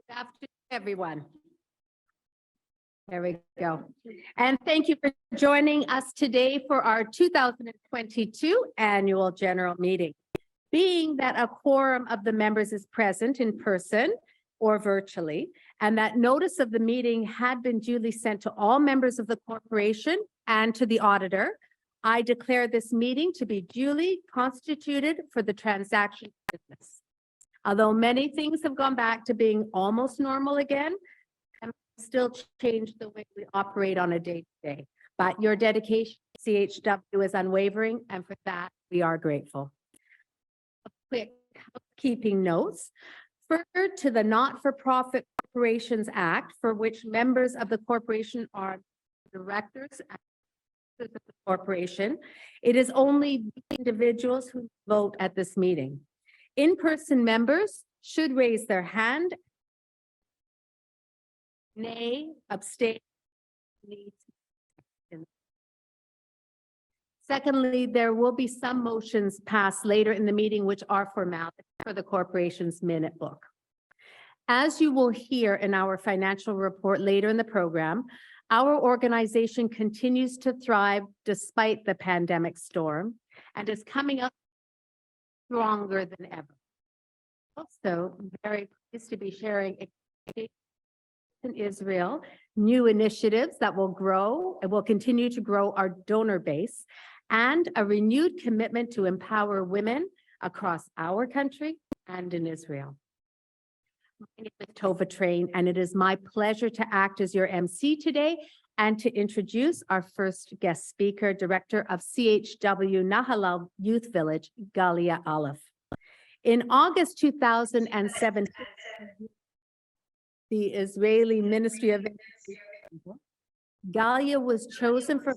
Good afternoon, everyone. There we go. And thank you for joining us today for our 2022 annual general meeting. Being that a quorum of the members is present in person or virtually, and that notice of the meeting had been duly sent to all members of the corporation and to the auditor, I declare this meeting to be duly constituted for the transaction of business. Although many things have gone back to being almost normal again, and still change the way we operate on a day-to-day. But your dedication to CHW is unwavering, and for that, we are grateful. A quick housekeeping notes. Further to the Not-for-Profit Corporations Act, for which members of the corporation are directors and of the corporation, it is only individuals who vote at this meeting. In-person members should raise their hand. Nay, abstain. Secondly, there will be some motions passed later in the meeting which are formality for the corporation's minute book. As you will hear in our financial report later in the program, our organization continues to thrive despite the pandemic storm and is coming up stronger than ever. Also, very pleased to be sharing in Israel new initiatives that will grow and will continue to grow our donor base, and a renewed commitment to empower women across our country and in Israel. My name is Tova Train, and it is my pleasure to act as your MC today and to introduce our first guest speaker, Director of CHW Nahalal Youth Village, Galia Aleph. In August 2017, the Israeli Ministry of Education, Galia was chosen for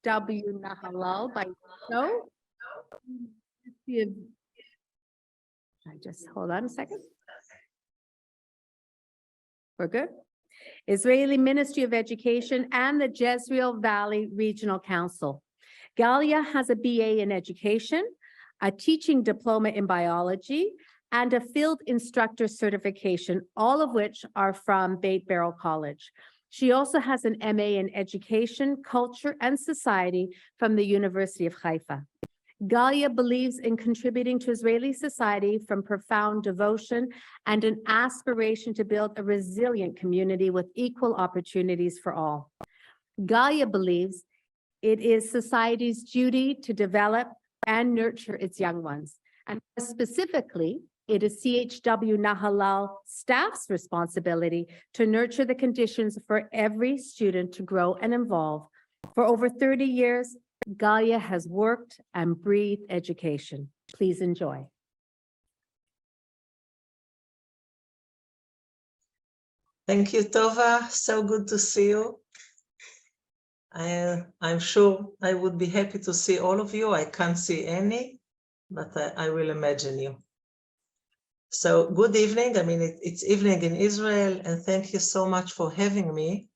CHW Nahalal by WIZO. Hold on a second. We're good. Israeli Ministry of Education and the Jezreel Valley Regional Council. Galia has a BA in Education, a teaching diploma in biology, and a field instructor certification, all of which are from Beit Barrel College. She also has an MA in Education, Culture, and Society from the University of Haifa. Galia believes in contributing to Israeli society from profound devotion and an aspiration to build a resilient community with equal opportunities for all. Galia believes it is society's duty to develop and nurture its young ones. And specifically, it is CHW Nahalal staff's responsibility to nurture the conditions for every student to grow and evolve. For over 30 years, Galia has worked and breathed education. Please enjoy. Thank you, Tova. So good to see you. I'm sure I would be happy to see all of you. I can't see any, but I will imagine you. So good evening. I mean, it's evening in Israel, and thank you so much for having me.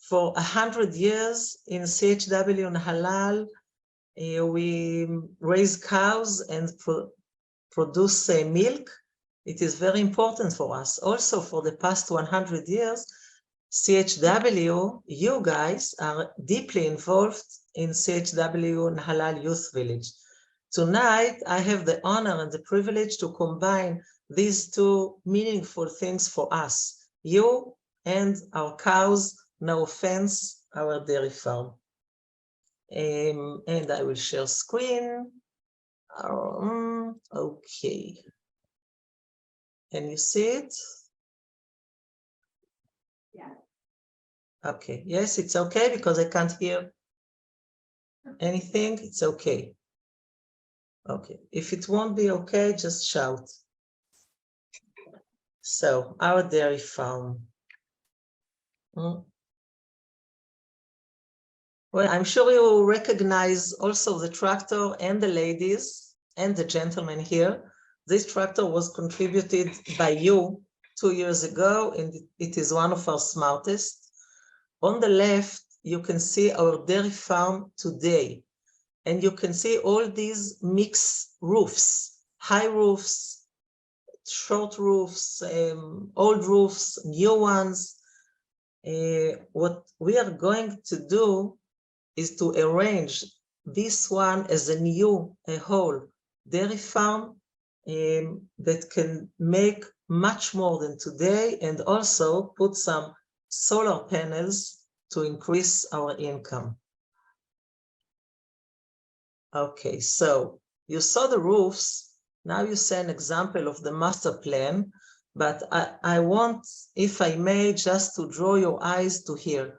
For 100 years in CHW Nahalal, we raise cows and produce milk. It is very important for us. Also, for the past 100 years, CHW, you guys are deeply involved in CHW Nahalal Youth Village. Tonight, I have the honor and the privilege to combine these two meaningful things for us, you and our cows, no offense, our dairy farm. And I will share screen. Okay. Can you see it? Yeah. Okay. Yes, it's okay because I can't hear anything. It's okay. Okay. If it won't be okay, just shout. So, our dairy farm. Well, I'm sure you recognize also the tractor and the ladies and the gentlemen here. This tractor was contributed by you 2 years ago, and it is one of our smartest. On the left, you can see our dairy farm today, and you can see all these mixed roofs, high roofs, short roofs, old roofs, new ones. What we are going to do is to arrange this one as a new, a whole dairy farm that can make much more than today, and also put some solar panels to increase our income. Okay, so you saw the roofs. Now you see an example of the master plan, but I want, if I may, just to draw your eyes to here.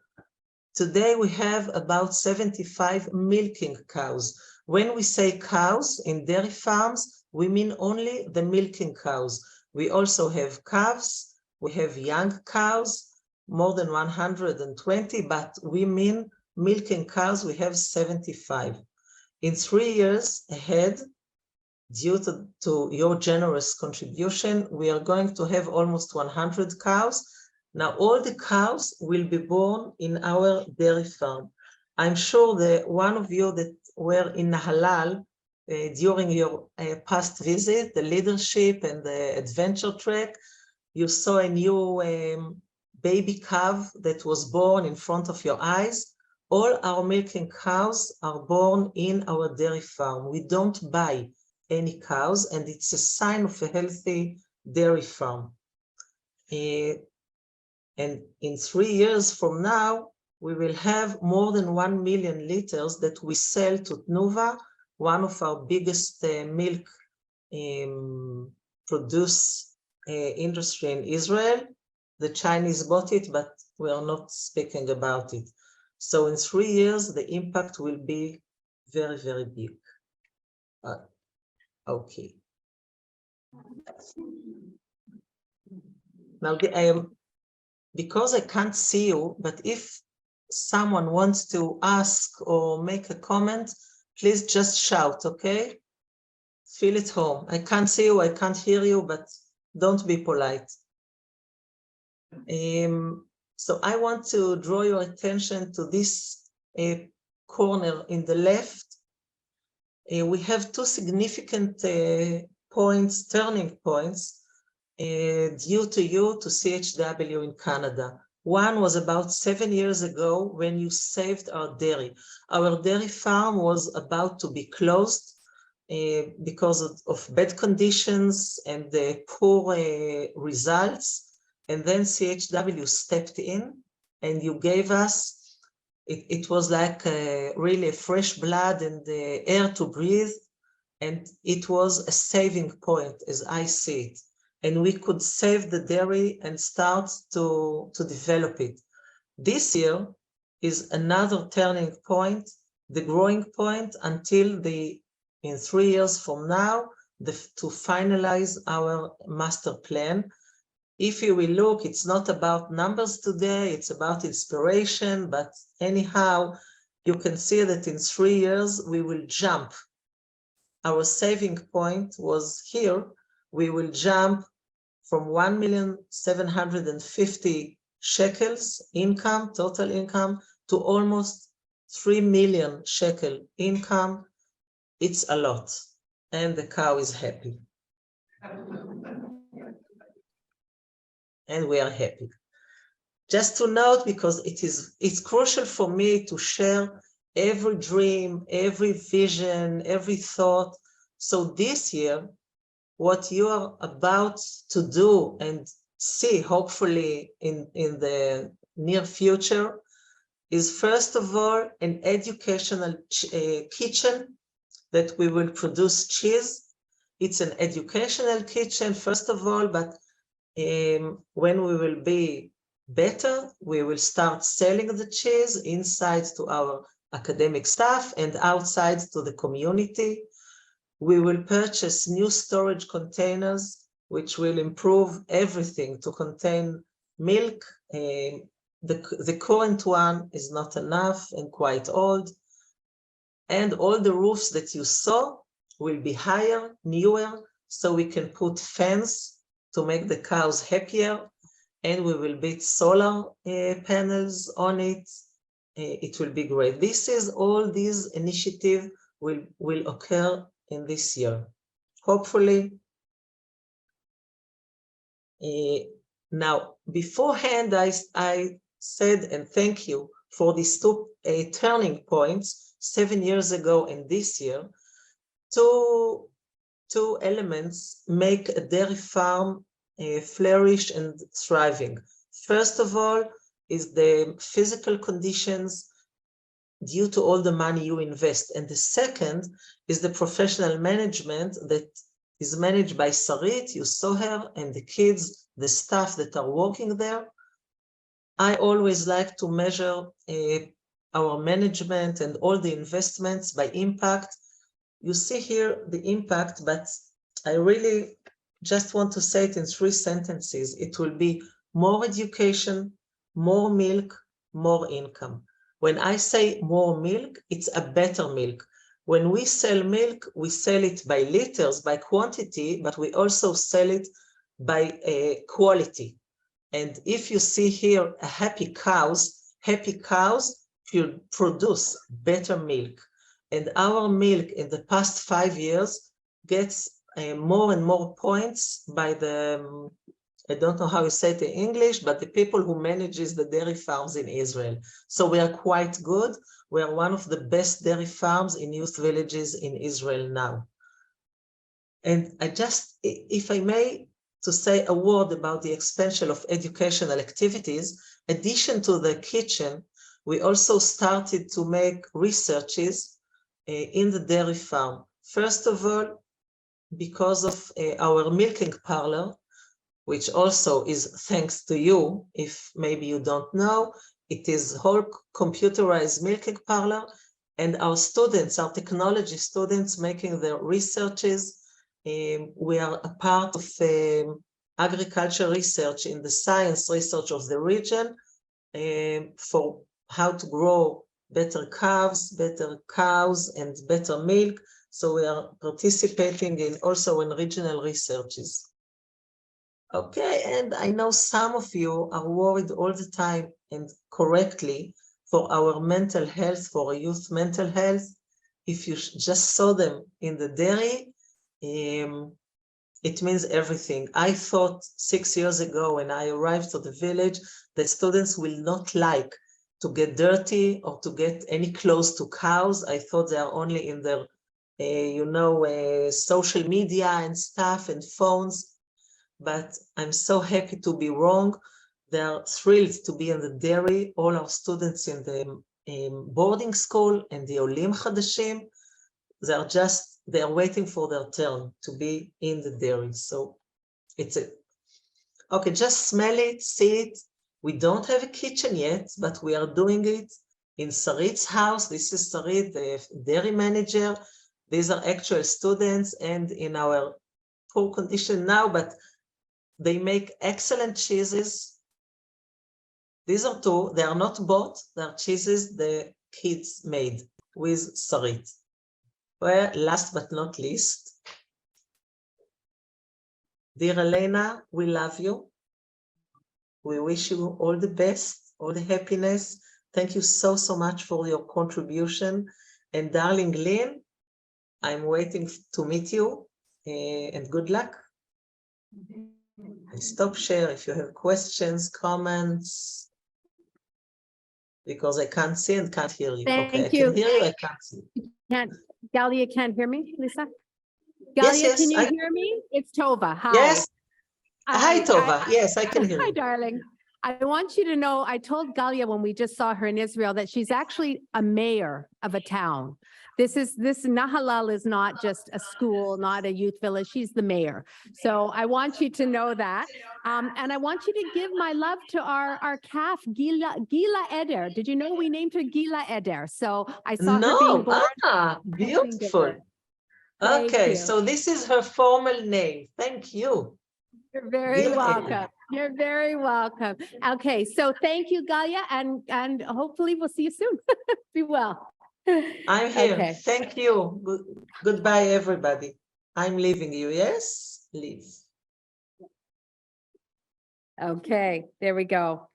Today we have about 75 milking cows. When we say cows in dairy farms, we mean only the milking cows. We also have calves, we have young cows, more than 120, but we mean milking cows, we have 75. In 3 years ahead, due to your generous contribution, we are going to have almost 100 cows. Now, all the cows will be born in our dairy farm. I'm sure that one of you that were in Halal during your past visit, the leadership and the adventure track, you saw a new baby calf that was born in front of your eyes. All our milking cows are born in our dairy farm. We don't buy any cows, and it's a sign of a healthy dairy farm. And in 3 years from now, we will have more than 1 million liters that we sell to Tnuva, one of our biggest milk produce industry in Israel. The Chinese bought it, but we are not speaking about it. So in 3 years, the impact will be very, very big. Okay. Now, because I can't see you, but if someone wants to ask or make a comment, please just shout, okay? Feel at home. I can't see you, I can't hear you, but don't be polite. So I want to draw your attention to this corner in the left. We have two significant points, turning points, due to you, to CHW in Canada. One was about 7 years ago when you saved our dairy. Our dairy farm was about to be closed because of bad conditions and the poor results. And then CHW stepped in and you gave us, it was like really a fresh blood and the air to breathe. And it was a saving point as I see it. And we could save the dairy and start to develop it. This year is another turning point, the growing point, until in 3 years from now, to finalize our master plan. If you will look, it's not about numbers today, it's about inspiration, but anyhow, you can see that in 3 years, we will jump. Our saving point was here. We will jump from 1,750,000 shekels income, total income, to almost 3 million shekel income. It's a lot, and the cow is happy. And we are happy. Just to note, because it's crucial for me to share every dream, every vision, every thought. So this year, what you are about to do and see, hopefully in the near future, is first of all an educational kitchen that we will produce cheese. It's an educational kitchen, first of all, but when we will be better, we will start selling the cheese inside to our academic staff and outside to the community. We will purchase new storage containers, which will improve everything to contain milk. The current one is not enough and quite old. And all the roofs that you saw will be higher, newer, so we can put fans to make the cows happier. And we will put solar panels on it. It will be great. All these initiatives will occur in this year. Hopefully, Now, beforehand, I said, and thank you for these two turning points, 7 years ago and this year. Two elements make a dairy farm flourish and thriving. First of all is the physical conditions due to all the money you invest. And the second is the professional management that is managed by Sarit, you saw her, and the kids, the staff that are working there. I always like to measure our management and all the investments by impact. You see here the impact, but I really just want to say it in 3 sentences. It will be more education, more milk, more income. When I say more milk, it's a better milk. When we sell milk, we sell it by liters, by quantity, but we also sell it by quality. And if you see here happy cows produce better milk. And our milk in the past 5 years gets more and more points by the, I don't know how you say it in English, but the people who manages the dairy farms in Israel. So we are quite good. We are one of the best dairy farms in youth villages in Israel now. And I just, if I may, to say a word about the expansion of educational activities, addition to the kitchen, we also started to make researches in the dairy farm. First of all, because of our milking parlor, which also is thanks to you, if maybe you don't know, it is whole computerized milking parlor, and our students, our technology students making their researches. We are a part of agriculture research in the science research of the region for how to grow better calves, better cows, and better milk. So we are participating in also in regional researches. Okay, and I know some of you are worried all the time, and correctly, for our mental health, for youth mental health. If you just saw them in the dairy, it means everything. I thought 6 years ago when I arrived to the village that students will not like to get dirty or to get any close to cows. I thought they are only in their, social media and stuff and phones. But I'm so happy to be wrong. They are thrilled to be in the dairy. All our students in the boarding school and the Olim Hadashim, they are waiting for their turn to be in the dairy. So it's it. Okay, just smell it, see it. We don't have a kitchen yet, but we are doing it in Sarit's house. This is Sarit, the dairy manager. These are actual students and in our poor condition now, but they make excellent cheeses. These are 2, they are not bought, they are cheeses the kids made with Sarit. Well, last but not least, dear Elena, we love you. We wish you all the best, all the happiness. Thank you so, so much for your contribution. And darling Lynn, I'm waiting to meet you and good luck. I stop share if you have questions, comments, because I can't see and can't hear you. Thank okay, you. I can hear you, I can't see. Galia can't hear me, Lisa? Yes, Galia, yes, can you hear me? It's Tova. Hi. Yes. Hi, Tova. Yes, I can hear Hi, you. darling. I want you to know, I told Galia when we just saw her in Israel that she's actually a mayor of a town. This Nahalal is not just a school, not a youth village. She's the mayor. So I want you to know that. And I want you to give my love to our calf, Gila Eder. Did you know we named her Gila Eder? So I saw her being born. Beautiful. Okay, so this is her formal name. Thank you. You're very welcome. You're very welcome. Okay, so thank you, Galia, and hopefully we'll see you soon. Be well. I'm here. Okay. Thank you. Goodbye, everybody. I'm leaving you. Yes, leave. Okay, there we go.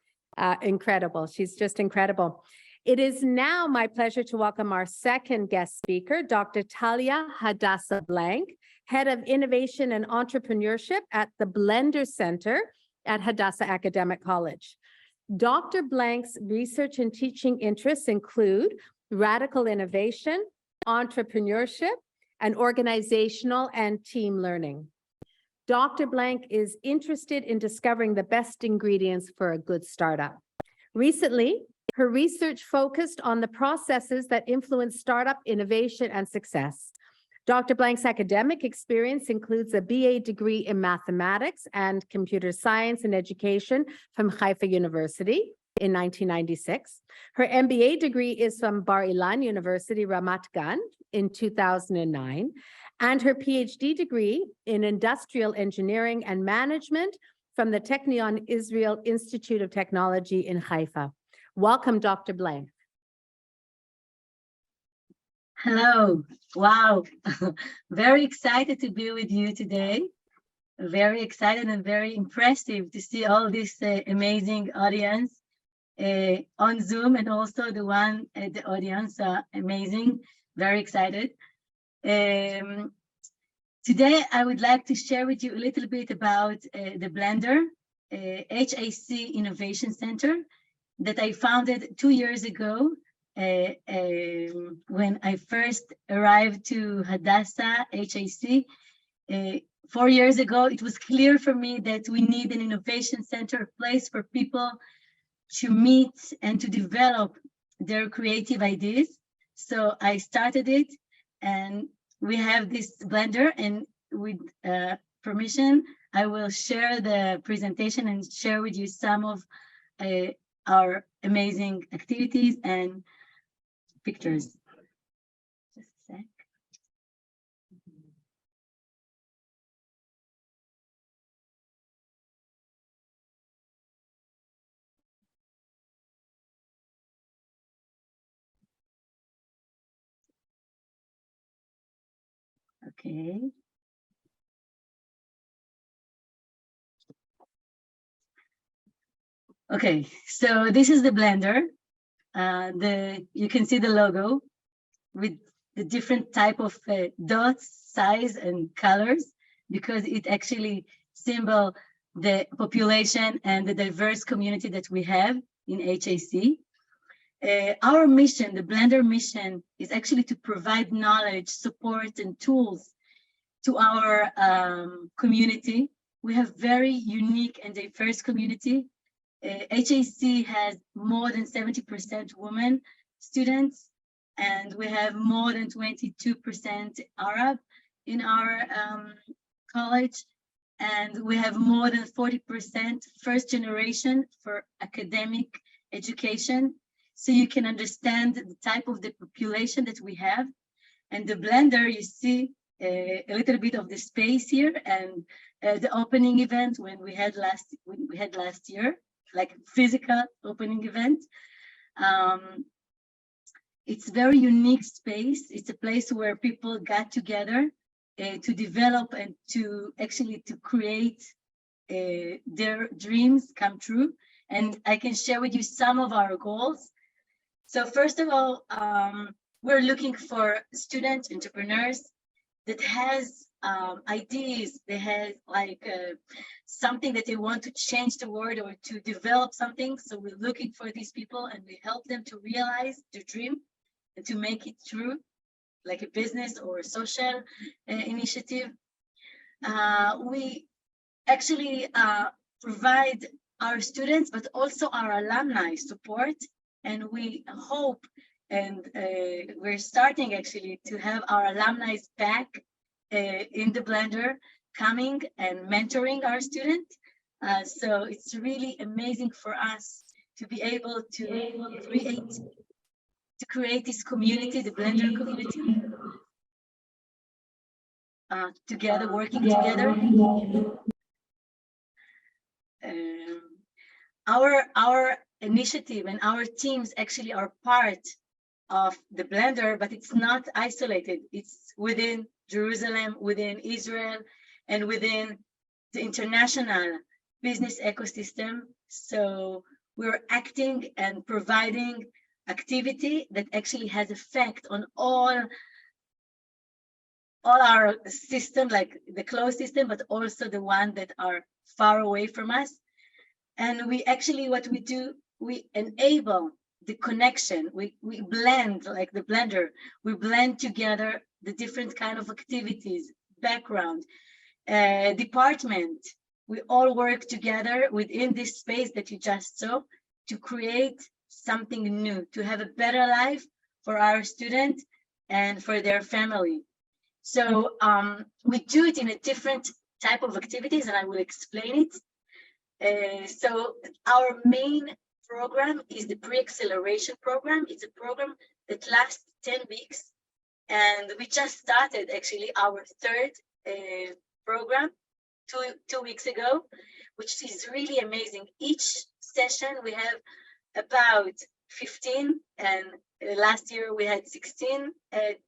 Incredible. She's just incredible. It is now my pleasure to welcome our second guest speaker, Dr. Talia Hadassah-Blank. Head of Innovation and Entrepreneurship at the Blender Center at Hadassah Academic College. Dr. Blank's research and teaching interests include radical innovation, entrepreneurship, and organizational and team learning. Dr. Blank is interested in discovering the best ingredients for a good startup. Recently, her research focused on the processes that influence startup innovation and success. Dr. Blank's academic experience includes a BA degree in mathematics and computer science and education from Haifa University in 1996. Her MBA degree is from Bar Ilan University, Ramat Gan in 2009, and her PhD degree in industrial engineering and management from the Technion Israel Institute of Technology in Haifa. Welcome, Dr. Blank. Hello. Wow. Very excited to be with you today. Very excited and very impressive to see all this amazing audience on Zoom, and also the one at the audience. Amazing. Very excited. Today, I would like to share with you a little bit about the Blender HAC Innovation Center that I founded 2 years ago when I first arrived to Hadassah HAC. 4 years ago, it was clear for me that we need an innovation center, a place for people to meet and to develop their creative ideas. So I started it, and we have this Blender, and with permission, I will share the presentation and share with you some of our amazing activities and pictures. Just a sec. Okay. Okay, so this is the Blender. You can see the logo with the different type of dots, size, and colors, because it actually symbol the population and the diverse community that we have in HAC. Our mission, the Blender mission, is actually to provide knowledge, support, and tools to our community. We have very unique and diverse community. HAC has more than 70% women students, and we have more than 22% Arab in our college, and we have more than 40% first generation for academic education. So you can understand the type of the population that we have. And the Blender, you see a little bit of the space here, and the opening event when we had last year, like physical opening event. It's very unique space. It's a place where people got together to develop and to actually to create their dreams come true. And I can share with you some of our goals. So first of all, we're looking for student entrepreneurs that has ideas, they have like something that they want to change the world or to develop something. So we're looking for these people, and we help them to realize their dream and to make it true, like a business or a social initiative. We actually provide our students, but also our alumni support, and we hope, and we're starting actually to have our alumni back in the Blender, coming and mentoring our students. So it's really amazing for us to be able to create this community, the Blender community, together, working together. Our initiative and our teams actually are part of the Blender, but it's not isolated. It's within Jerusalem, within Israel, and within the international business ecosystem. So we're acting and providing activity that actually has effect on all all our system, like the closed system, but also the one that are far away from us. And we actually, what we do, we enable the connection. We blend, like the blender, we blend together the different kind of activities, background, department. We all work together within this space that you just saw to create something new, to have a better life for our students and for their family. So we do it in a different type of activities, and I will explain it. So our main program is the pre-acceleration program. It's a program that lasts 10 weeks. And we just started actually our third program two weeks ago, which is really amazing. Each session we have about 15, and last year we had 16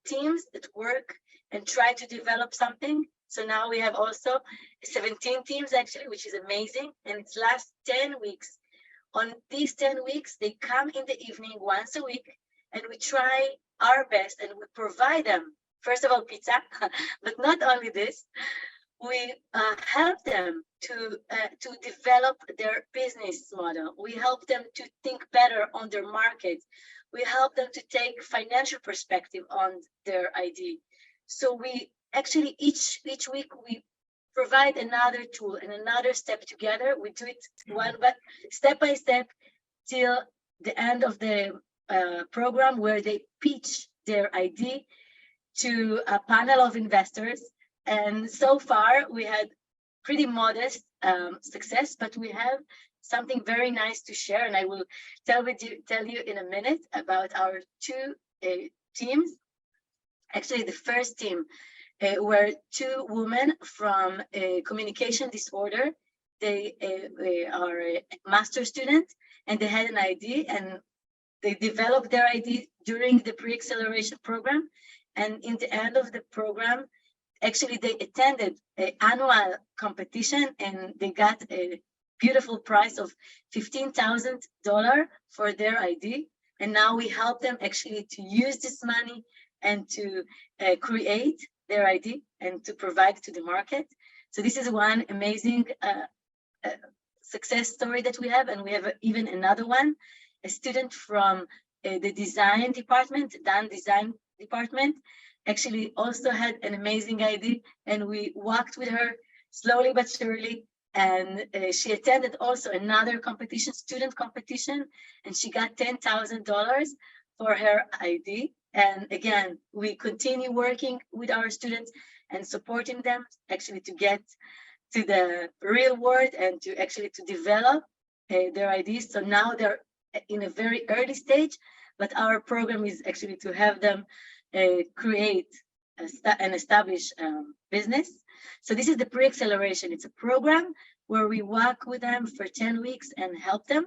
teams that work and try to develop something. So now we have also 17 teams actually, which is amazing. And it's last 10 weeks. On these 10 weeks, they come in the evening once a week, and we try our best and we provide them, first of all, pizza, but not only this, we help them to develop their business model. We help them to think better on their market. We help them to take financial perspective on their ID. So we actually, each week, we provide another tool and another step together. We do it step by step till the end of the program, where they pitch their ID to a panel of investors. And so far, we had pretty modest success, but we have something very nice to share. And I will tell you in a minute about our two teams. Actually, the first team were two women from communication disorder. They are a master student, and they had an ID, and they developed their ID during the pre-acceleration program. And in the end of the program, actually, they attended an annual competition, and they got a beautiful prize of $15,000 for their ID. And now we help them actually to use this money and to create their ID and to provide to the market. So this is one amazing success story that we have. And we have even another one, a student from the design department, design department, actually also had an amazing ID, and we walked with her slowly but surely. And she attended also another competition, student competition, and she got $10,000 for her ID. And again, we continue working with our students and supporting them actually to get to the real world and to actually to develop their IDs. So now they're in a very early stage, but our program is actually to have them create and establish business. So this is the pre-acceleration. It's a program where we work with them for 10 weeks and help them.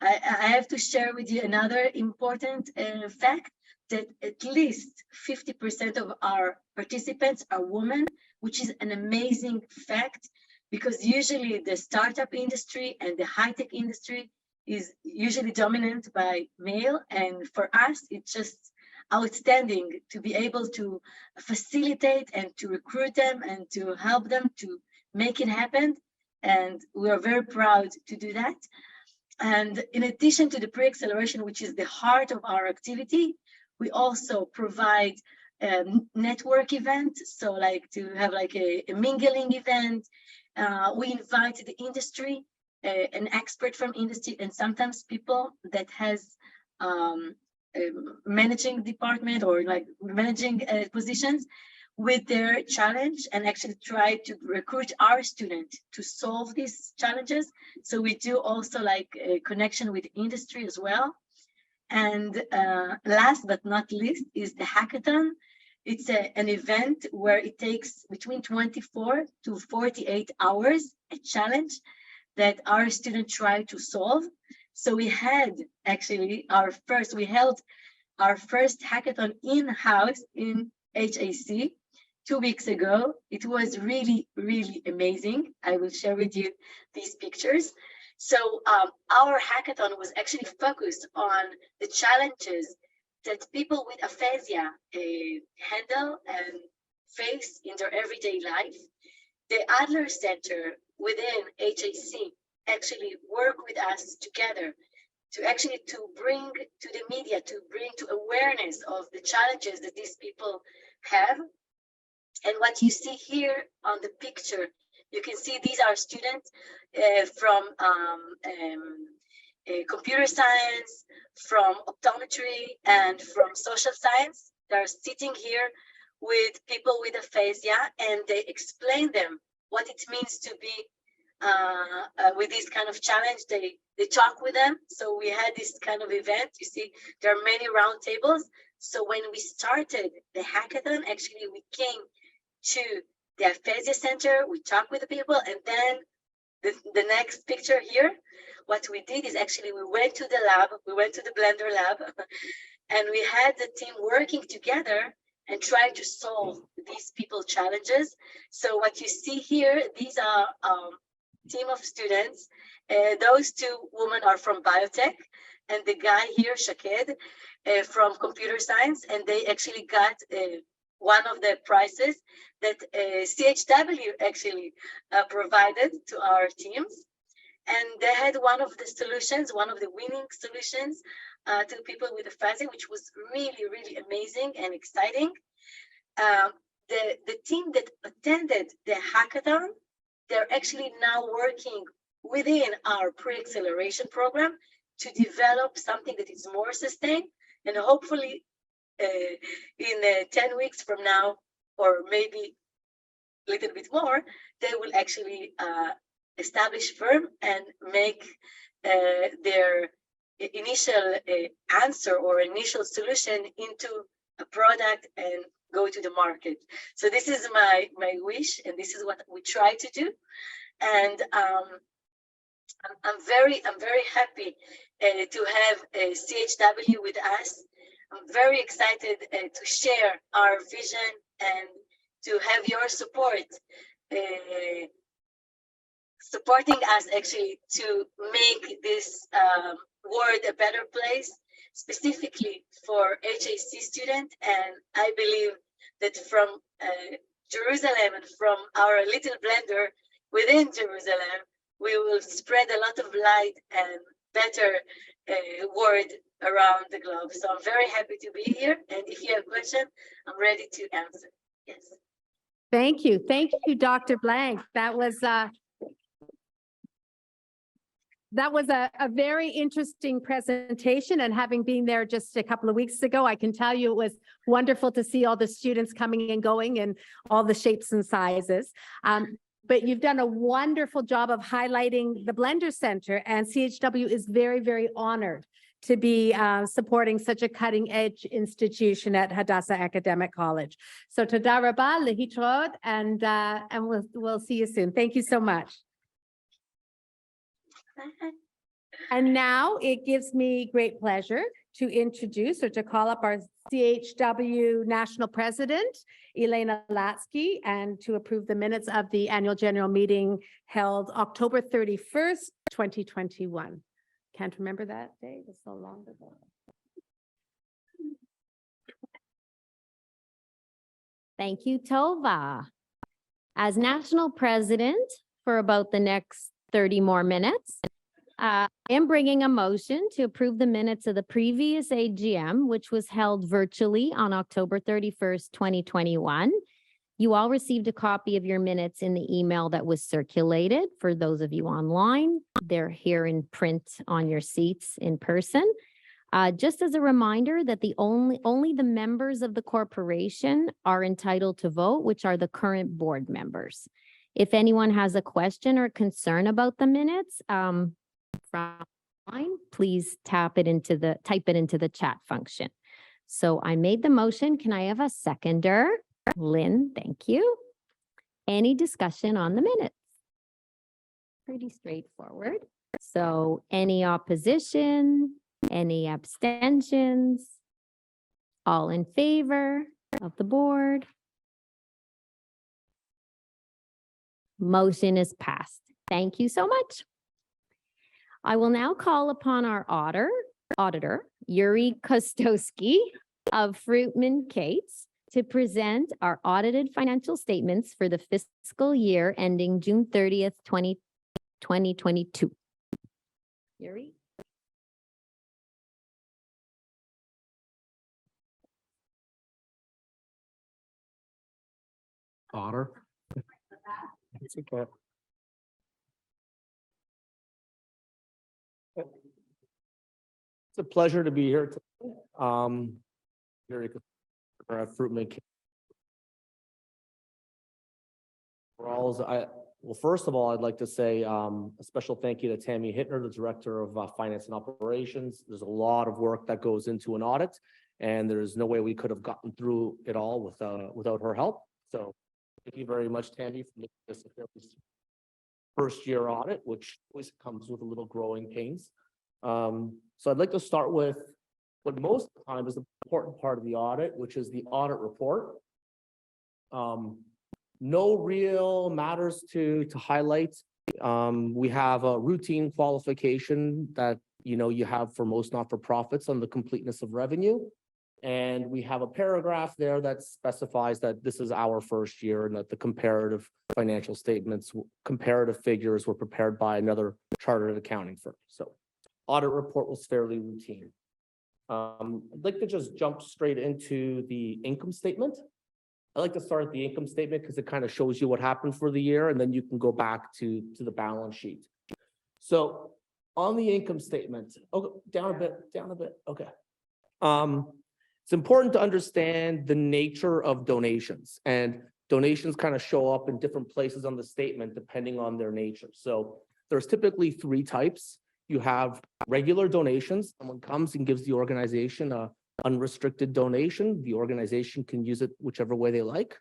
I have to share with you another important fact, that at least 50% of our participants are women, which is an amazing fact, because usually the startup industry and the high-tech industry is usually dominant by male. And for us, it's just outstanding to be able to facilitate and to recruit them and to help them to make it happen. And we are very proud to do that. And in addition to the pre-acceleration, which is the heart of our activity, we also provide network events. So like to have like a mingling event. We invite the industry, an expert from industry, and sometimes people that has managing department or like managing positions with their challenge, and actually try to recruit our students to solve these challenges. So we do also like a connection with industry as well. And last but not least is the hackathon. It's an event where it takes between 24 to 48 hours, a challenge that our students try to solve. So we had actually we held our first hackathon in-house in HAC 2 weeks ago. It was really, really amazing. I will share with you these pictures. So our hackathon was actually focused on the challenges that people with aphasia handle and face in their everyday life. The Adler Center within HAC actually work with us together to bring to the media, to bring to awareness of the challenges that these people have. And what you see here on the picture, you can see these are students from computer science, from optometry, and from social science. They're sitting here with people with aphasia, and they explain them what it means to be with this kind of challenge. They talk with them. So we had this kind of event. You see, there are many round tables. So when we started the hackathon, actually we came to the Aphasia Center, we talked with the people, and then the next picture here, what we did is actually we went to the lab, we went to the Blender lab, and we had the team working together and trying to solve these people challenges. So what you see here, these are team of students. Those two women are from biotech, and the guy here, Shaked, from computer science, and they actually got one of the prizes that CHW actually provided to our teams. And they had one of the solutions, one of the winning solutions to people with aphasia, which was really, really amazing and exciting. The team that attended the hackathon, they're actually now working within our pre-acceleration program to develop something that is more sustained, and hopefully in 10 weeks from now, or maybe a little bit more, they will actually establish firm and make their initial answer or initial solution into a product and go to the market. So this is my wish, and this is what we try to do. And I'm very happy to have CHW with us. I'm very excited to share our vision and to have your support, supporting us actually to make this world a better place, specifically for HAC students. And I believe that from Jerusalem and from our little blender within Jerusalem, we will spread a lot of light and better word around the globe. So I'm very happy to be here. And if you have questions, I'm ready to answer. Yes. Thank you. Thank you, Dr. Blank. That was a very interesting presentation, and having been there just a couple of weeks ago, I can tell you it was wonderful to see all the students coming and going and all the shapes and sizes. But you've done a wonderful job of highlighting the Blender Center, and CHW is very, very honored to be supporting such a cutting-edge institution at Hadassah Academic College. So toda rabah, lehitrod, and we'll see you soon. Thank you so much. And now it gives me great pleasure to introduce or to call up our CHW National President, Elena Latsky, and to approve the minutes of the annual general meeting held October 31st, 2021. Can't remember that day, it was so long ago. Thank you, Tova. As national president for about the next 30 more minutes, I am bringing a motion to approve the minutes of the previous AGM, which was held virtually on October 31st, 2021. You all received a copy of your minutes in the email that was circulated. For those of you online, they're here in print on your seats in person. Just as a reminder that only the members of the corporation are entitled to vote, which are the current board members. If anyone has a question or concern about the minutes, please type it into the chat function. So I made the motion. Can I have a seconder? Lynn, thank you. Any discussion on the minutes? Pretty straightforward. So any opposition? Any abstentions? All in favor of the board? Motion is passed. Thank you so much. I will now call upon our auditor, auditor, Yuri Kostowski of Fruitman Cates, to present our audited financial statements for the fiscal year ending June 30th, 2022. Yuri? Otter. It's okay. It's a pleasure to be here today. Very good. Fruitman. Well, first of all, I'd like to say a special thank you to Tammy Hittner, the Director of Finance and Operations. There's a lot of work that goes into an audit, and there's no way we could have gotten through it all without her help. So thank you very much, Tammy, for making this a first year audit, which always comes with a little growing pains. So I'd like to start with what most of the time is the important part of the audit, which is the audit report. No real matters to highlight. We have a routine qualification that you have for most not-for-profits on the completeness of revenue. And we have a paragraph there that specifies that this is our first year and that the comparative financial statements, comparative figures were prepared by another chartered accounting firm. So audit report was fairly routine. I'd like to just jump straight into the income statement. I like to start at the income statement because it kind of shows you what happened for the year, and then you can go back to the balance sheet. So on the income statement, down a bit. Okay. It's important to understand the nature of donations, and donations kind of show up in different places on the statement depending on their nature. So there's typically three types. You have regular donations. Someone comes and gives the organization a unrestricted donation. The organization can use it whichever way they like.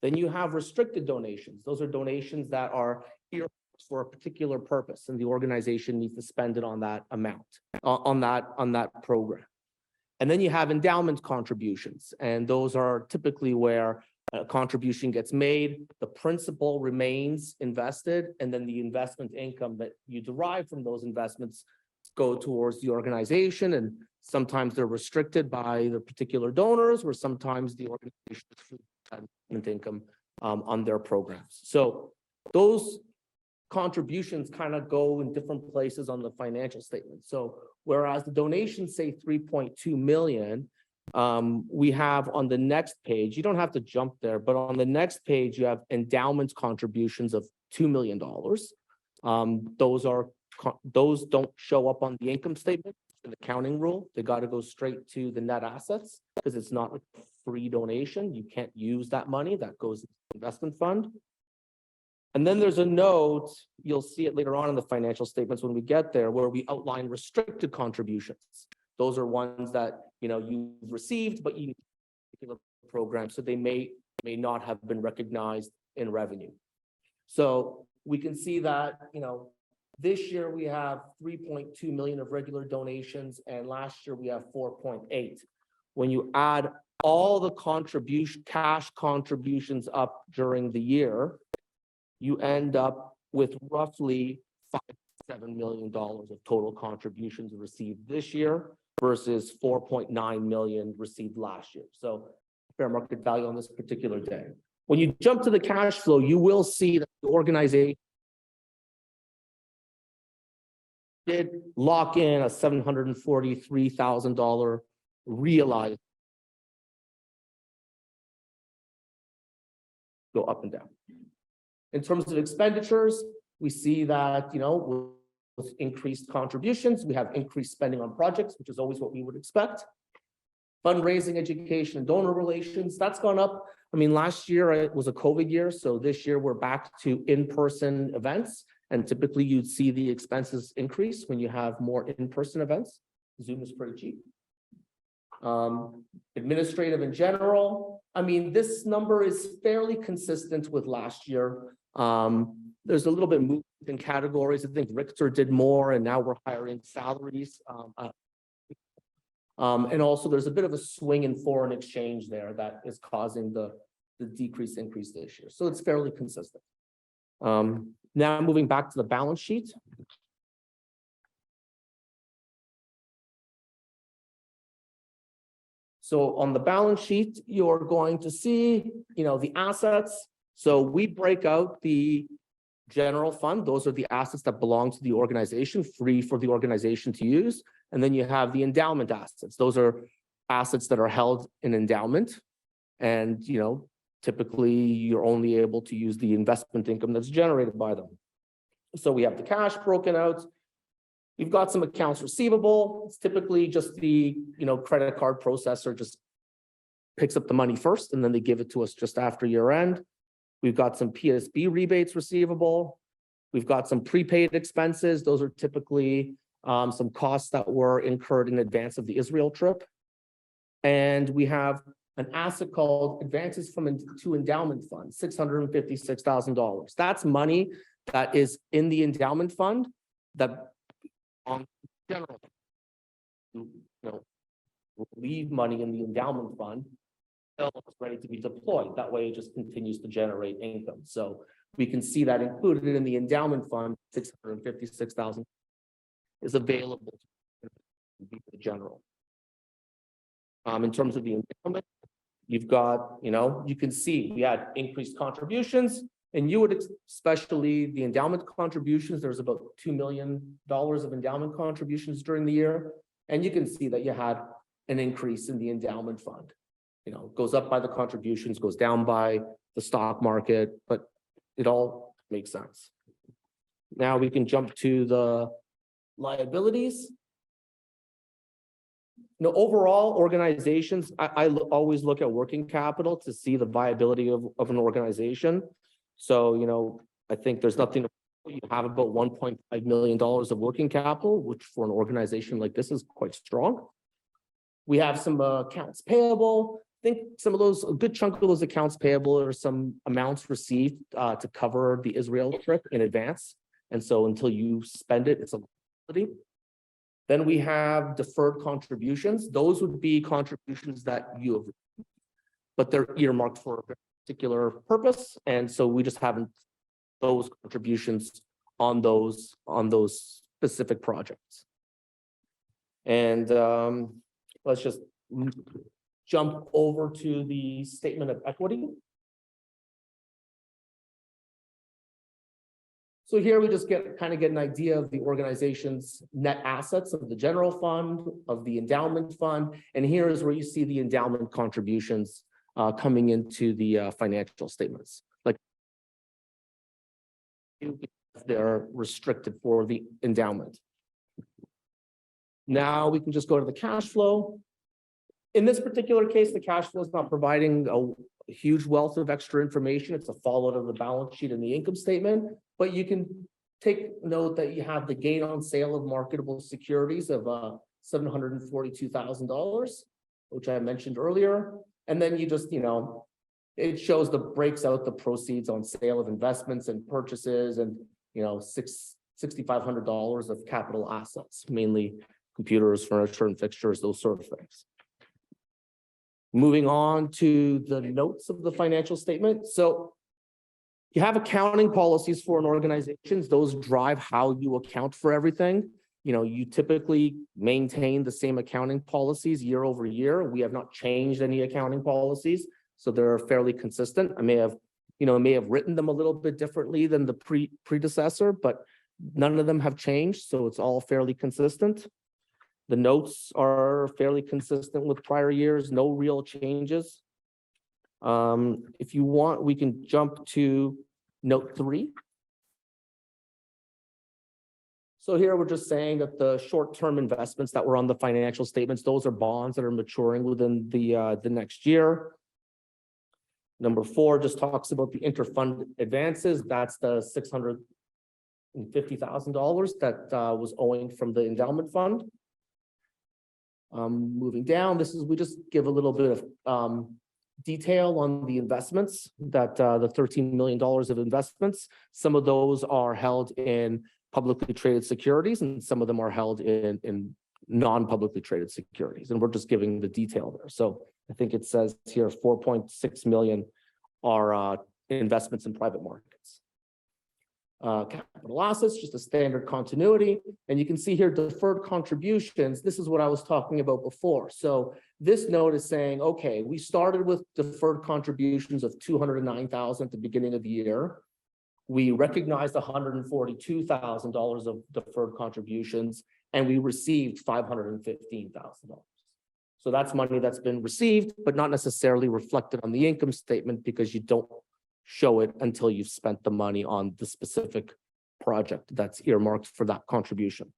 Then you have restricted donations. Those are donations that are earmarked for a particular purpose, and the organization needs to spend it on that amount, on that program. And then you have endowment contributions, and those are typically where a contribution gets made, the principal remains invested, and then the investment income that you derive from those investments go towards the organization. And sometimes they're restricted by the particular donors, or sometimes the organization investment income on their programs. So those contributions kind of go in different places on the financial statement. So whereas the donations say 3.2 million, we have on the next page, you don't have to jump there, but on the next page, you have endowment contributions of $2 million. Those don't show up on the income statement. It's an accounting rule. They got to go straight to the net assets because it's not a free donation. You can't use that money. That goes to the investment fund. And then there's a note, you'll see it later on in the financial statements when we get there, where we outline restricted contributions. Those are ones that you've received, but you need a particular program, so they may not have been recognized in revenue. So we can see that this year we have 3.2 million of regular donations, and last year we have 4.8. When you add all the cash contributions up during the year, you end up with roughly $5.7 million of total contributions received this year versus 4.9 million received last year. So fair market value on this particular day. When you jump to the cash flow, you will see that the organization did lock in a $743,000 realized. Go up and down. In terms of expenditures, we see that, with increased contributions, we have increased spending on projects, which is always what we would expect. Fundraising, education, and donor relations, that's gone up. I mean, last year it was a COVID year, so this year we're back to in-person events, and typically you'd see the expenses increase when you have more in-person events. Zoom is pretty cheap. Administrative in general, I mean, this number is fairly consistent with last year. There's a little bit movement in categories. I think Richter did more, and now we're hiring salaries. And also there's a bit of a swing in foreign exchange there that is causing the increase this year. So it's fairly consistent. Now moving back to the balance sheet. So on the balance sheet, you're going to see, the assets. So we break out the general fund. Those are the assets that belong to the organization, free for the organization to use. And then you have the endowment assets. Those are assets that are held in endowment. And, typically you're only able to use the investment income that's generated by them. So we have the cash broken out. You've got some accounts receivable. It's typically just the, credit card processor just picks up the money first and then they give it to us just after year end. We've got some PSB rebates receivable. We've got some prepaid expenses. Those are typically some costs that were incurred in advance of the Israel trip. And we have an asset called advances to endowment fund, $656,000. That's money that is in the endowment fund that on general, will leave money in the endowment fund until it's ready to be deployed. That way it just continues to generate income. So we can see that included in the endowment fund, $656,000 is available to the general. In terms of the endowment, you've got, you can see we had increased contributions, and you would, especially the endowment contributions, there's about $2 million of endowment contributions during the year. And you can see that you had an increase in the endowment fund. Goes up by the contributions, goes down by the stock market, but it all makes sense. Now we can jump to the liabilities. Overall organizations, I always look at working capital to see the viability of an organization. So, I think there's nothing, you have about $1.5 million of working capital, which for an organization like this is quite strong. We have some accounts payable. I think some of those, a good chunk of those accounts payable are some amounts received to cover the Israel trip in advance. And so until you spend it, it's a liability. Then we have deferred contributions. Those would be contributions that you have, but they're earmarked for a particular purpose. And so we just haven't those contributions on those specific projects. And let's just jump over to the statement of equity. So here we just get an idea of the organization's net assets of the general fund, of the endowment fund, and here is where you see the endowment contributions coming into the financial statements. Like they're restricted for the endowment. Now we can just go to the cash flow. In this particular case, the cash flow is not providing a huge wealth of extra information. It's a fallout of the balance sheet and the income statement, but you can take note that you have the gain on sale of marketable securities of $742,000, which I mentioned earlier. And then you just, it shows breaks out the proceeds on sale of investments and purchases and, $6,500 of capital assets, mainly computers, furniture, and fixtures, those sort of things. Moving on to the notes of the financial statement. So you have accounting policies for an organization. Those drive how you account for everything. You typically maintain the same accounting policies year over year. We have not changed any accounting policies, so they're fairly consistent. I may have written them a little bit differently than the predecessor, but none of them have changed, so it's all fairly consistent. The notes are fairly consistent with prior years, no real changes. If you want, we can jump to note 3. So here we're just saying that the short-term investments that were on the financial statements, those are bonds that are maturing within the next year. Number 4 just talks about the interfund advances. That's the $650,000 that was owing from the endowment fund. Moving down, we just give a little bit of detail on the investments that the $13 million of investments. Some of those are held in publicly traded securities, and some of them are held in non-publicly traded securities. And we're just giving the detail there. So I think it says here 4.6 million are investments in private markets. capital assets, just a standard continuity. And you can see here deferred contributions. This is what I was talking about before. So this note is saying, okay, we started with deferred contributions of $209,000 at the beginning of the year. We recognized $142,000 of deferred contributions, and we received $515,000. So that's money that's been received, but not necessarily reflected on the income statement because you don't show it until you've spent the money on the specific project that's earmarked for that contribution.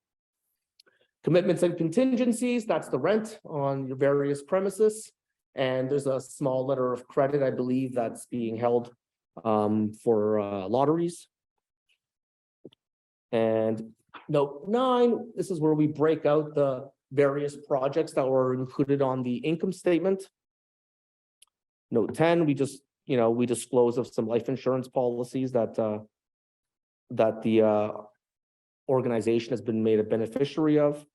Commitments and contingencies, that's the rent on your various premises. And there's a small letter of credit, I believe, that's being held for lotteries. And note 9, this is where we break out the various projects that were included on the income statement. Note 10, we disclose of some life insurance policies that the organization has been made a beneficiary of.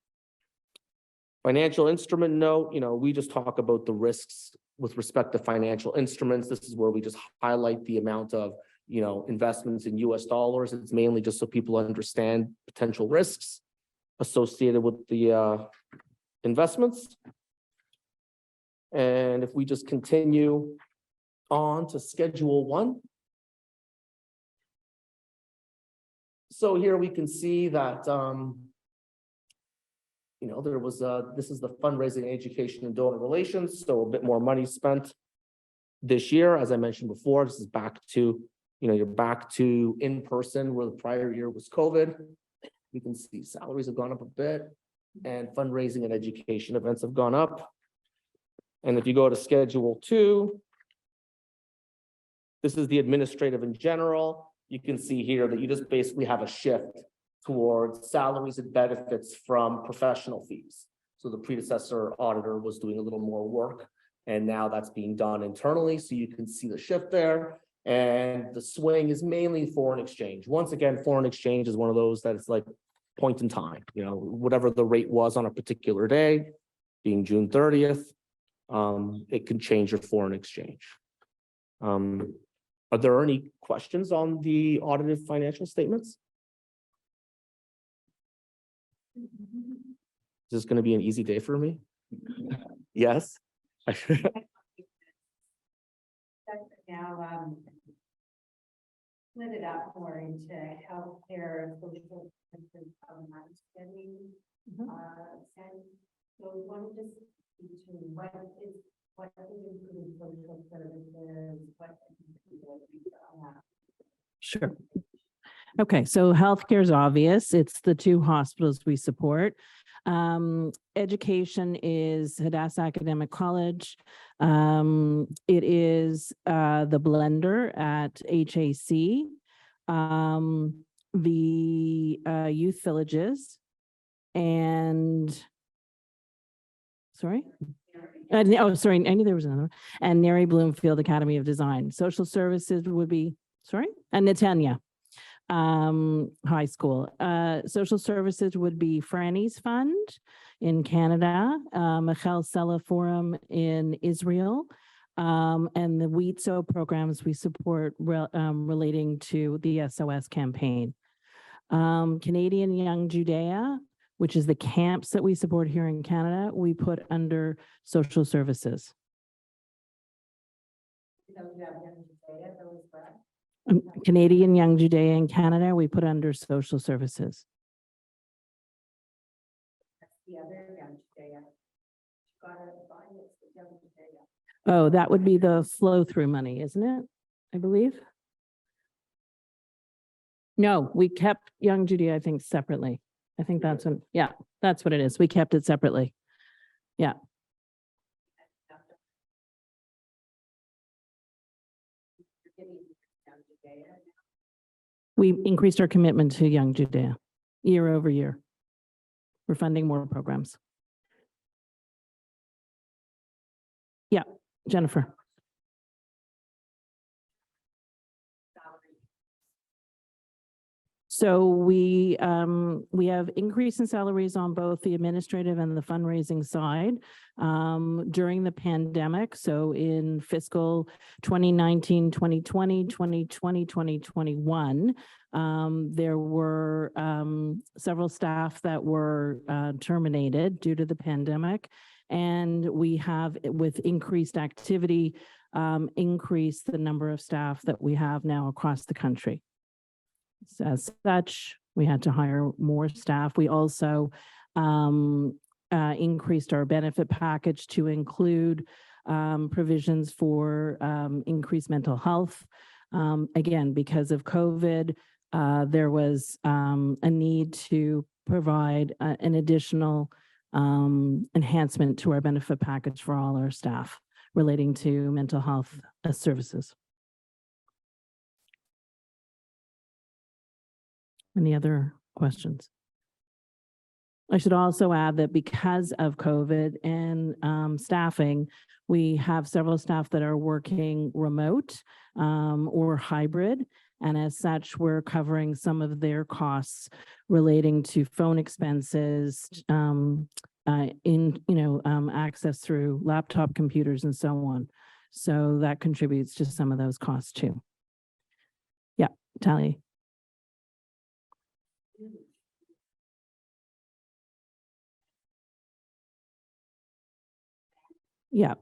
Financial instrument note, we just talk about the risks with respect to financial instruments. This is where we just highlight the amount of, investments in US dollars. It's mainly just so people understand potential risks associated with the investments. And if we just continue on to Schedule 1. So here we can see that, there was this is the fundraising, education, and donor relations. So a bit more money spent this year. As I mentioned before, this is back to, you're back to in person where the prior year was COVID. You can see salaries have gone up a bit and fundraising and education events have gone up. And if you go to Schedule 2, this is the administrative in general. You can see here that you just basically have a shift towards salaries and benefits from professional fees. So the predecessor auditor was doing a little more work, and now that's being done internally. So you can see the shift there. And the swing is mainly foreign exchange. Once again, foreign exchange is one of those that it's like point in time, whatever the rate was on a particular day, being June 30th, it can change your foreign exchange. Are there any questions on the audited financial statements? Is this going to be an easy day for me? Yes. Now, split it up more into healthcare, social services, spending. And so one just between what is including social services, what Sure. Okay, so healthcare is obvious. It's the 2 hospitals we support. Education is Hadassah Academic College. It is the blender at HAC, the youth villages, and sorry. I knew there was another one. And Neri Bloomfield Academy of Design. Social services would be, and Netanya High School. Social services would be Franny's Fund in Canada, Michal Sela Forum in Israel, and the WIZO programs we support relating to the SOS campaign. Canadian Young Judea, which is the camps that we support here in Canada, we put under social services. Canadian Young Judea in Canada, we put under social services. Oh, that would be the flow through money, isn't it? I believe. No, we kept Young Judea, I think, separately. I think that's that's what it is. We kept it separately. Yeah. We increased our commitment to Young Judea year over year. We're funding more programs. Yeah, Jennifer. So we have increase in salaries on both the administrative and the fundraising side during the pandemic. So in fiscal 2019, 2020, 2020, 2021, there were several staff that were terminated due to the pandemic. And we have, with increased activity, increased the number of staff that we have now across the country. So as such, we had to hire more staff. We also increased our benefit package to include provisions for increased mental health. Again, because of COVID, there was a need to provide an additional enhancement to our benefit package for all our staff relating to mental health services. Any other questions? I should also add that because of COVID and staffing, we have several staff that are working remote or hybrid. And as such, we're covering some of their costs relating to phone expenses, access through laptop computers and so on. So that contributes to some of those costs too. Yeah, Talia. Yeah.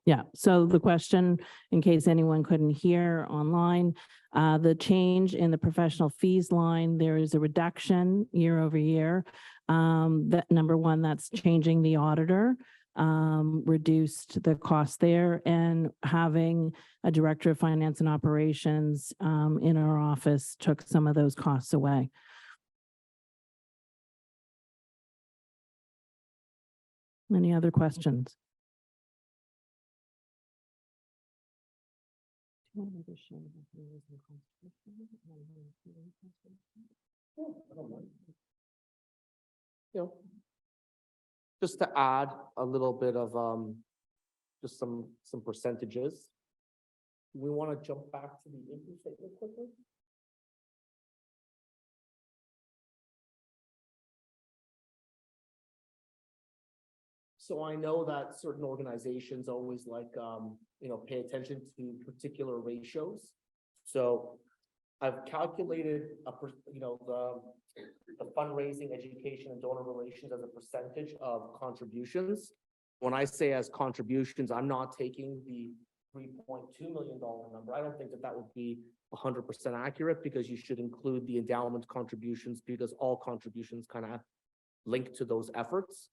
Yeah. So the question, in case anyone couldn't hear online, the change in the professional fees line, there is a reduction year over year. That number one, that's changing the auditor, reduced the cost there, and having a director of finance and operations in our office took some of those costs away. Any other questions? Just to add a little bit of just some percentages. We want to jump back to the income statement quickly. So I know that certain organizations always like, pay attention to particular ratios. So I've calculated the fundraising, education, and donor relations as a percentage of contributions. When I say as contributions, I'm not taking the $3.2 million number. I don't think that would be 100% accurate, because you should include the endowment contributions, because all contributions kind of link to those efforts.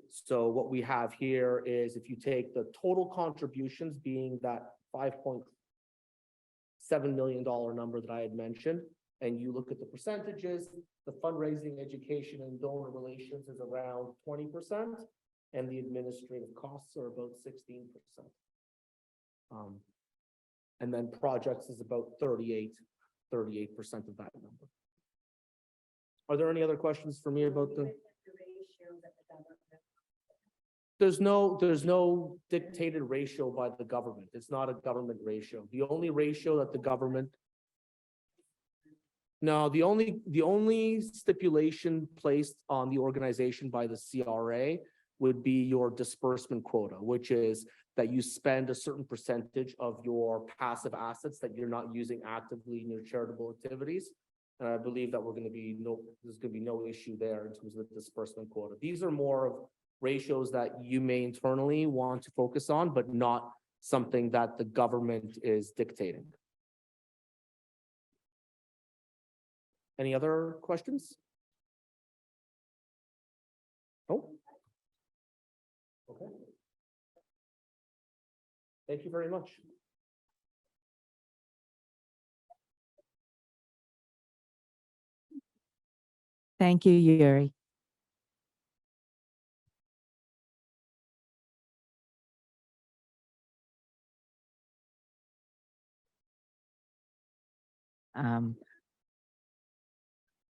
So what we have here is, if you take the total contributions being that $5.7 million number that I had mentioned, and you look at the percentages, the fundraising, education, and donor relations is around 20%, and the administrative costs are about 16%. And then projects is about 38% of that number. Are there any other questions for me about the? There's no dictated ratio by the government. It's not a government ratio. The only ratio that the government. No, the only stipulation placed on the organization by the CRA would be your disbursement quota, which is that you spend a certain percentage of your passive assets that you're not using actively in your charitable activities. And I believe that there's going to be no issue there in terms of the disbursement quota. These are more of ratios that you may internally want to focus on, but not something that the government is dictating. Any other questions? Oh. Okay. Thank you very much. Thank you, Yuri.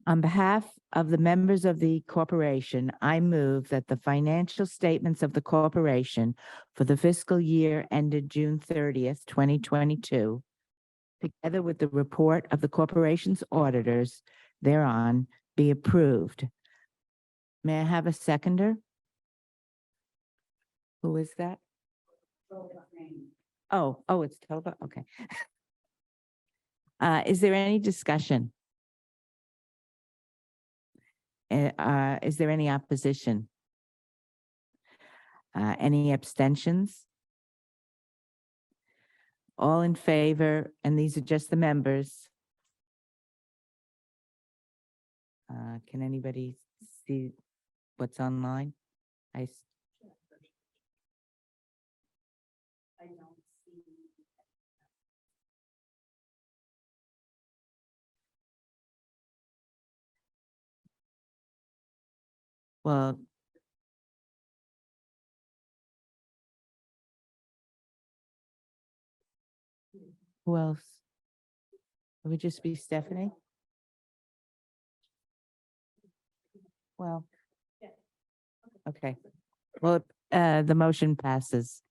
On behalf of the members of the corporation, I move that the financial statements of the corporation for the fiscal year ended June 30th, 2022, together with the report of the corporation's auditors thereon, be approved. May I have a seconder? Who is that? Oh, it's Tova, okay. Is there any discussion? Is there any opposition? Any abstentions? All in favor, and these are just the members. Can anybody see what's online? Well, who else? It would just be Stephanie? Well, okay. Well, the motion passes.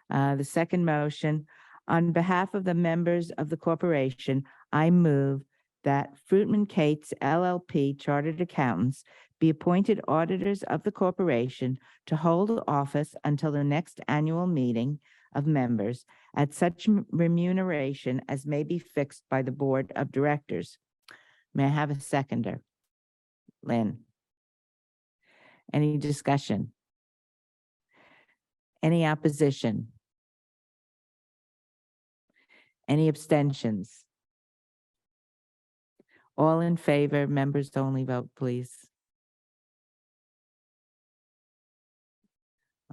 The second motion, on behalf of the members of the corporation, I move that Fruitman Cates LLP Chartered Accountants be appointed auditors of the corporation to hold office until the next annual meeting of members at such remuneration as may be fixed by the board of directors. May I have a seconder? Lynn. Any discussion? Any opposition? Any abstentions? All in favor, members only vote, please.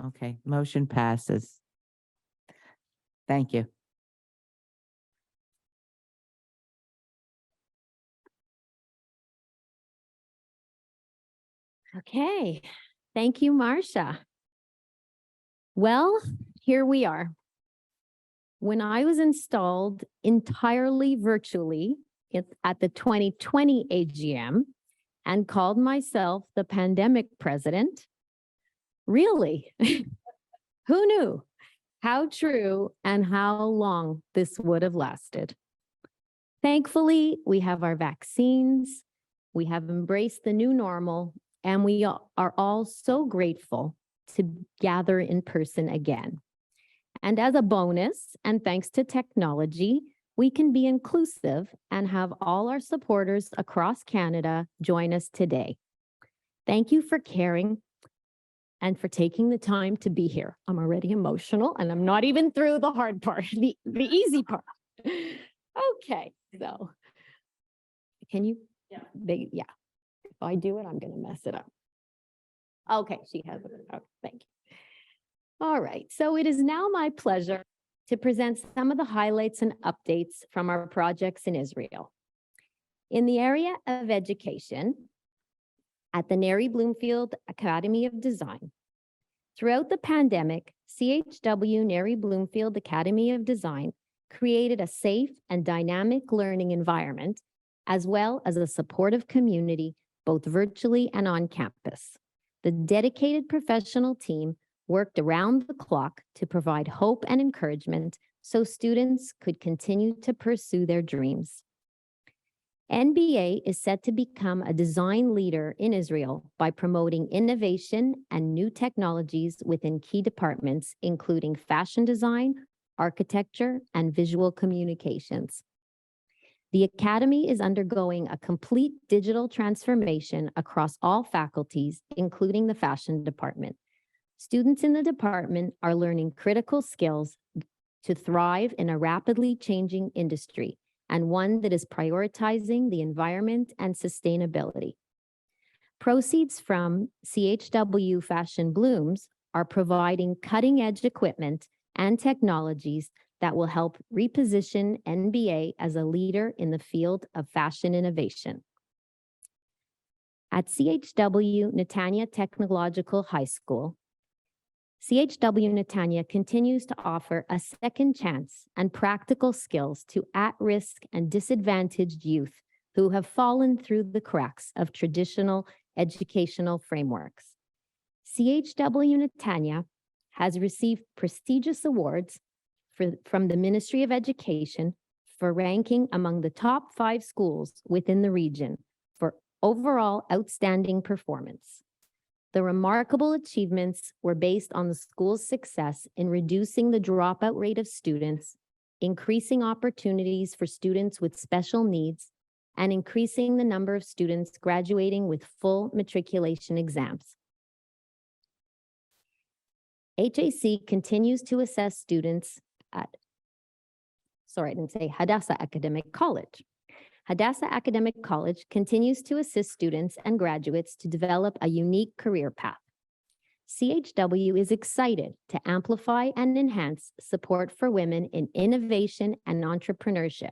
Okay, motion passes. Thank you. Okay, thank you, Marcia. Well, here we are. When I was installed entirely virtually at the 2020 AGM and called myself the pandemic president, really, who knew how true and how long this would have lasted? Thankfully, we have our vaccines, we have embraced the new normal, and we are all so grateful to gather in person again. And as a bonus, and thanks to technology, we can be inclusive and have all our supporters across Canada join us today. Thank you for caring and for taking the time to be here. I'm already emotional and I'm not even through the hard part, the easy part. Okay, so can you? Yeah. If I do it, I'm going to mess it up. Okay, she has it. Oh, thank you. All right, so it is now my pleasure to present some of the highlights and updates from our projects in Israel. In the area of education, at the Neri Bloomfield Academy of Design, throughout the pandemic, CHW Neri Bloomfield Academy of Design created a safe and dynamic learning environment, as well as a supportive community, both virtually and on campus. The dedicated professional team worked around the clock to provide hope and encouragement so students could continue to pursue their dreams. NBA is set to become a design leader in Israel by promoting innovation and new technologies within key departments, including fashion design, architecture, and visual communications. The Academy is undergoing a complete digital transformation across all faculties, including the fashion department. Students in the department are learning critical skills to thrive in a rapidly changing industry, and one that is prioritizing the environment and sustainability. Proceeds from CHW Fashion Blooms are providing cutting-edge equipment and technologies that will help reposition NBA as a leader in the field of fashion innovation. At CHW Netanya Technological High School, CHW Netanya continues to offer a second chance and practical skills to at-risk and disadvantaged youth who have fallen through the cracks of traditional educational frameworks. CHW Netanya has received prestigious awards from the Ministry of Education for ranking among the top 5 schools within the region for overall outstanding performance. The remarkable achievements were based on the school's success in reducing the dropout rate of students, increasing opportunities for students with special needs, and increasing the number of students graduating with full matriculation exams. HAC continues to assess students at, Hadassah Academic College. Hadassah Academic College continues to assist students and graduates to develop a unique career path. CHW is excited to amplify and enhance support for women in innovation and entrepreneurship.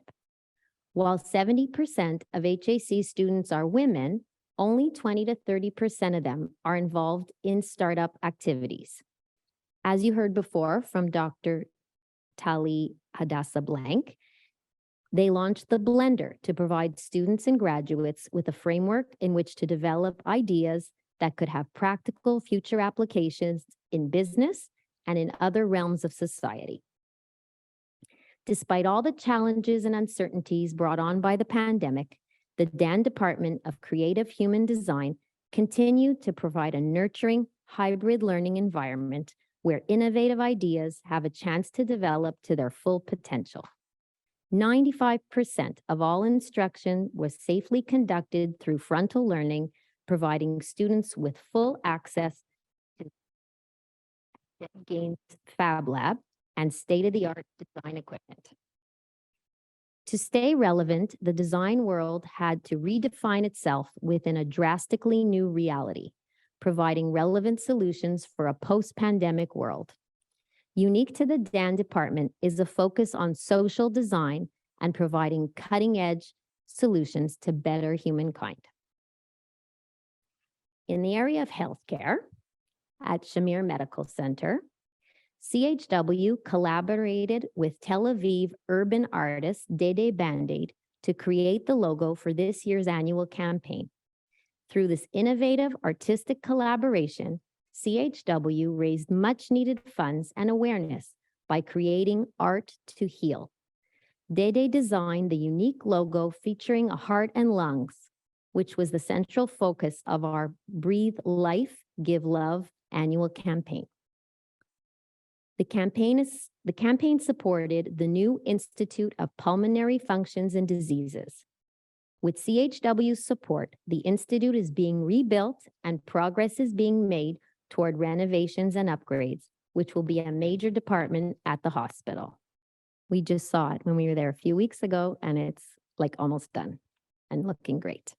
While 70% of HAC students are women, only 20 to 30% of them are involved in startup activities. As you heard before from Dr. Tali Hadassah Blank, they launched the Blender to provide students and graduates with a framework in which to develop ideas that could have practical future applications in business and in other realms of society. Despite all the challenges and uncertainties brought on by the pandemic, the Dan Department of Creative Human Design continued to provide a nurturing hybrid learning environment where innovative ideas have a chance to develop to their full potential. 95% of all instruction was safely conducted through frontal learning, providing students with full access to Gaines Fab Lab and state-of-the-art design equipment. To stay relevant, the design world had to redefine itself within a drastically new reality, providing relevant solutions for a post-pandemic world. Unique to the Dan department is a focus on social design and providing cutting-edge solutions to better humankind. In the area of healthcare, at Shamir Medical Center, CHW collaborated with Tel Aviv urban artist Dede Band-Aid to create the logo for this year's annual campaign. Through this innovative artistic collaboration, CHW raised much-needed funds and awareness by creating Art to Heal. Dede designed the unique logo featuring a heart and lungs, which was the central focus of our Breathe Life, Give Love annual campaign. The campaign supported the new Institute of Pulmonary Functions and Diseases. With CHW's support, the Institute is being rebuilt and progress is being made toward renovations and upgrades, which will be a major department at the hospital. We just saw it when we were there a few weeks ago, and it's like almost done and looking great.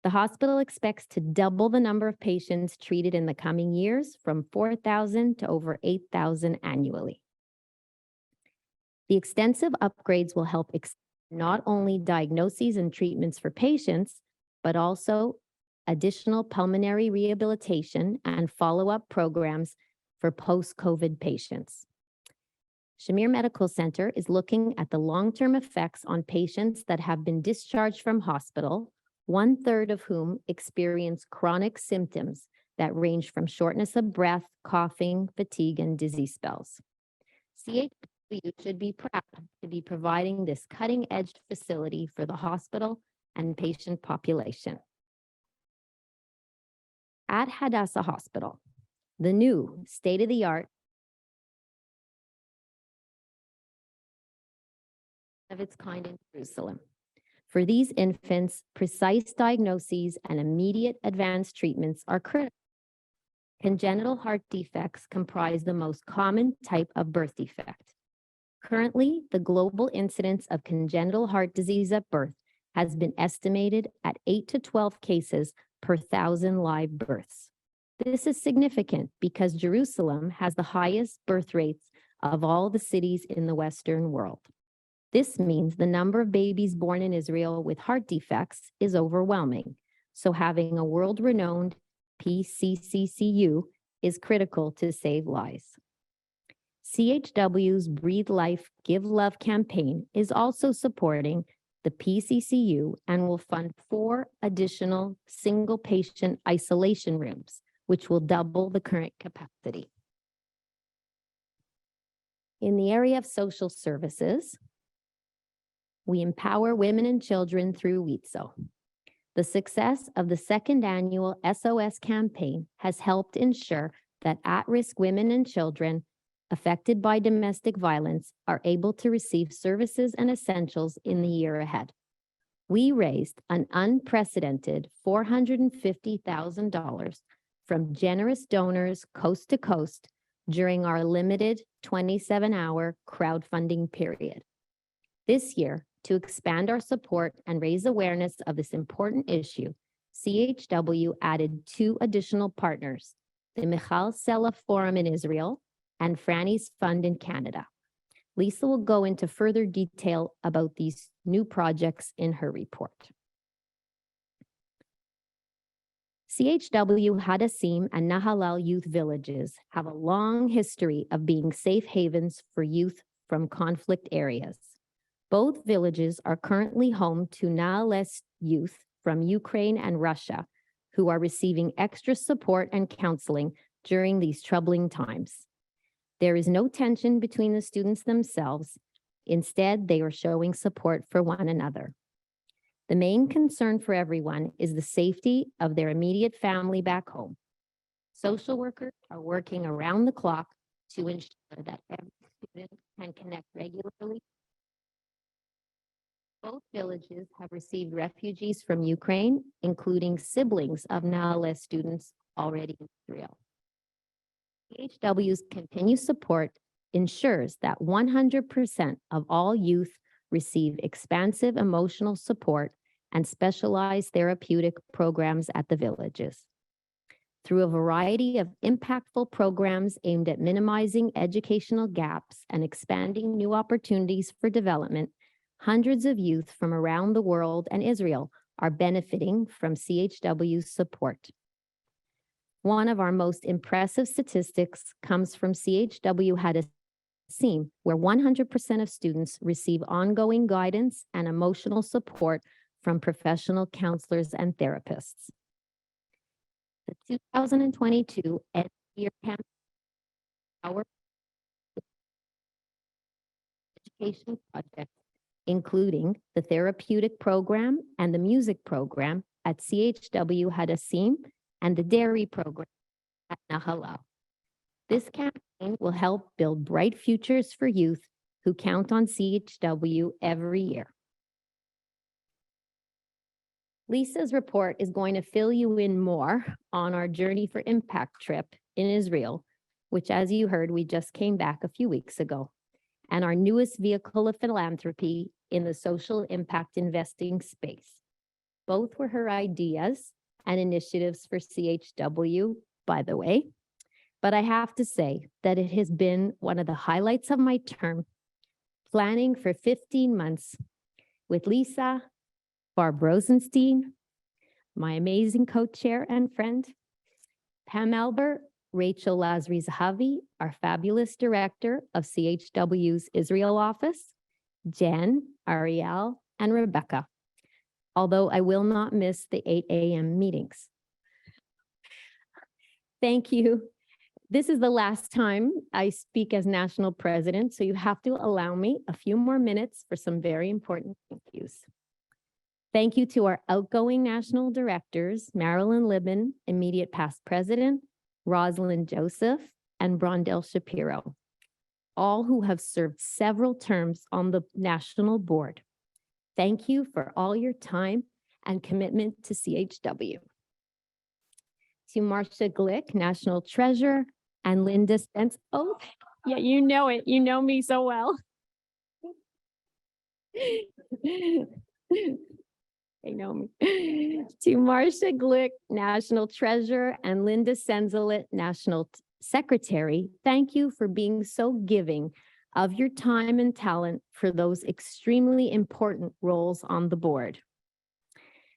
The hospital expects to double the number of patients treated in the coming years from 4,000 to over 8,000 annually. The extensive upgrades will help not only diagnoses and treatments for patients, but also additional pulmonary rehabilitation and follow-up programs for post-COVID patients. Shamir Medical Center is looking at the long-term effects on patients that have been discharged from hospital, 1/3 of whom experience chronic symptoms that range from shortness of breath, coughing, fatigue, and dizzy spells. CHW should be proud to be providing this cutting-edge facility for the hospital and patient population. At Hadassah Hospital, the new state-of-the-art of its kind in Jerusalem. For these infants, precise diagnoses and immediate advanced treatments are critical. Congenital heart defects comprise the most common type of birth defect. Currently, the global incidence of congenital heart disease at birth has been estimated at 8 to 12 cases per 1,000 live births. This is significant because Jerusalem has the highest birth rates of all the cities in the Western world. This means the number of babies born in Israel with heart defects is overwhelming, so having a world-renowned PCCCU is critical to save lives. CHW's Breathe Life, Give Love campaign is also supporting the PCCU and will fund 4 additional single-patient isolation rooms, which will double the current capacity. In the area of social services, we empower women and children through WIZO. The success of the second annual SOS campaign has helped ensure that at-risk women and children affected by domestic violence are able to receive services and essentials in the year ahead. We raised an unprecedented $450,000 from generous donors coast to coast during our limited 27-hour crowdfunding period. This year, to expand our support and raise awareness of this important issue, CHW added 2 additional partners, the Michal Sela Forum in Israel and Franny's Fund in Canada. Lisa will go into further detail about these new projects in her report. CHW Hadassah and Nahalal youth villages have a long history of being safe havens for youth from conflict areas. Both villages are currently home to Nahalal youth from Ukraine and Russia who are receiving extra support and counseling during these troubling times. There is no tension between the students themselves. Instead, they are showing support for one another. The main concern for everyone is the safety of their immediate family back home. Social workers are working around the clock to ensure that every student can connect regularly. Both villages have received refugees from Ukraine, including siblings of Nahalal students already in Israel. CHW's continued support ensures that 100% of all youth receive expansive emotional support and specialized therapeutic programs at the villages. Through a variety of impactful programs aimed at minimizing educational gaps and expanding new opportunities for development, hundreds of youth from around the world and Israel are benefiting from CHW's support. One of our most impressive statistics comes from CHW Hadassah, where 100% of students receive ongoing guidance and emotional support from professional counselors and therapists. The 2022 end-of-year campaign, our education project, including the therapeutic program and the music program at CHW Hadassah and the dairy program at Nahalal. This campaign will help build bright futures for youth who count on CHW every year. Lisa's report is going to fill you in more on our Journey for Impact trip in Israel, which, as you heard, we just came back a few weeks ago, and our newest vehicle of philanthropy in the social impact investing space. Both were her ideas and initiatives for CHW, by the way. But I have to say that it has been one of the highlights of my term, planning for 15 months with Lisa, Barb Rosenstein, my amazing co-chair and friend, Pam Albert, Rachel Lazri-Zahavi, our fabulous director of CHW's Israel office, Jen, Ariel, and Rebecca, although I will not miss the 8 a.m. meetings. Thank you. This is the last time I speak as national president, so you have to allow me a few more minutes for some very important thank yous. Thank you to our outgoing national directors, Marilyn Libben, immediate past president, Rosalind Joseph, and Brondell Shapiro, all who have served several terms on the national board. Thank you for all your time and commitment to CHW. To Marcia Glick, National Treasurer, and Linda Spence. Oh, yeah, you know it. You know me so well. They know me. To Marcia Glick, National Treasurer, and Linda Senzelit, National Secretary, thank you for being so giving of your time and talent for those extremely important roles on the board.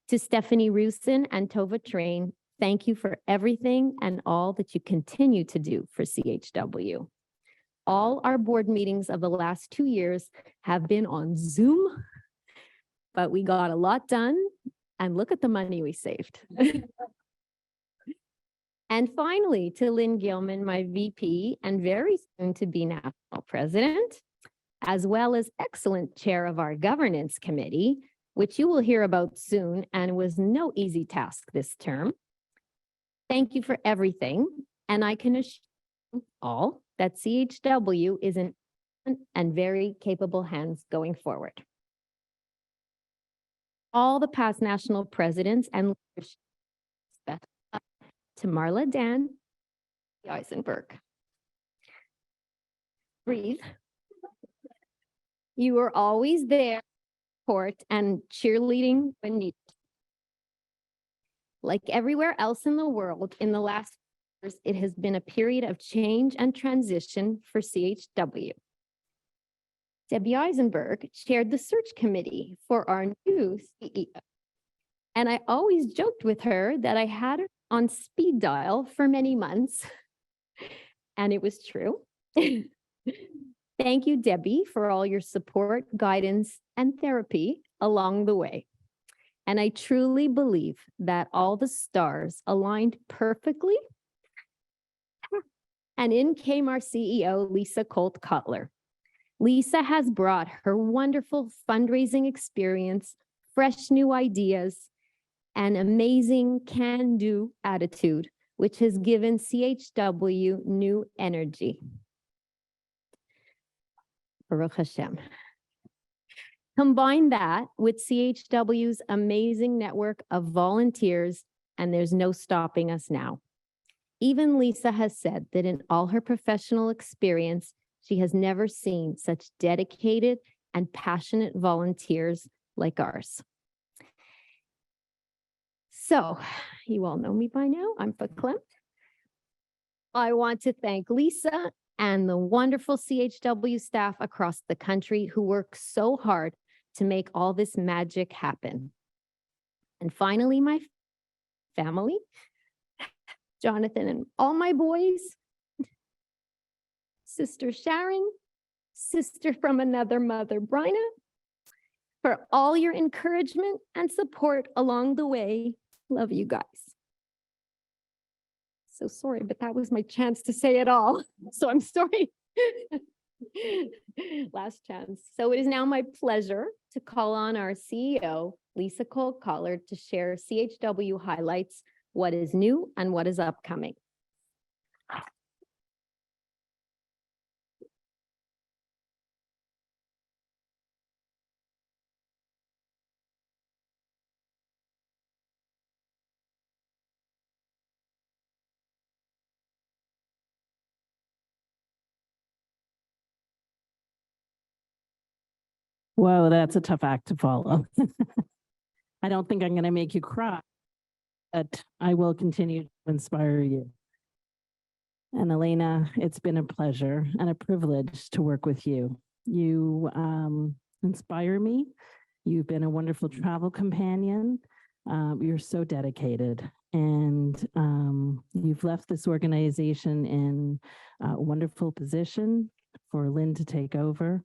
To Stephanie Rusin and Tova Train, thank you for everything and all that you continue to do for CHW. All our board meetings of the last 2 years have been on Zoom, but we got a lot done, and look at the money we saved. And finally, to Lynn Gilman, my VP and very soon to be national president, as well as excellent chair of our governance committee, which you will hear about soon and was no easy task this term. Thank you for everything. And I can assure you all that CHW is in and very capable hands going forward. All the past national presidents and leadership, to Marla Dan Eisenberg. Breathe. You were always there, support and cheerleading when needed. Like everywhere else in the world, in the last years, it has been a period of change and transition for CHW. Debbie Eisenberg chaired the search committee for our new CEO. And I always joked with her that I had her on speed dial for many months. And it was true. Thank you, Debbie, for all your support, guidance, and therapy along the way. And I truly believe that all the stars aligned perfectly. And in came our CEO, Lisa Colt Cutler. Lisa has brought her wonderful fundraising experience, fresh new ideas, and amazing can-do attitude, which has given CHW new energy. Baruch Hashem. Combine that with CHW's amazing network of volunteers, and there's no stopping us now. Even Lisa has said that in all her professional experience, she has never seen such dedicated and passionate volunteers like ours. So, you all know me by now, I'm verklempt. I want to thank Lisa and the wonderful CHW staff across the country who work so hard to make all this magic happen. And finally, my family, Jonathan and all my boys, Sister Sharon, sister from another mother, Bryna, for all your encouragement and support along the way. Love you guys. So sorry, but that was my chance to say it all. So I'm sorry. Last chance. So it is now my pleasure to call on our CEO, Lisa Colt Cutler, to share CHW highlights, what is new and what is upcoming. Whoa, that's a tough act to follow. I don't think I'm going to make you cry, but I will continue to inspire you. And Elena, it's been a pleasure and a privilege to work with you. You inspire me. You've been a wonderful travel companion. You're so dedicated, and you've left this organization in a wonderful position for Lynn to take over.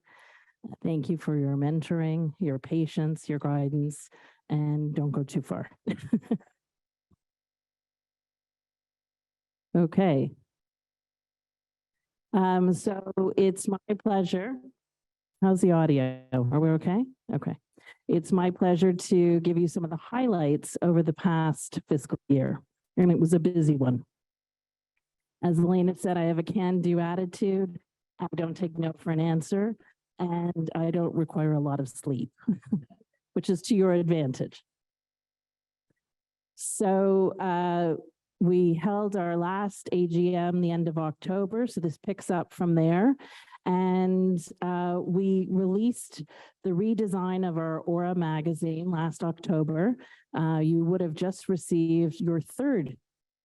Thank you for your mentoring, your patience, your guidance, and don't go too far. Okay. So it's my pleasure. How's the audio? Are we okay? Okay. It's my pleasure to give you some of the highlights over the past fiscal year. And it was a busy one. As Elena said, I have a can-do attitude. I don't take no for an answer. And I don't require a lot of sleep, which is to your advantage. So we held our last AGM the end of October, so this picks up from there. And we released the redesign of our Aura magazine last October. You would have just received your third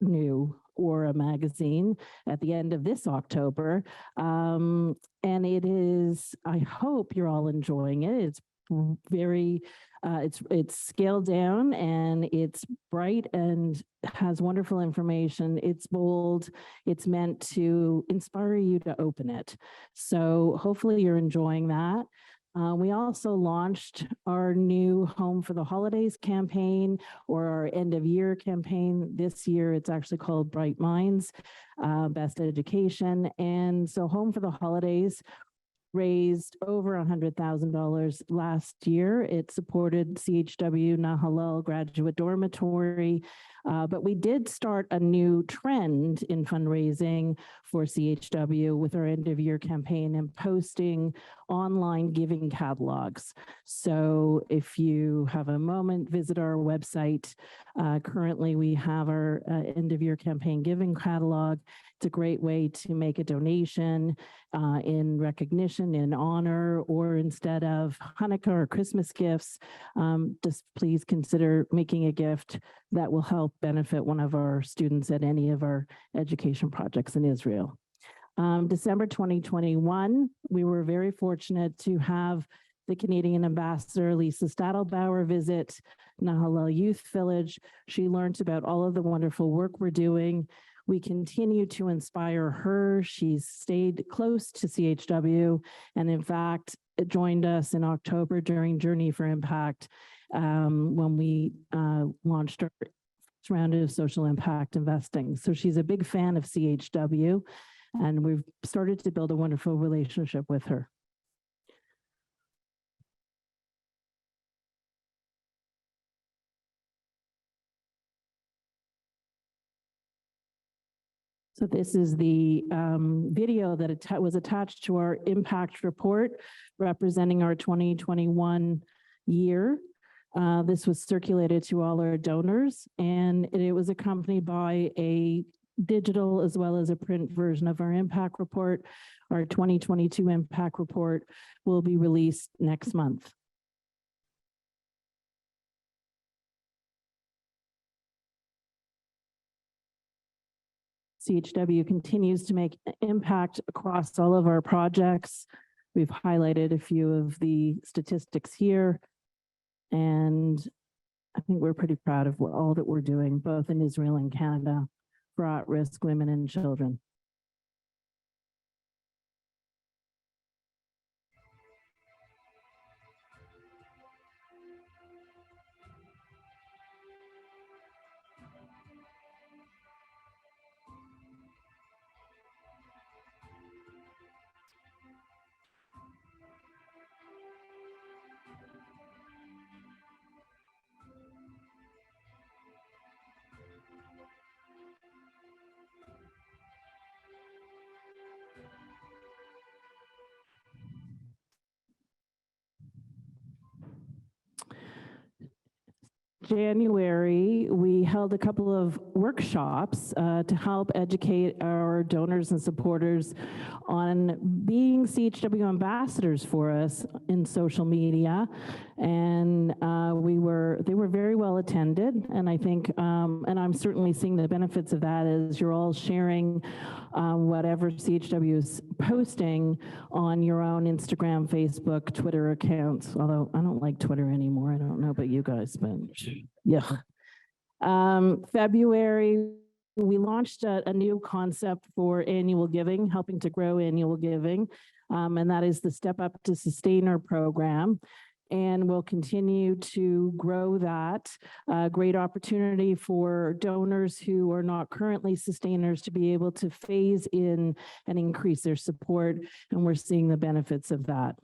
new Aura magazine at the end of this October. And it is, I hope you're all enjoying it. It's very, it's scaled down and it's bright and has wonderful information. It's bold. It's meant to inspire you to open it. So hopefully you're enjoying that. We also launched our new Home for the Holidays campaign, or our end of year campaign. This year, it's actually called Bright Minds, Best Education. And so Home for the Holidays raised over $100,000 last year. It supported CHW Nahalal Graduate Dormitory, but we did start a new trend in fundraising for CHW with our end of year campaign and posting online giving catalogs. So if you have a moment, visit our website. Currently, we have our end of year campaign giving catalog. It's a great way to make a donation in recognition, in honor, or instead of Hanukkah or Christmas gifts. Just please consider making a gift that will help benefit one of our students at any of our education projects in Israel. December 2021, we were very fortunate to have the Canadian Ambassador, Lisa Stadelbauer, visit Nahalal Youth Village. She learned about all of the wonderful work we're doing. We continue to inspire her. She's stayed close to CHW and in fact, joined us in October during Journey for Impact when we launched our first round of social impact investing. So she's a big fan of CHW and we've started to build a wonderful relationship with her. So this is the video that was attached to our impact report representing our 2021 year. This was circulated to all our donors and it was accompanied by a digital as well as a print version of our impact report. Our 2022 impact report will be released next month. CHW continues to make impact across all of our projects. We've highlighted a few of the statistics here, and I think we're pretty proud of all that we're doing, both in Israel and Canada, for at-risk women and children. January, we held a couple of workshops to help educate our donors and supporters on being CHW ambassadors for us in social media. And they were very well attended. And I think, and I'm certainly seeing the benefits of that as you're all sharing whatever CHW is posting on your own Instagram, Facebook, Twitter accounts. Although I don't like Twitter anymore. I don't know about you guys, but yeah. February, we launched a new concept for annual giving, helping to grow annual giving. And that is the Step Up to Sustainer program. And we'll continue to grow that. Great opportunity for donors who are not currently sustainers to be able to phase in and increase their support. And we're seeing the benefits of that.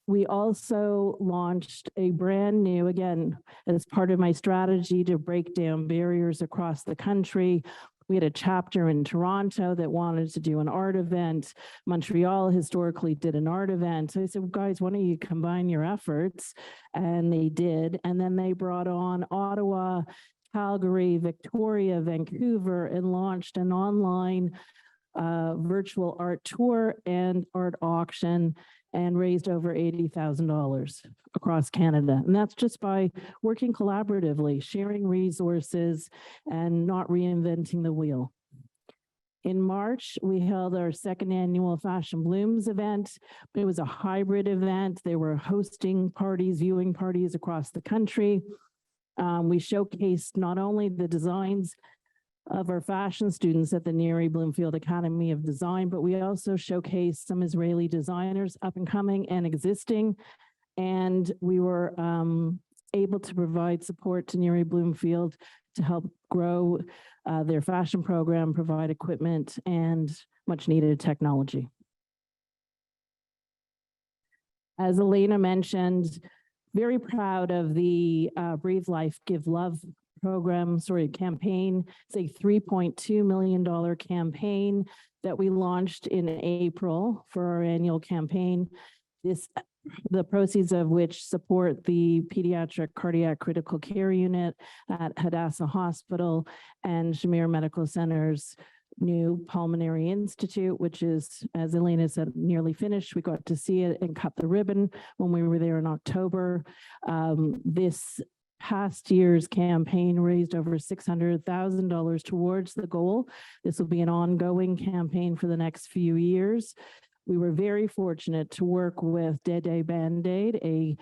We also launched a brand new, again, as part of my strategy to break down barriers across the country. We had a chapter in Toronto that wanted to do an art event. Montreal historically did an art event. So I said, well, guys, why don't you combine your efforts? And they did. And then they brought on Ottawa, Calgary, Victoria, Vancouver, and launched an online virtual art tour and art auction and raised over $80,000 across Canada. And that's just by working collaboratively, sharing resources and not reinventing the wheel. In March, we held our second annual Fashion Blooms event. It was a hybrid event. They were hosting parties, viewing parties across the country. We showcased not only the designs of our fashion students at the Neri Bloomfield Academy of Design, but we also showcased some Israeli designers up and coming and existing. And we were able to provide support to Neri Bloomfield to help grow their fashion program, provide equipment and much needed technology. As Elena mentioned, very proud of the Breathe Life, Give Love campaign. It's a $3.2 million campaign that we launched in April for our annual campaign. The proceeds of which support the Pediatric Cardiac Critical Care Unit at Hadassah Hospital and Shamir Medical Center's new Pulmonary Institute, which is, as Elena said, nearly finished. We got to see it and cut the ribbon when we were there in October. This past year's campaign raised over $600,000 towards the goal. This will be an ongoing campaign for the next few years. We were very fortunate to work with Dede Band-Aid, a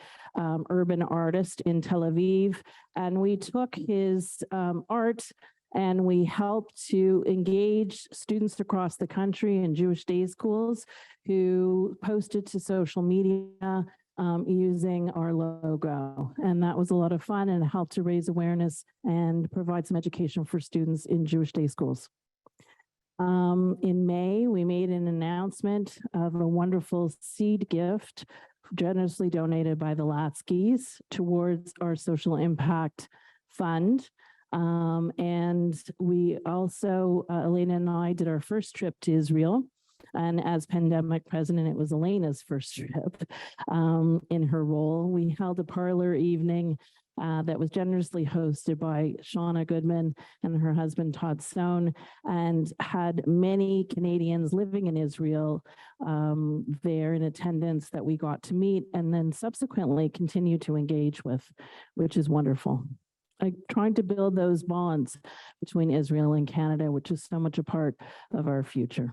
urban artist in Tel Aviv, and we took his art and we helped to engage students across the country in Jewish day schools who posted to social media using our logo. And that was a lot of fun and helped to raise awareness and provide some education for students in Jewish day schools. In May, we made an announcement of a wonderful seed gift generously donated by the Latskys towards our social impact fund. And we also, Elena and I did our first trip to Israel. And as pandemic president, it was Elena's first trip in her role. We held a parlor evening that was generously hosted by Shauna Goodman and her husband, Todd Stone, and had many Canadians living in Israel there in attendance that we got to meet and then subsequently continue to engage with, which is wonderful. Trying to build those bonds between Israel and Canada, which is so much a part of our future.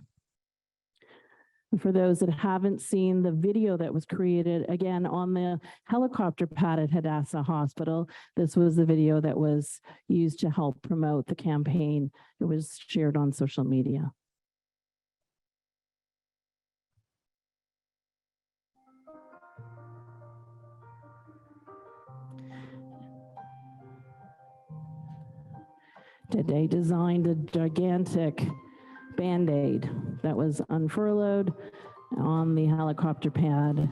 And for those that haven't seen the video that was created, again, on the helicopter pad at Hadassah Hospital, this was the video that was used to help promote the campaign. It was shared on social media. Today designed a gigantic Band-Aid that was unfurled on the helicopter pad,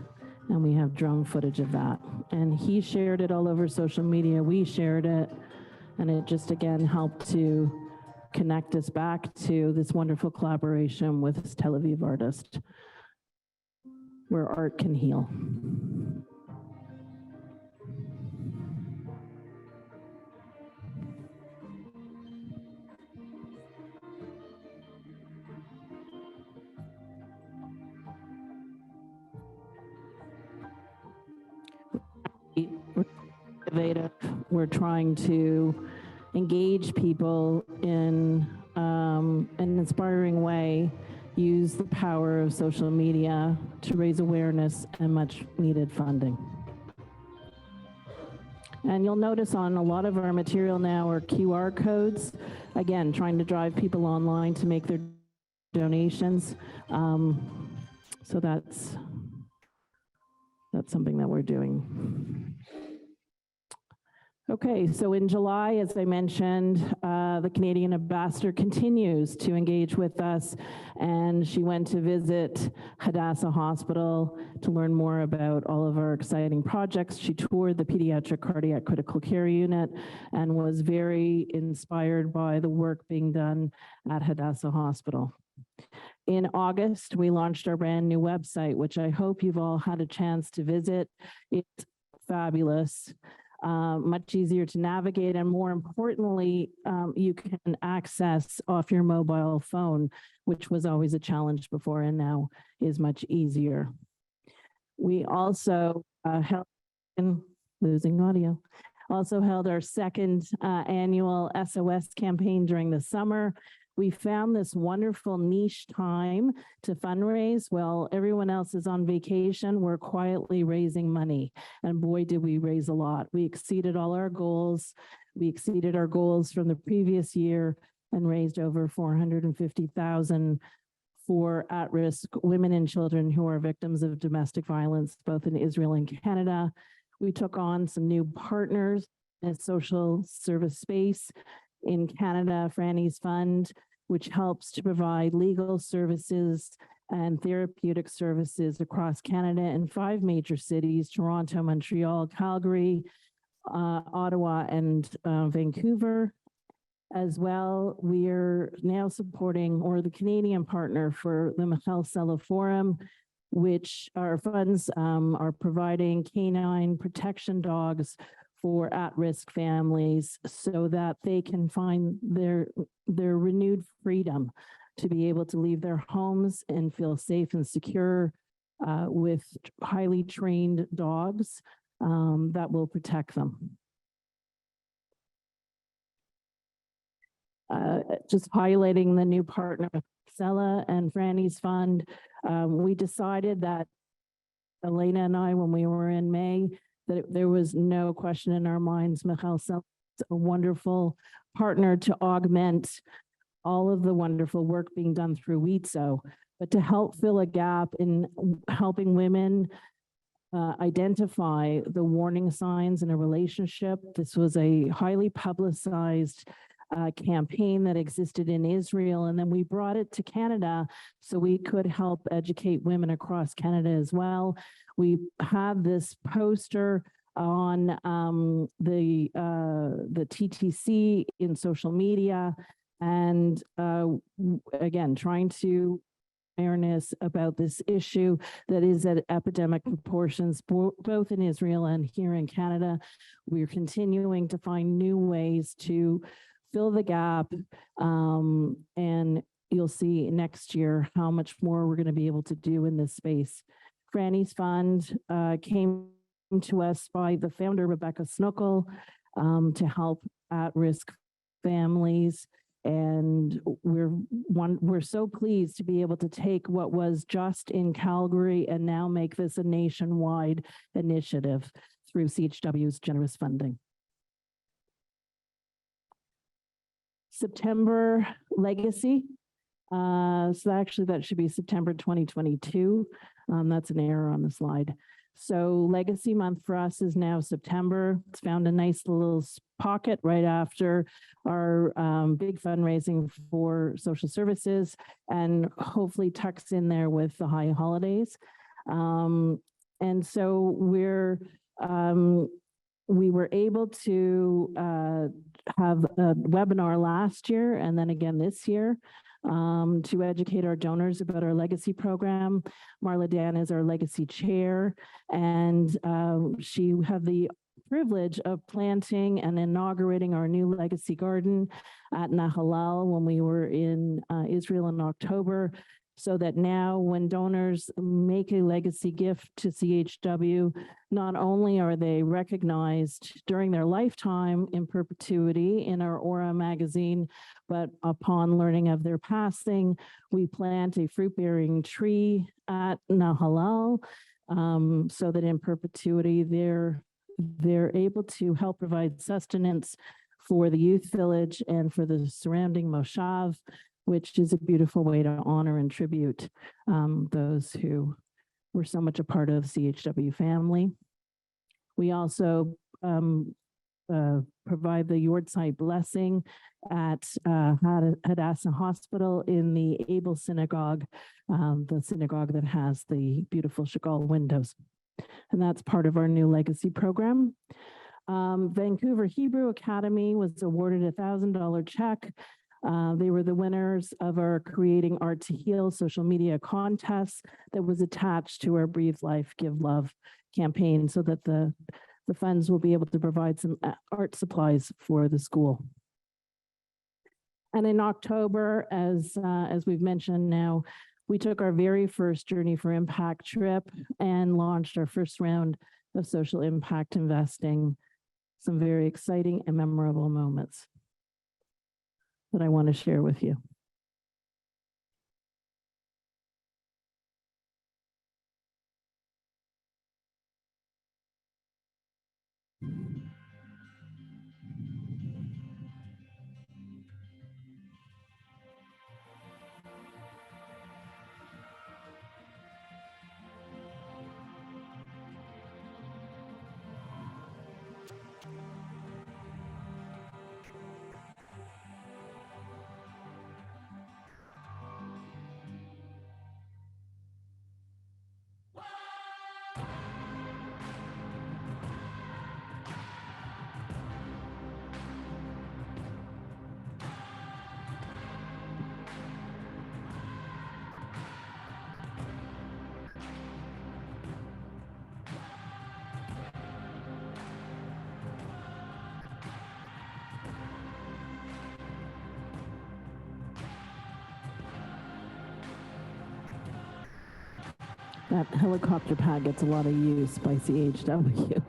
and we have drone footage of that. And he shared it all over social media. We shared it, and it just again helped to connect us back to this wonderful collaboration with this Tel Aviv artist, where art can heal. Innovative. We're trying to engage people in an inspiring way, use the power of social media to raise awareness and much needed funding. And you'll notice on a lot of our material now are QR codes, again, trying to drive people online to make their donations. So that's something that we're doing. Okay, so in July, as I mentioned, the Canadian ambassador continues to engage with us, and she went to visit Hadassah Hospital to learn more about all of our exciting projects. She toured the Pediatric Cardiac Critical Care Unit and was very inspired by the work being done at Hadassah Hospital. In August, we launched our brand new website, which I hope you've all had a chance to visit. It's fabulous. Much easier to navigate, and more importantly, you can access off your mobile phone, which was always a challenge before and now is much easier. We also held our second annual SOS campaign during the summer. We found this wonderful niche time to fundraise. While everyone else is on vacation, we're quietly raising money. And boy, did we raise a lot. We exceeded all our goals. We exceeded our goals from the previous year. and raised over 450,000 for at-risk women and children who are victims of domestic violence, both in Israel and Canada. We took on some new partners in the social service space in Canada, Franny's Fund, which helps to provide legal services and therapeutic services across Canada in 5 major cities: Toronto, Montreal, Calgary, Ottawa, and Vancouver. As well, we are now supporting, or the Canadian partner for the Michal Sella Forum, which our funds are providing canine protection dogs for at-risk families so that they can find their renewed freedom to be able to leave their homes and feel safe and secure with highly trained dogs that will protect them. Just highlighting the new partner, Sella and Franny's Fund. We decided that Elena and I, when we were in May, that there was no question in our minds, Michal Sella is a wonderful partner to augment all of the wonderful work being done through WIZO, but to help fill a gap in helping women identify the warning signs in a relationship. This was a highly publicized campaign that existed in Israel, and then we brought it to Canada so we could help educate women across Canada as well. We had this poster on the TTC in social media, and again, trying to awareness about this issue that is at epidemic proportions, both in Israel and here in Canada. We're continuing to find new ways to fill the gap, and you'll see next year how much more we're going to be able to do in this space. Franny's Fund came to us by the founder, Rebecca Snookle, to help at-risk families. And we're so pleased to be able to take what was just in Calgary and now make this a nationwide initiative through CHW's generous funding. September legacy. So actually that should be September 2022. That's an error on the slide. So legacy month for us is now September. It's found a nice little pocket right after our big fundraising for social services, and hopefully tucks in there with the high holidays. And so we were able to have a webinar last year and then again this year to educate our donors about our legacy program. Marla Dan is our legacy chair, and she had the privilege of planting and inaugurating our new legacy garden at Nahalal when we were in Israel in October, so that now when donors make a legacy gift to CHW, not only are they recognized during their lifetime in perpetuity in our Aura magazine, but upon learning of their passing, we plant a fruit-bearing tree at Nahalal, so that in perpetuity they're able to help provide sustenance for the youth village and for the surrounding moshav, which is a beautiful way to honor and tribute those who were so much a part of CHW family. We also provide the Yortzeit blessing at Hadassah Hospital in the Abel Synagogue, the synagogue that has the beautiful Chagall windows. And that's part of our new legacy program. Vancouver Hebrew Academy was awarded a $1,000 check. They were the winners of our Creating Art to Heal social media contest that was attached to our Breathe Life, Give Love campaign, so that the funds will be able to provide some art supplies for the school. And in October, as we've mentioned now, we took our very first Journey for Impact trip and launched our first round of social impact investing. Some very exciting and memorable moments that I want to share with you. That helicopter pad gets a lot of use by CHW.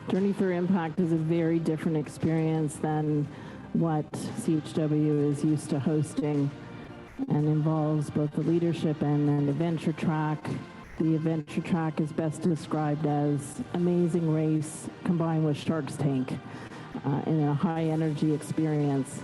Journey for Impact is a very different experience than what CHW is used to hosting, and involves both the leadership and adventure track. The adventure track is best described as amazing race combined with Shark's Tank in a high energy experience.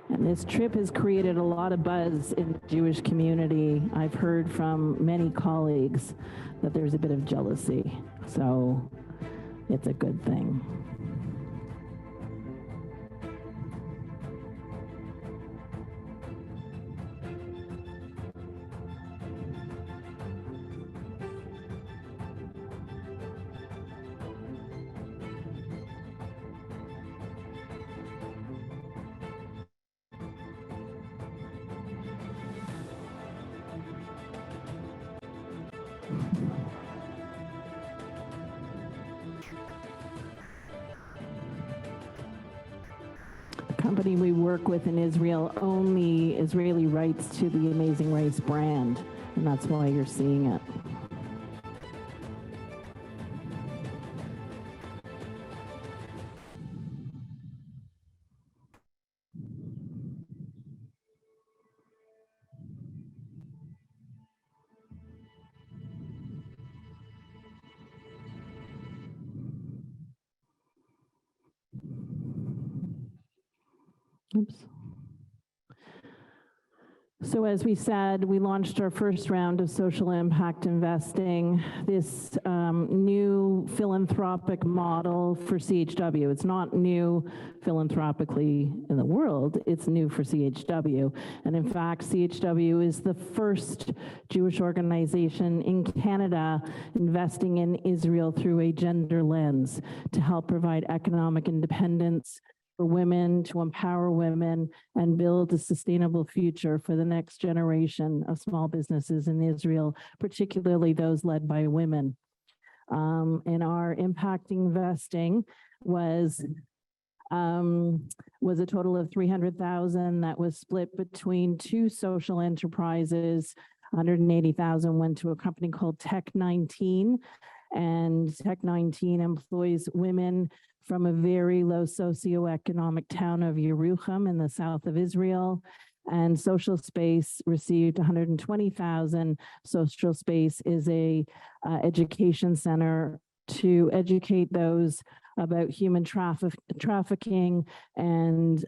And this trip has created a lot of buzz in the Jewish community. I've heard from many colleagues that there's a bit of jealousy, so it's a good thing. Company we work with in Israel only Israeli rights to the Amazing Race brand, and that's why you're seeing it. Oops. So as we said, we launched our first round of social impact investing, this new philanthropic model for CHW. It's not new philanthropically in the world, it's new for CHW. And in fact, CHW is the first Jewish organization in Canada investing in Israel through a gender lens to help provide economic independence for women, to empower women and build a sustainable future for the next generation of small businesses in Israel, particularly those led by women. And our impact investing was a total of $300,000 that was split between two social enterprises. $180,000 went to a company called Tech 19, and Tech 19 employs women from a very low socioeconomic town of Yerucham in the south of Israel. And Social Space received $120,000. Social Space is a education center to educate those about human trafficking and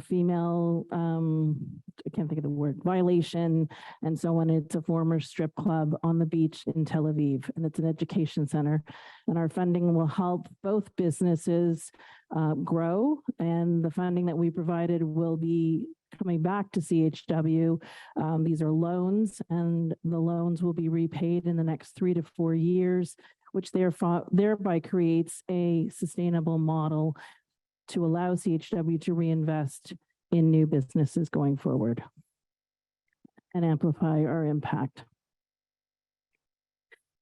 female, I can't think of the word, violation, and so on. It's a former strip club on the beach in Tel Aviv, and it's an education center. And our funding will help both businesses grow, and the funding that we provided will be coming back to CHW. These are loans, and the loans will be repaid in the next 3 to 4 years, which thereby creates a sustainable model to allow CHW to reinvest in new businesses going forward and amplify our impact.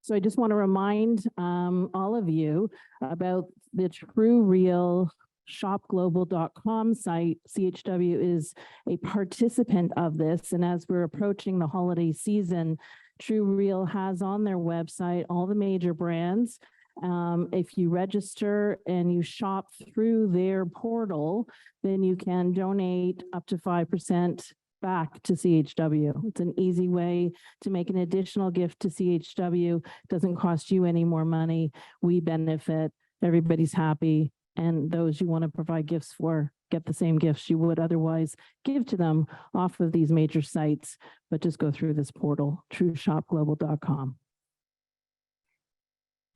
So I just want to remind all of you about the True Real shopglobal.com site. CHW is a participant of this, and as we're approaching the holiday season, True Real has on their website all the major brands. If you register and you shop through their portal, then you can donate up to 5% back to CHW. It's an easy way to make an additional gift to CHW. Doesn't cost you any more money. We benefit, everybody's happy, and those you want to provide gifts for get the same gifts you would otherwise give to them off of these major sites, but just go through this portal, trueshopglobal.com.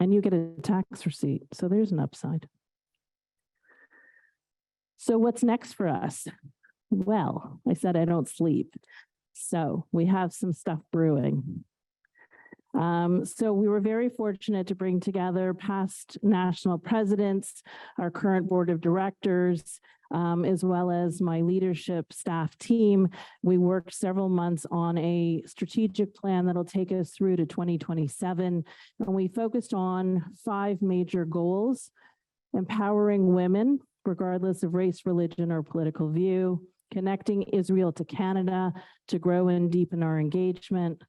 And you get a tax receipt. So there's an upside. So what's next for us? Well, I said I don't sleep. So we have some stuff brewing. So we were very fortunate to bring together past national presidents, our current board of directors, as well as my leadership staff team. We worked several months on a strategic plan that'll take us through to 2027. And we focused on 5 major goals: empowering women, regardless of race, religion, or political view; connecting Israel to Canada to grow and deepen our engagement;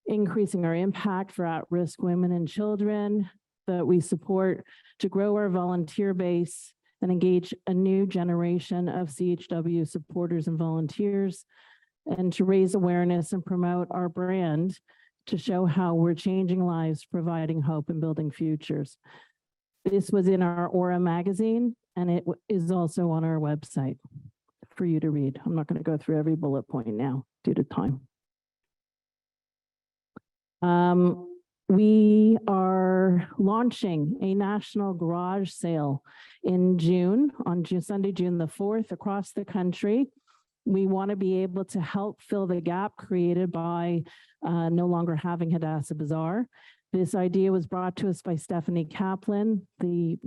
increasing our impact for at-risk women and children that we support to grow our volunteer base and engage a new generation of CHW supporters and volunteers, and to raise awareness and promote our brand to show how we're changing lives, providing hope, and building futures. This was in our Aura magazine, and it is also on our website for you to read. I'm not going to go through every bullet point now due to time. We are launching a national garage sale in June, on Sunday, June the 4th, across the country. We want to be able to help fill the gap created by no longer having Hadassah-WIZO. This idea was brought to us by Stephanie Kaplan, the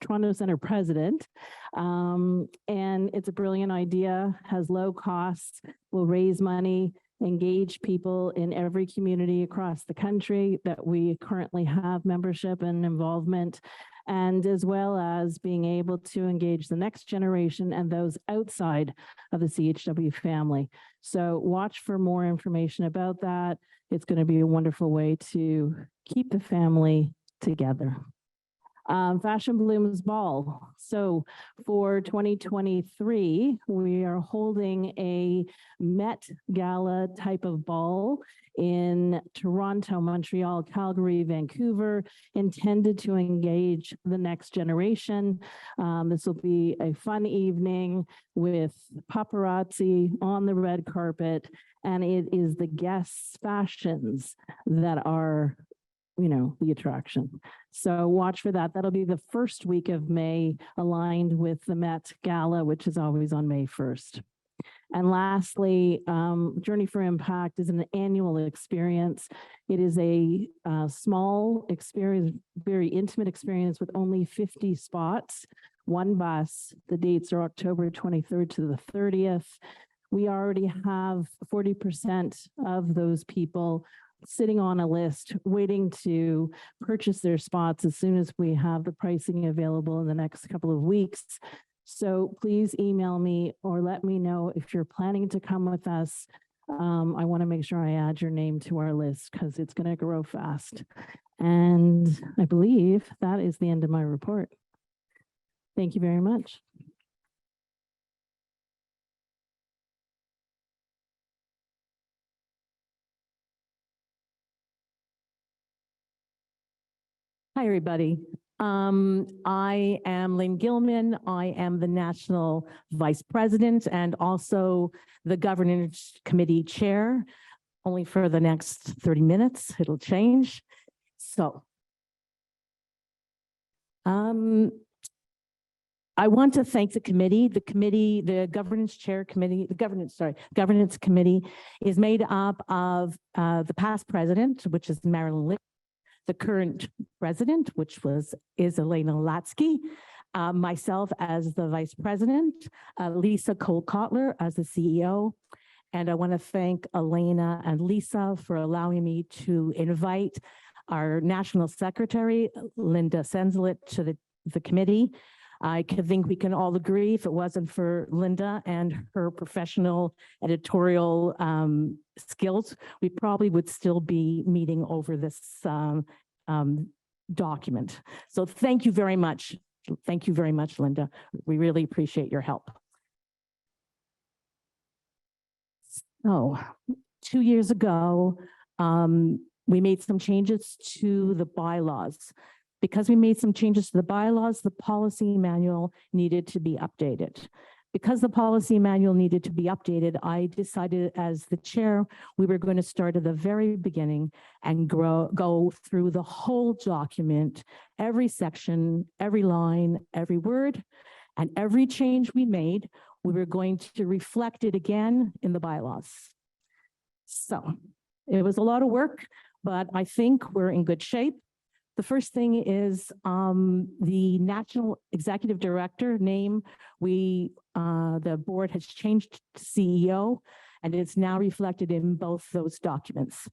Toronto Center president. And it's a brilliant idea, has low costs, will raise money, engage people in every community across the country that we currently have membership and involvement, and as well as being able to engage the next generation and those outside of the CHW family. So watch for more information about that. It's going to be a wonderful way to keep the family together. Fashion Blooms Ball. So for 2023, we are holding a Met Gala type of ball in Toronto, Montreal, Calgary, Vancouver, intended to engage the next generation. This will be a fun evening with paparazzi on the red carpet, and it is the guests' fashions that are, you know, the attraction. So watch for that. That'll be the first week of May, aligned with the Met Gala, which is always on May 1st. And lastly, Journey for Impact is an annual experience. It is a small experience, very intimate experience with only 50 spots, 1 bus. The dates are October 23rd to the 30th. We already have 40% of those people sitting on a list waiting to purchase their spots as soon as we have the pricing available in the next couple of weeks. So please email me or let me know if you're planning to come with us. I want to make sure I add your name to our list because it's going to grow fast. And I believe that is the end of my report. Thank you very much. Hi, everybody. I am Lynn Gilman. I am the National Vice President and also the Governance Committee Chair, only for the next 30 minutes. It'll change. So I want to thank the committee. The Governance Committee is made up of the past president, which is Marilyn Lick, the current president, which is Elena Latsky, myself as the vice president, Lisa Cole-Kotler as the CEO. And I want to thank Elena and Lisa for allowing me to invite our national secretary, Linda Senslet, to the committee. I think we can all agree if it wasn't for Linda and her professional editorial skills, we probably would still be meeting over this document. So thank you very much. Thank you very much, Linda. We really appreciate your help. So 2 years ago, we made some changes to the bylaws. Because we made some changes to the bylaws, the policy manual needed to be updated. Because the policy manual needed to be updated, I decided as the chair, we were going to start at the very beginning and go through the whole document, every section, every line, every word, and every change we made, we were going to reflect it again in the bylaws. So it was a lot of work, but I think we're in good shape. The first thing is the National Executive Director name. The board has changed to CEO, and it's now reflected in both those documents.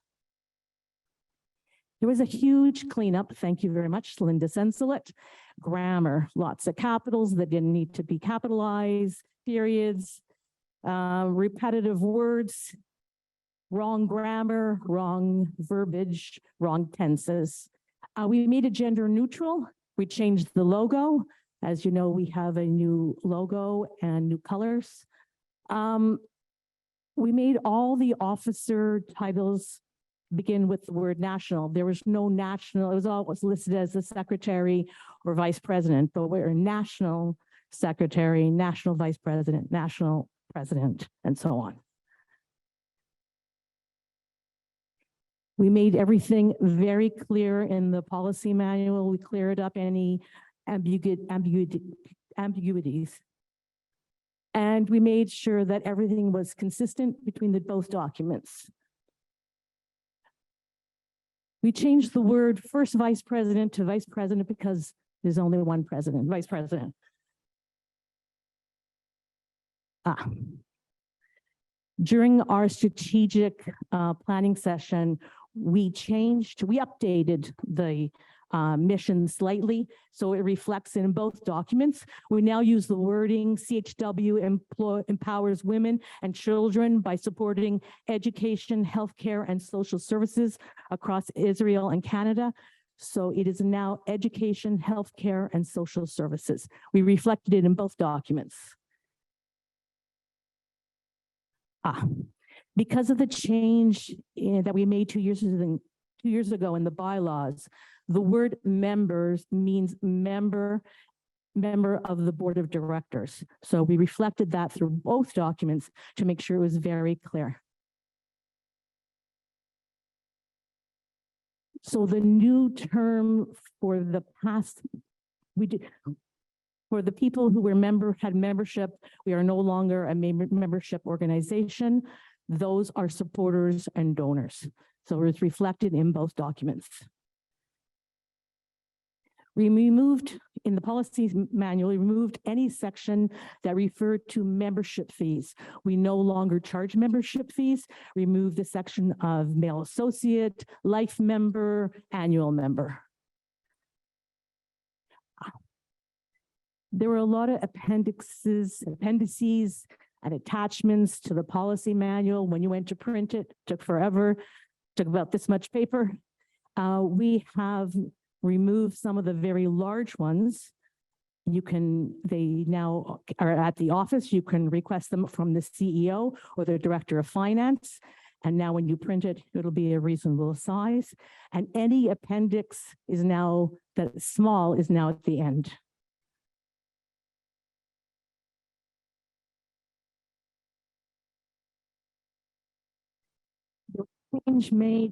There was a huge cleanup. Thank you very much, Linda Senselet. Grammar, lots of capitals that didn't need to be capitalized, periods, repetitive words, wrong grammar, wrong verbiage, wrong tenses. We made it gender neutral. We changed the logo. As you know, we have a new logo and new colors. We made all the officer titles begin with the word national. There was no national. It was always listed as the secretary or vice president, but we're national secretary, national vice president, national president, and so on. We made everything very clear in the policy manual. We cleared up any ambiguities. And we made sure that everything was consistent between both documents. We changed the word first vice president to vice president because there's only one president, vice president. During our strategic planning session, we updated the mission slightly, so it reflects in both documents. We now use the wording CHW empowers women and children by supporting education, healthcare, and social services across Israel and Canada. So it is now education, healthcare, and social services. We reflected it in both documents. Because of the change that we made 2 years ago in the bylaws, the word members means member of the board of directors. So we reflected that through both documents to make sure it was very clear. So the new term for the past, for the people who had membership, we are no longer a membership organization. Those are supporters and donors. So it's reflected in both documents. We removed, in the policies manual, we removed any section that referred to membership fees. We no longer charge membership fees. Removed the section of male associate, life member, annual member. There were a lot of appendices and attachments to the policy manual. When you went to print it, took forever, took about this much paper. We have removed some of the very large ones. They now are at the office. You can request them from the CEO or the director of finance. And now when you print it, it'll be a reasonable size. And any appendix is now, that small is now at the end. Change made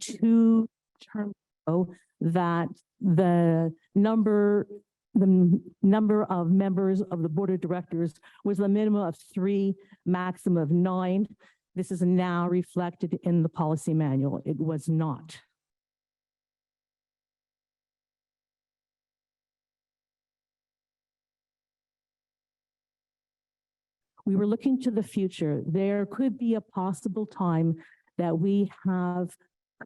2 terms ago that the number of members of the board of directors was a minimum of 3, maximum of 9. This is now reflected in the policy manual. It was not. We were looking to the future. There could be a possible time that we have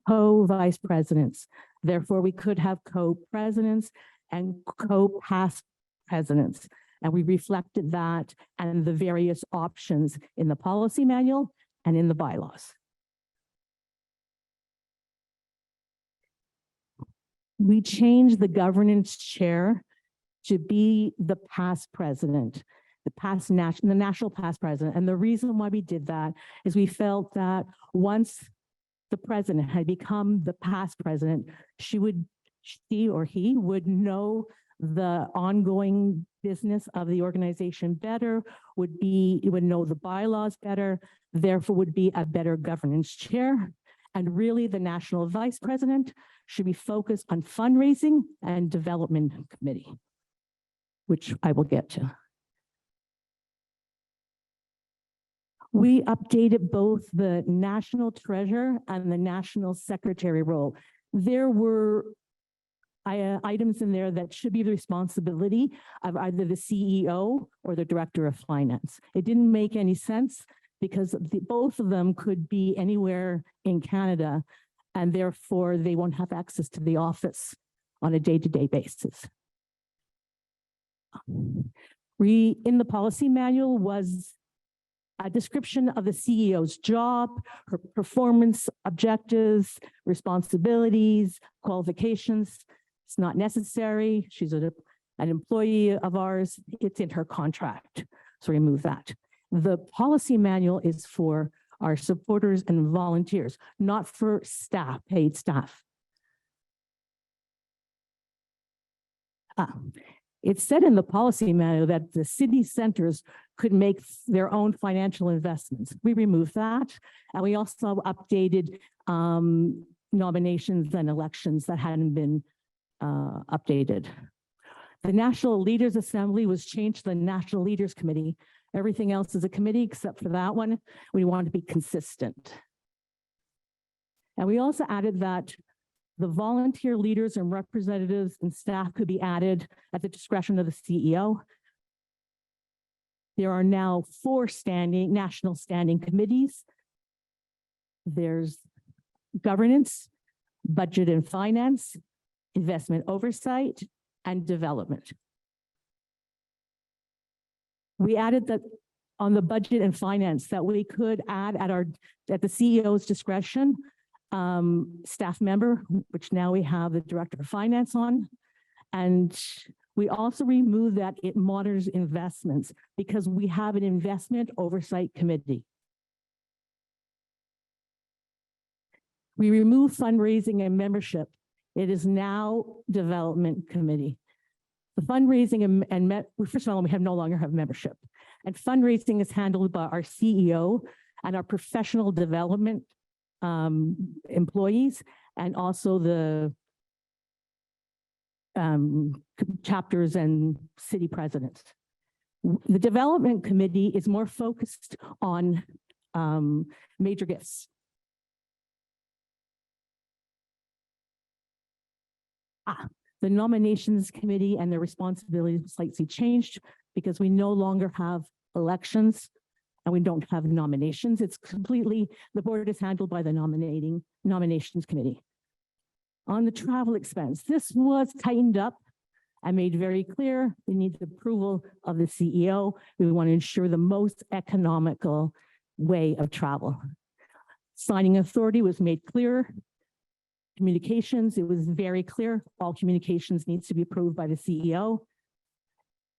co-vice presidents. Therefore, we could have co-presidents and co-past presidents. And we reflected that and the various options in the policy manual and in the bylaws. We changed the governance chair to be the past president, the national past president. And the reason why we did that is we felt that once the president had become the past president, she she or he would know the ongoing business of the organization better, would know the bylaws better, therefore would be a better governance chair. And really, the national vice president should be focused on fundraising and development committee, which I will get to. We updated both the national treasurer and the national secretary role. There were items in there that should be the responsibility of either the CEO or the director of finance. It didn't make any sense because both of them could be anywhere in Canada, and therefore they won't have access to the office on a day-to-day basis. In the policy manual was a description of the CEO's job, her performance objectives, responsibilities, qualifications. It's not necessary. She's an employee of ours. It's in her contract. So remove that. The policy manual is for our supporters and volunteers, not for staff, paid staff. It said in the policy manual that the city centers could make their own financial investments. We removed that. And we also updated nominations and elections that hadn't been updated. The National Leaders Assembly was changed to the National Leaders Committee. Everything else is a committee except for that one. We want to be consistent. And we also added that the volunteer leaders and representatives and staff could be added at the discretion of the CEO. There are now 4 national standing committees. There's governance, budget and finance, investment oversight, and development. We added that on the budget and finance that we could add at the CEO's discretion, staff member, which now we have the director of finance on. And we also removed that it monitors investments because we have an investment oversight committee. We removed fundraising and membership. It is now development committee. The fundraising first of all, we no longer have membership. And fundraising is handled by our CEO and our professional development employees, and also the chapters and city presidents. The development committee is more focused on major gifts. The nominations committee and their responsibilities slightly changed because we no longer have elections and we don't have nominations. It's completely, the board is handled by the nominations committee. On the travel expense, this was tightened up and made very clear. We need the approval of the CEO. We want to ensure the most economical way of travel. Signing authority was made clear. Communications, it was very clear. All communications needs to be approved by the CEO.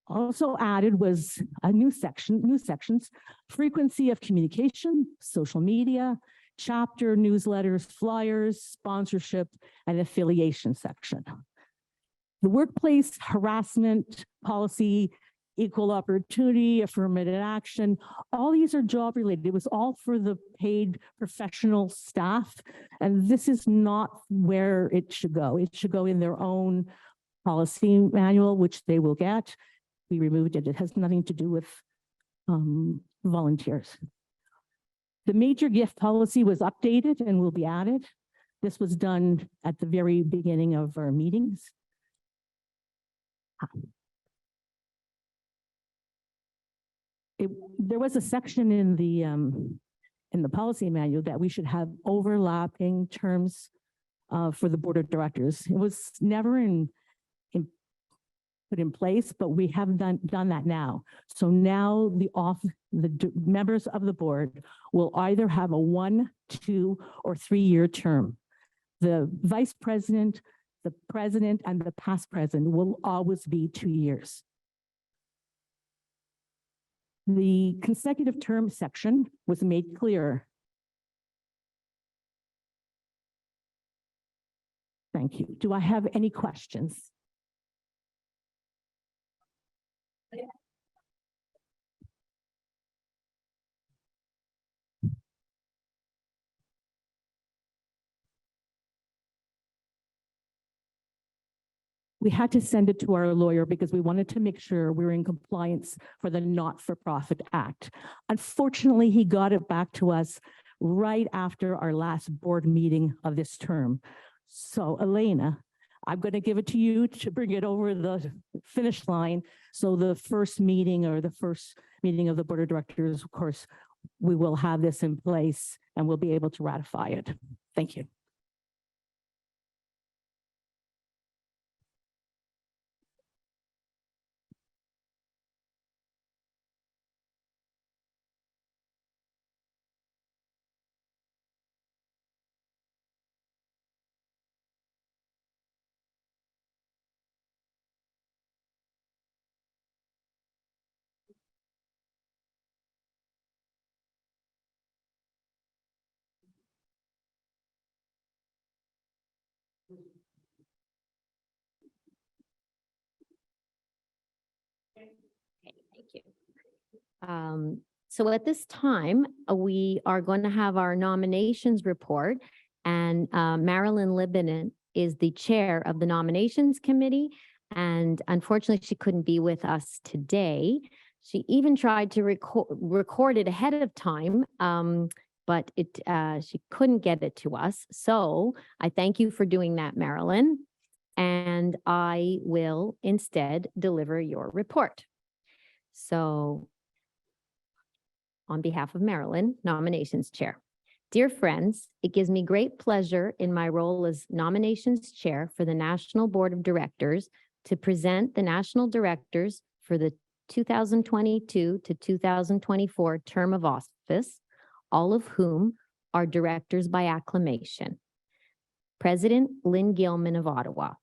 Also added was a new sections, frequency of communication, social media, chapter, newsletters, flyers, sponsorship, and affiliation section. The workplace harassment policy, equal opportunity, affirmative action, all these are job related. It was all for the paid professional staff. And this is not where it should go. It should go in their own policy manual, which they will get. We removed it. It has nothing to do with volunteers. The major gift policy was updated and will be added. This was done at the very beginning of our meetings. There was a section in the policy manual that we should have overlapping terms for the board of directors. It was never put in place, but we have done that now. So now the members of the board will either have a 1, 2, or 3-year term. The vice president, the president, and the past president will always be 2 years. The consecutive term section was made clear. Thank you. Do I have any questions? We had to send it to our lawyer because we wanted to make sure we're in compliance for the Not-for-Profit Act. Unfortunately, he got it back to us right after our last board meeting of this term. So Elena, I'm going to give it to you to bring it over the finish line. So the first meeting of the Board of Directors, of course, we will have this in place and we'll be able to ratify it. Thank you. Thank you. So at this time, we are going to have our nominations report, and Marilyn Libinen is the chair of the nominations committee. And unfortunately, she couldn't be with us today. She even tried to record it ahead of time, but she couldn't get it to us. So I thank you for doing that, Marilyn. And I will instead deliver your report. So on behalf of Marilyn, nominations chair. Dear friends, it gives me great pleasure in my role as nominations chair for the National Board of Directors to present the national directors for the 2022 to 2024 term of office, all of whom are directors by acclamation. President Lynn Gilman of Ottawa.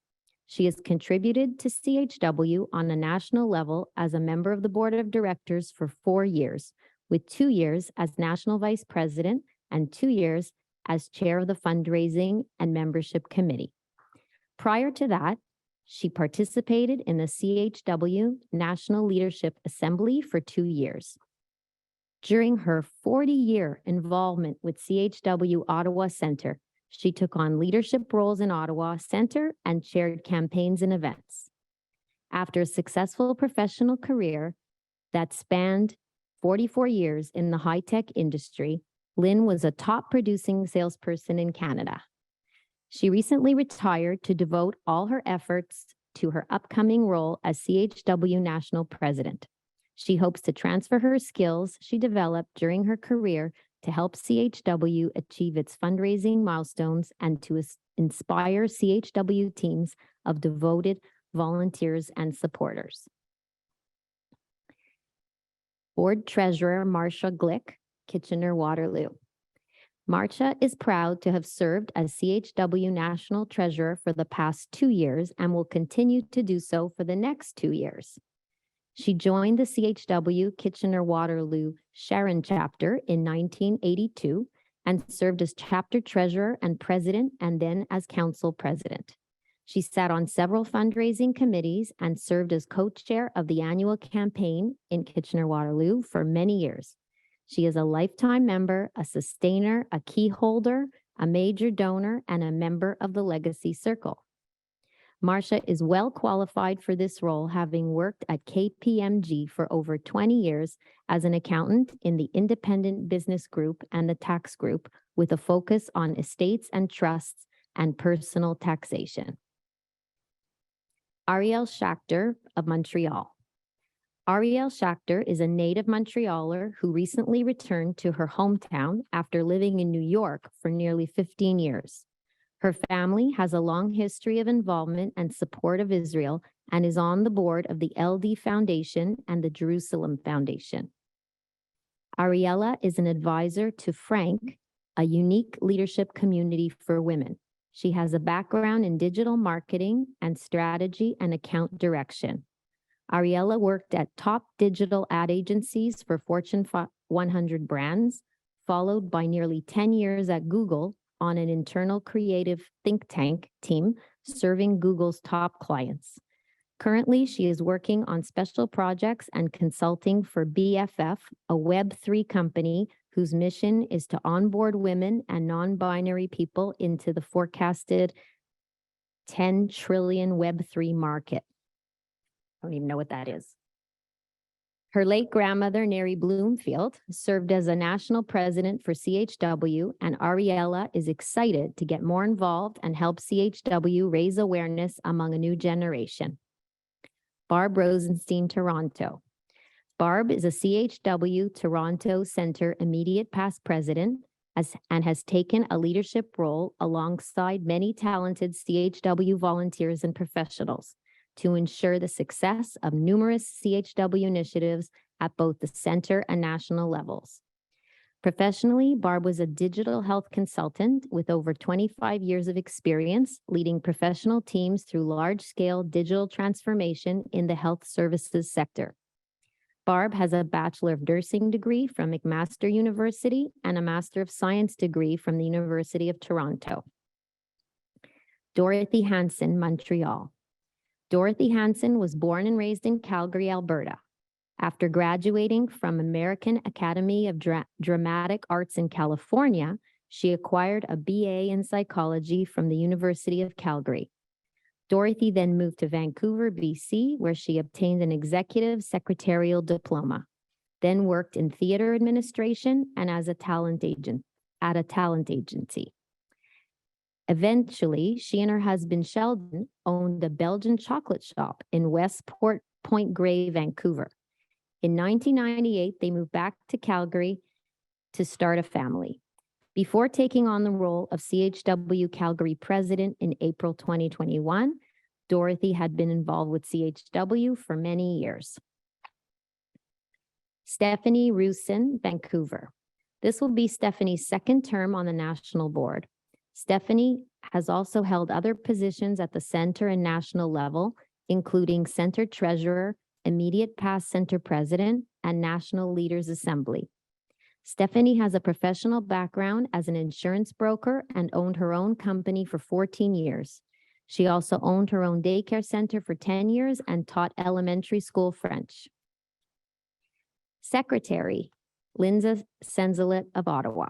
She has contributed to CHW on a national level as a member of the Board of Directors for 4 years, with 2 years as National Vice President and 2 years as Chair of the Fundraising and Membership Committee. Prior to that, she participated in the CHW National Leadership Assembly for 2 years. During her 40-year involvement with CHW Ottawa Centre, she took on leadership roles in Ottawa Centre and chaired campaigns and events. After a successful professional career that spanned 44 years in the high-tech industry, Lynn was a top producing salesperson in Canada. She recently retired to devote all her efforts to her upcoming role as CHW National President. She hopes to transfer her skills she developed during her career to help CHW achieve its fundraising milestones and to inspire CHW teams of devoted volunteers and supporters. Board Treasurer Marcia Glick, Kitchener-Waterloo. Marcia is proud to have served as CHW National Treasurer for the past 2 years and will continue to do so for the next 2 years. She joined the CHW Kitchener-Waterloo Sharon chapter in 1982 and served as chapter treasurer and president and then as council president. She sat on several fundraising committees and served as co-chair of the annual campaign in Kitchener-Waterloo for many years. She is a lifetime member, a sustainer, a key holder, a major donor, and a member of the Legacy Circle. Marcia is well qualified for this role, having worked at KPMG for over 20 years as an accountant in the Independent Business Group and the Tax Group, with a focus on estates and trusts and personal taxation. Arielle Schachter of Montreal. Arielle Schachter is a native Montrealer who recently returned to her hometown after living in New York for nearly 15 years. Her family has a long history of involvement and support of Israel and is on the board of the LD Foundation and the Jerusalem Foundation. Ariella is an advisor to Frank, a unique leadership community for women. She has a background in digital marketing and strategy and account direction. Ariella worked at top digital ad agencies for Fortune 100 brands, followed by nearly 10 years at Google on an internal creative think tank team serving Google's top clients. Currently, she is working on special projects and consulting for BFF, a Web3 company whose mission is to onboard women and non-binary people into the forecasted 10 trillion Web3 market. I don't even know what that is. Her late grandmother, Neri Bloomfield, served as a national president for CHW, and Ariella is excited to get more involved and help CHW raise awareness among a new generation. Barb Rosenstein, Toronto. Barb is a CHW Toronto Centre immediate past president and has taken a leadership role alongside many talented CHW volunteers and professionals to ensure the success of numerous CHW initiatives at both the center and national levels. Professionally, Barb was a digital health consultant with over 25 years of experience leading professional teams through large-scale digital transformation in the health services sector. Barb has a Bachelor of Nursing degree from McMaster University and a Master of Science degree from the University of Toronto. Dorothy Hansen, Montreal. Dorothy Hansen was born and raised in Calgary, Alberta. After graduating from American Academy of Dramatic Arts in California, she acquired a BA in psychology from the University of Calgary. Dorothy then moved to Vancouver, BC, where she obtained an executive secretarial diploma, then worked in theater administration and as a talent agent at a talent agency. Eventually, she and her husband Sheldon owned a Belgian chocolate shop in Westport Point Grey, Vancouver. In 1998, they moved back to Calgary to start a family. Before taking on the role of CHW Calgary president in April 2021, Dorothy had been involved with CHW for many years. Stephanie Rusin, Vancouver. This will be Stephanie's second term on the national board. Stephanie has also held other positions at the center and national level, including center treasurer, immediate past center president, and National Leaders Assembly. Stephanie has a professional background as an insurance broker and owned her own company for 14 years. She also owned her own daycare center for 10 years and taught elementary school French. Secretary, Linda Senzelet of Ottawa.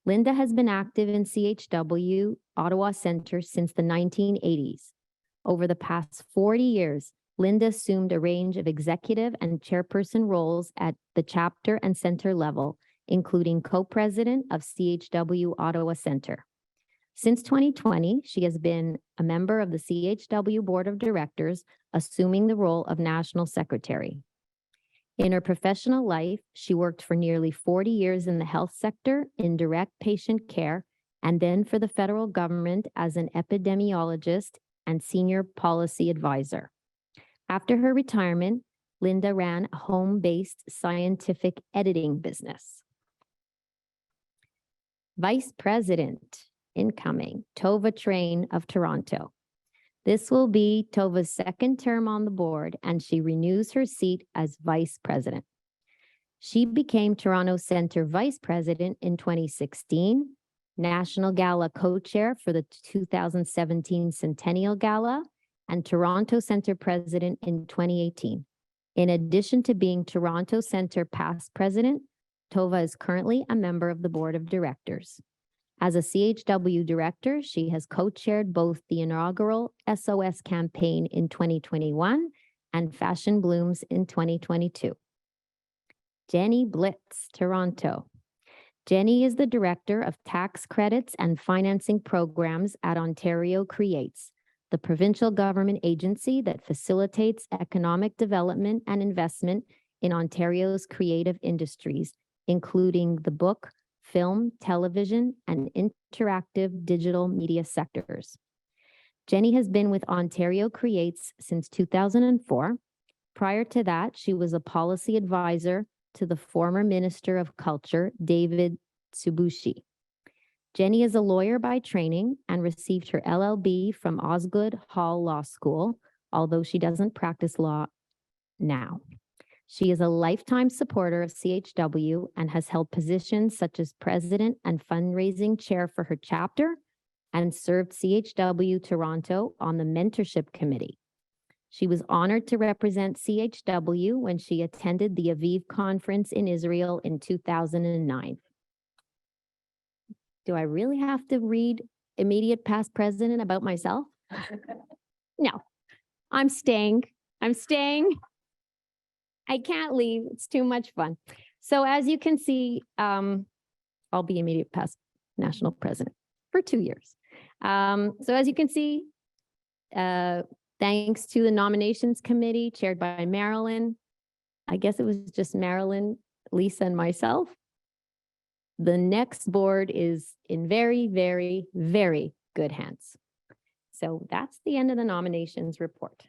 Linda has been active in CHW Ottawa Centre since the 1980s. Over the past 40 years, Linda assumed a range of executive and chairperson roles at the chapter and center level, including co-president of CHW Ottawa Centre. Since 2020, she has been a member of the CHW Board of Directors, assuming the role of National Secretary. In her professional life, she worked for nearly 40 years in the health sector in direct patient care, and then for the federal government as an epidemiologist and senior policy advisor. After her retirement, Linda ran a home-based scientific editing business. Vice President, incoming, Tova Train of Toronto. This will be Tova's second term on the board, and she renews her seat as vice president. She became Toronto Centre vice president in 2016, National Gala co-chair for the 2017 Centennial Gala, and Toronto Centre president in 2018. In addition to being Toronto Centre past president, Tova is currently a member of the board of directors. As a CHW director, she has co-chaired both the inaugural SOS campaign in 2021 and Fashion Blooms in 2022. Jenny Blitz, Toronto. Jenny is the Director of Tax Credits and Financing Programs at Ontario Creates, the provincial government agency that facilitates economic development and investment in Ontario's creative industries, including the book, film, television, and interactive digital media sectors. Jenny has been with Ontario Creates since 2004. Prior to that, she was a policy advisor to the former Minister of Culture, David Tsubushi. Jenny is a lawyer by training and received her LLB from Osgoode Hall Law School, although she doesn't practice law now. She is a lifetime supporter of CHW and has held positions such as president and fundraising chair for her chapter and served CHW Toronto on the mentorship committee. She was honored to represent CHW when she attended the Aviv conference in Israel in 2009. Do I really have to read immediate past president about myself? No, I'm staying. I'm staying. I can't leave. It's too much fun. So as you can see, I'll be immediate past national president for 2 years. So as you can see, thanks to the nominations committee chaired by Marilyn, I guess it was just Marilyn, Lisa, and myself. The next board is in very, very, very good hands. So that's the end of the nominations report.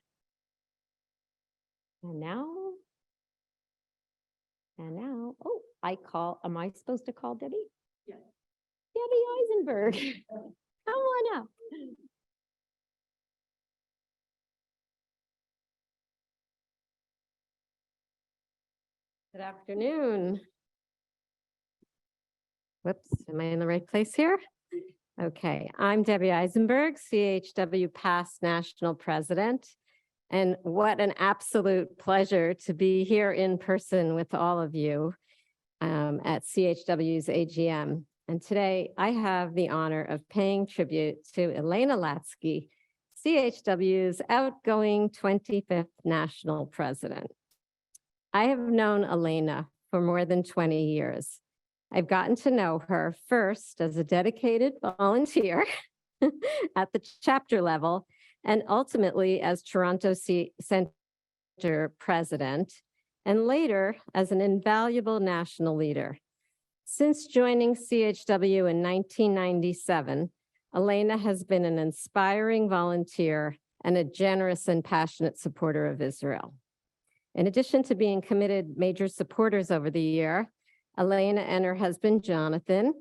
And now, oh, am I supposed to call Debbie? Yeah. Debbie Eisenberg. Come on up. Good afternoon. Whoops, am I in the right place here? Okay, I'm Debbie Eisenberg, CHW past national president. And what an absolute pleasure to be here in person with all of you at CHW's AGM. And today I have the honor of paying tribute to Elena Latsky, CHW's outgoing 25th national president. I have known Elena for more than 20 years. I've gotten to know her first as a dedicated volunteer at the chapter level and ultimately as Toronto Centre president, and later as an invaluable national leader. Since joining CHW in 1997, Elena has been an inspiring volunteer and a generous and passionate supporter of Israel. In addition to being committed major supporters over the year, Elena and her husband, Jonathan,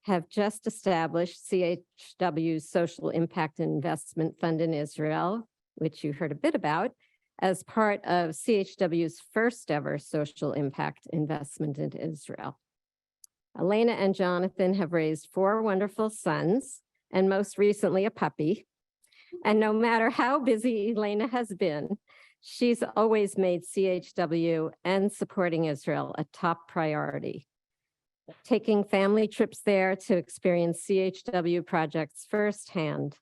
have just established CHW's Social Impact Investment Fund in Israel, which you heard a bit about, as part of CHW's first ever social impact investment in Israel. Elena and Jonathan have raised 4 wonderful sons, and most recently a puppy. And no matter how busy Elena has been, she's always made CHW and supporting Israel a top priority. Taking family trips there to experience CHW projects firsthand,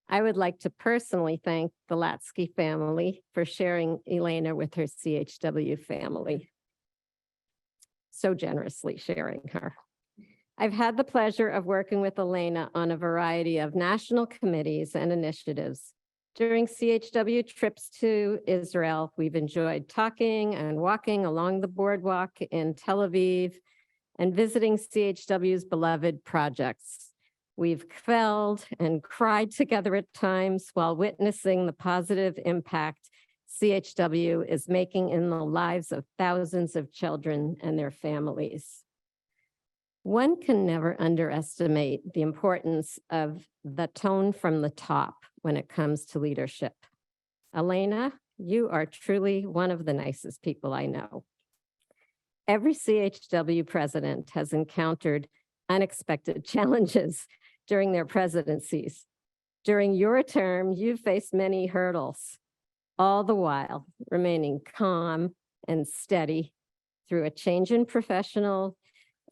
I would like to personally thank the Latsky family for sharing Elena with her CHW family. So generously sharing her. I've had the pleasure of working with Elena on a variety of national committees and initiatives. During CHW trips to Israel, we've enjoyed talking and walking along the boardwalk in Tel Aviv and visiting CHW's beloved projects. We've quelled and cried together at times while witnessing the positive impact CHW is making in the lives of thousands of children and their families. One can never underestimate the importance of the tone from the top when it comes to leadership. Elena, you are truly one of the nicest people I know. Every CHW president has encountered unexpected challenges during their presidencies. During your term, you've faced many hurdles, all the while remaining calm and steady through a change in professional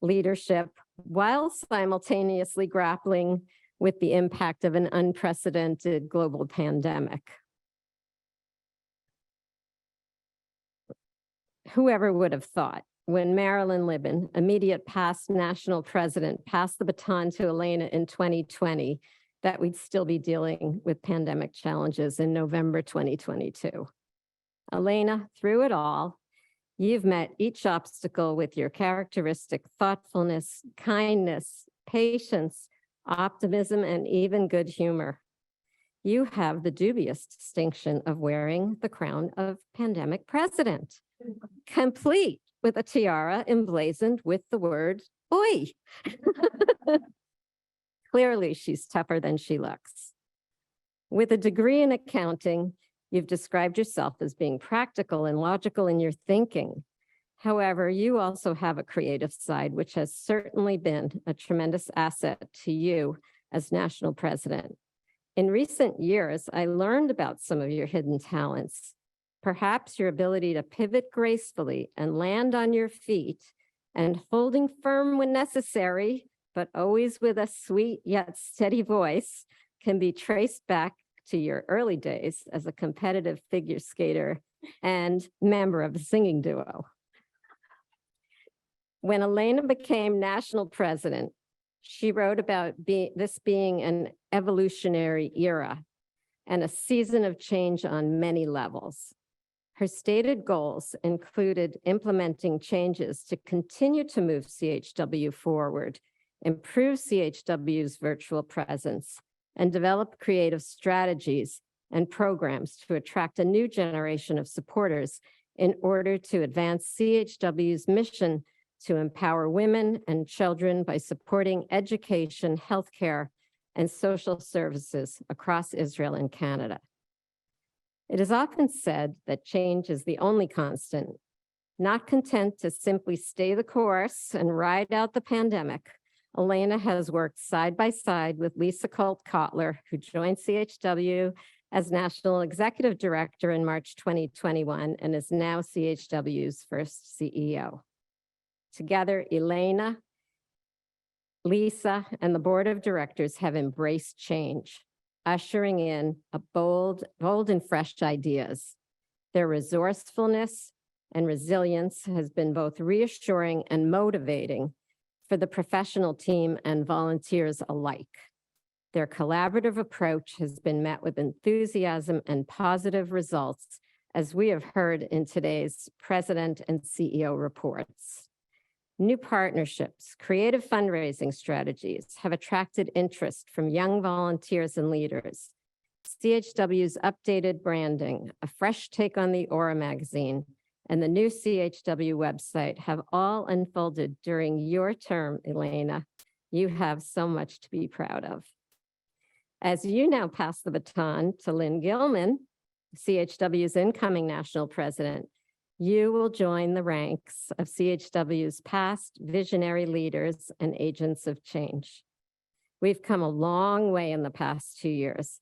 leadership while simultaneously grappling with the impact of an unprecedented global pandemic. Whoever would have thought when Marilyn Libben, immediate past national president, passed the baton to Elena in 2020, that we'd still be dealing with pandemic challenges in November 2022. Elena, through it all, you've met each obstacle with your characteristic thoughtfulness, kindness, patience, optimism, and even good humor. You have the dubious distinction of wearing the crown of pandemic president, complete with a tiara emblazoned with the word "Oi." Clearly, she's tougher than she looks. With a degree in accounting, You've described yourself as being practical and logical in your thinking. However, you also have a creative side, which has certainly been a tremendous asset to you as national president. In recent years, I learned about some of your hidden talents. Perhaps your ability to pivot gracefully and land on your feet and holding firm when necessary, but always with a sweet yet steady voice, can be traced back to your early days as a competitive figure skater and member of a singing duo. When Elena became national president, she wrote about this being an evolutionary era and a season of change on many levels. Her stated goals included implementing changes to continue to move CHW forward, improve CHW's virtual presence, and develop creative strategies and programs to attract a new generation of supporters in order to advance CHW's mission to empower women and children by supporting education, healthcare, and social services across Israel and Canada. It is often said that change is the only constant. Not content to simply stay the course and ride out the pandemic, Elena has worked side by side with Lisa Colt-Kotler, who joined CHW as National Executive Director in March 2021 and is now CHW's first CEO. Together, Elena, Lisa, and the board of directors have embraced change, ushering in bold and fresh ideas. Their resourcefulness and resilience has been both reassuring and motivating for the professional team and volunteers alike. Their collaborative approach has been met with enthusiasm and positive results, as we have heard in today's President and CEO reports. New partnerships, creative fundraising strategies have attracted interest from young volunteers and leaders. CHW's updated branding, a fresh take on the Aura magazine, and the new CHW website have all unfolded during your term, Elena. You have so much to be proud of. As you now pass the baton to Lynn Gilman, CHW's incoming national president, you will join the ranks of CHW's past visionary leaders and agents of change. We've come a long way in the past 2 years.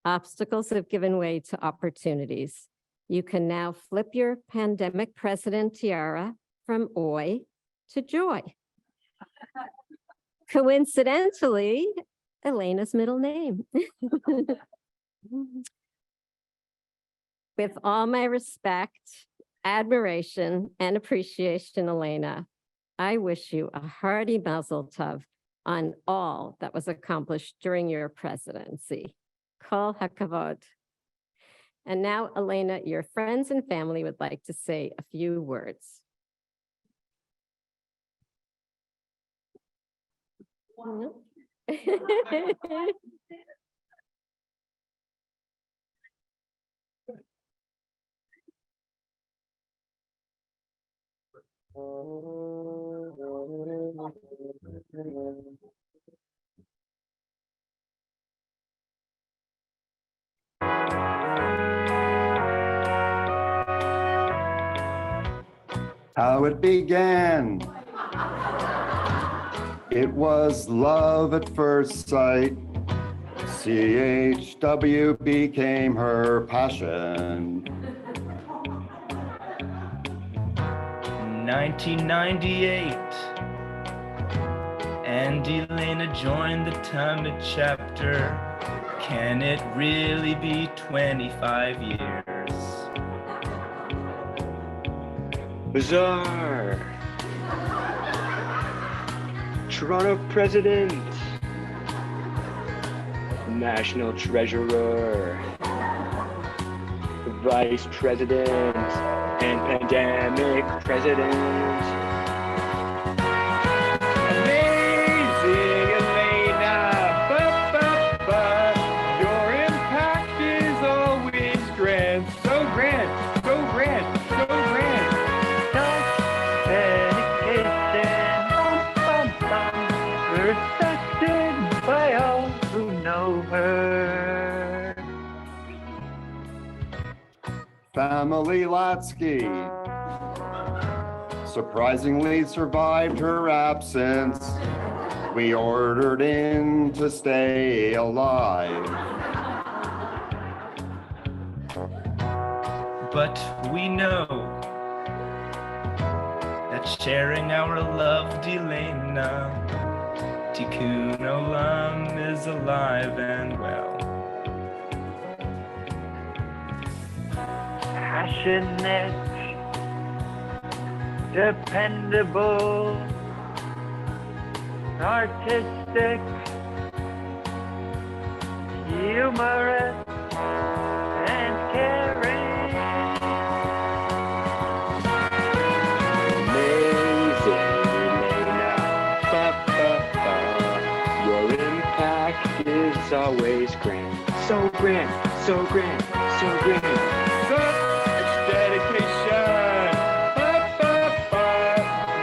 Obstacles have given way to opportunities. You can now flip your pandemic president tiara from oi to joy. Coincidentally, Elena's middle name. With all my respect, admiration, and appreciation, Elena, I wish you a hearty mazel tov on all that was accomplished during your presidency. Kol hakavod. And now, Elena, your friends and family would like to say a few words. How it began. It was love at first sight. CHW became her passion. 1998, and Elena joined the Talmud chapter. Can it really be 25 years? Bizarre. Toronto president, national treasurer, vice president, and pandemic president. Amazing, Elena, but your impact is always grand, so grand, so grand, so grand. Respected by all who know her. family Latsky surprisingly survived her absence. We ordered in to stay alive. But we know that sharing our loved Elena, Tikkun Olam, is alive and well. Passionate, dependable, artistic, humorous, and caring. Amazing, Elena. Your impact is always grand. So grand, so grand, so grand. Such dedication,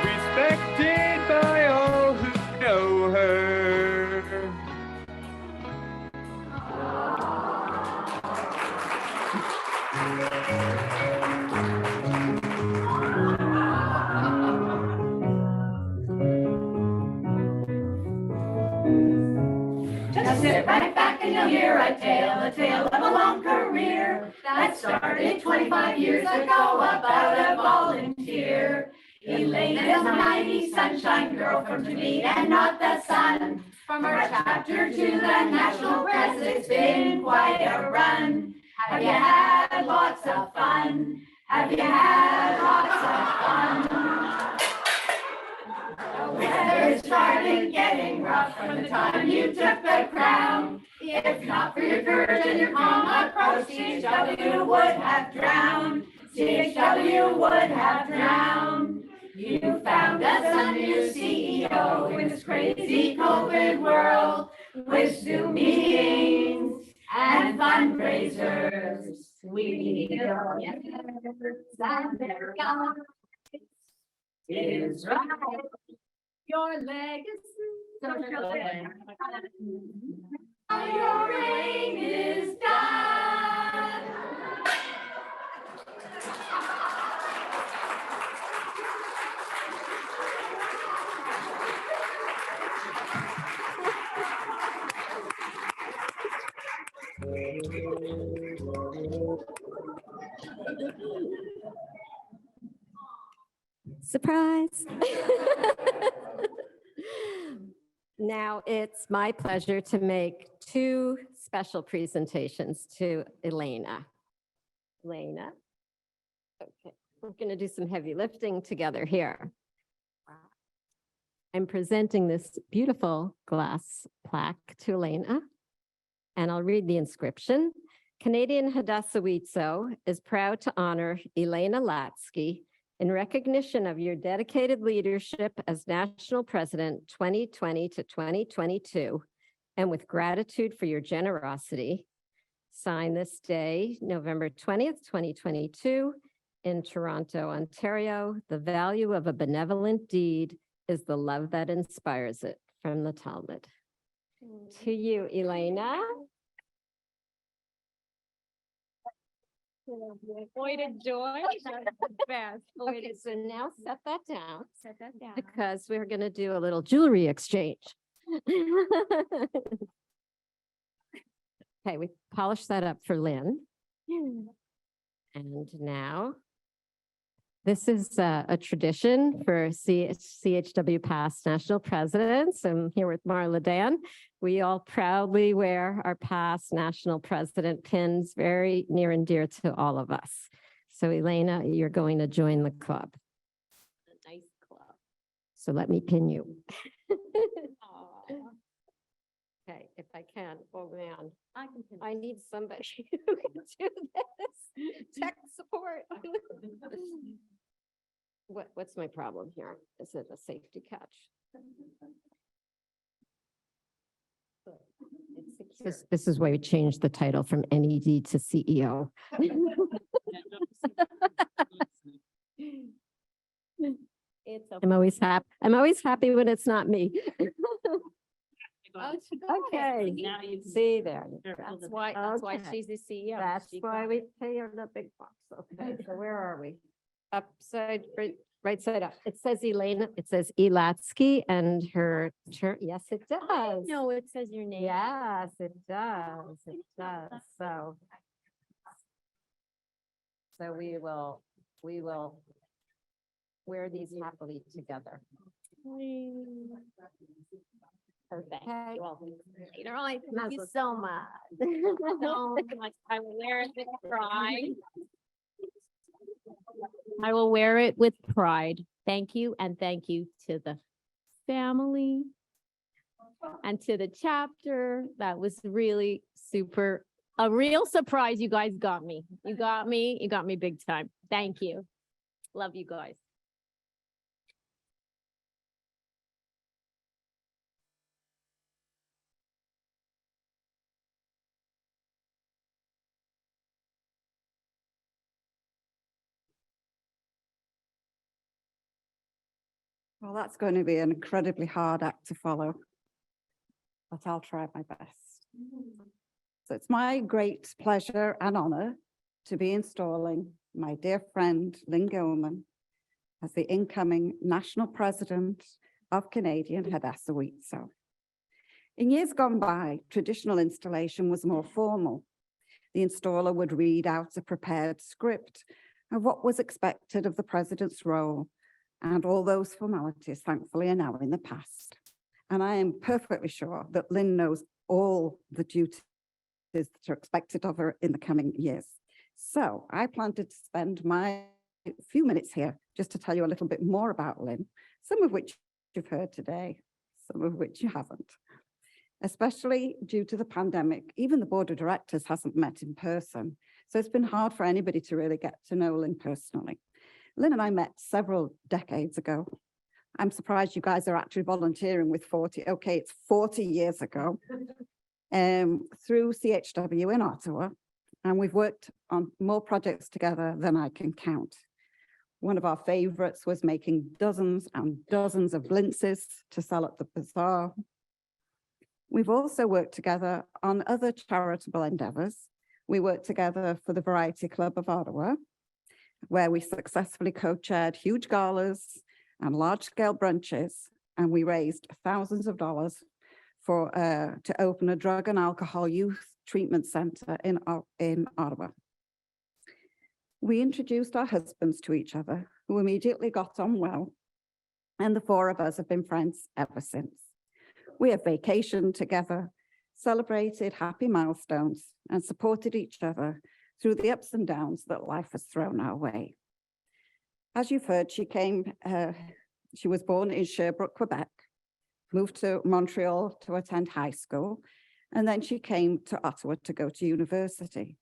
respected by all who know her. Just sit right back and you'll hear a tale of a long career that started 25 years ago about a volunteer. Elena's a mighty sunshine girl from to meet and not the sun. From her chapter to the national press, it's been quite a run. Have you had lots of fun? Have you had lots of fun? The weather started getting rough from the time you took the crown. If not for your courage and your calm approach, CHW would have drowned. CHW would have drowned. You found us a new CEO in this crazy COVID world with Zoom meetings and fundraisers. We need your yes and their guns. Is right. Your legacy, social your reign is done. Surprise. Now it's my pleasure to make two special presentations to Elena. Elena. Okay, we're going to do some heavy lifting together here. I'm presenting this beautiful glass plaque to Elena, and I'll read the inscription. Canadian Hadassah-WIZO is proud to honor Elena Latsky in recognition of your dedicated leadership as National President 2020 to 2022, and with gratitude for your generosity, signed this day, November 20th, 2022, in Toronto, Ontario. The value of a benevolent deed is the love that inspires it, from the Talmud. To you, Elena. Point of joy. Okay, so now set that down. Set that down. Because we're going to do a little jewelry exchange. Okay, we polished that up for Lynn. And now, this is a tradition for CHW past national presidents. I'm here with Marla Dan. We all proudly wear our past national president pins, very near and dear to all of us. So Elena, you're going to join the club. A nice club. So let me pin you. Okay, if I can, oh man, I need somebody who can do this. Tech support. What's my problem here? Is it a safety catch? This is why we changed the title from NED to CEO. I'm always happy when it's not me. Okay. Now you See there. That's why Okay. she's the CEO. That's She why got- we pay her the big bucks. Okay, so where are we? Upside, right side up. It says Elena, it says Elatsky and her turn. Yes, it does. No, it says your name. Yes, it does. It does. So we will wear these happily together. Perfect. Okay. Well, later on, Might thank you as so much. So much. I will wear it with pride. I will wear it with pride. Thank you, and thank you to the family and to the chapter. That was really a real surprise. You guys got me. You got me big time. Thank you. Love you guys. Well, that's going to be an incredibly hard act to follow, but I'll try my best. So it's my great pleasure and honor to be installing my dear friend Lynn Gilman as the incoming National President of Canadian Hadassah-WIZO. In years gone by, traditional installation was more formal. The installer would read out a prepared script of what was expected of the president's role, and all those formalities, thankfully, are now in the past. And I am perfectly sure that Lynn knows all the duties that are expected of her in the coming years. So I planned to spend my few minutes here just to tell you a little bit more about Lynn, some of which you've heard today, some of which you haven't. Especially due to the pandemic, even the board of directors hasn't met in person. So it's been hard for anybody to really get to know Lynn personally. Lynn and I met several decades ago. I'm surprised you guys are actually volunteering with 40. Okay, it's 40 years ago through CHW in Ottawa. And we've worked on more projects together than I can count. One of our favorites was making dozens and dozens of blintzes to sell at the bazaar. We've also worked together on other charitable endeavors. We worked together for the Variety Club of Ottawa, where we successfully co-chaired huge galas and large-scale brunches, and we raised thousands of dollars to open a drug and alcohol youth treatment center in Ottawa. We introduced our husbands to each other, who immediately got on well, and the four of us have been friends ever since. We have vacationed together, celebrated happy milestones, and supported each other through the ups and downs that life has thrown our way. As you've heard, she was born in Sherbrooke, Quebec, moved to Montreal to attend high school, and then she came to Ottawa to go to university.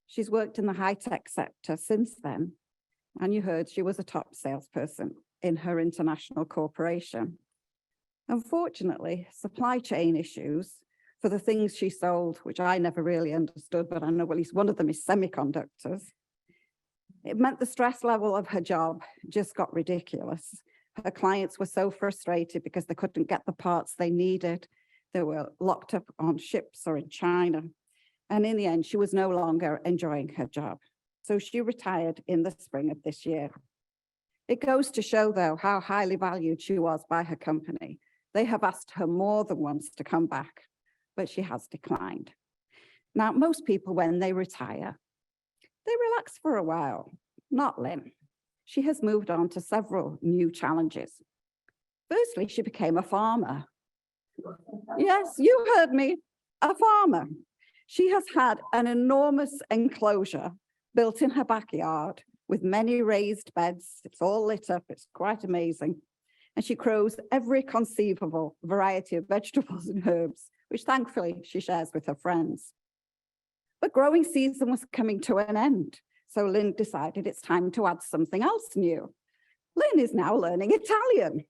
She's worked in the high-tech sector since then, and you heard she was a top salesperson in her international corporation. Unfortunately, supply chain issues for the things she sold, which I never really understood, but I know at least one of them is semiconductors. It meant the stress level of her job just got ridiculous. Her clients were so frustrated because they couldn't get the parts they needed. They were locked up on ships or in China. And in the end, she was no longer enjoying her job. So she retired in the spring of this year. It goes to show, though, how highly valued she was by her company. They have asked her more than once to come back, but she has declined. Now, most people, when they retire, they relax for a while. Not Lynn. She has moved on to several new challenges. Firstly, she became a farmer. Yes, you heard me, a farmer. She has had an enormous enclosure built in her backyard with many raised beds. It's all lit up. It's quite amazing. And she grows every conceivable variety of vegetables and herbs, which thankfully she shares with her friends. But growing season was coming to an end, so Lynn decided it's time to add something else new. Lynn is now learning Italian.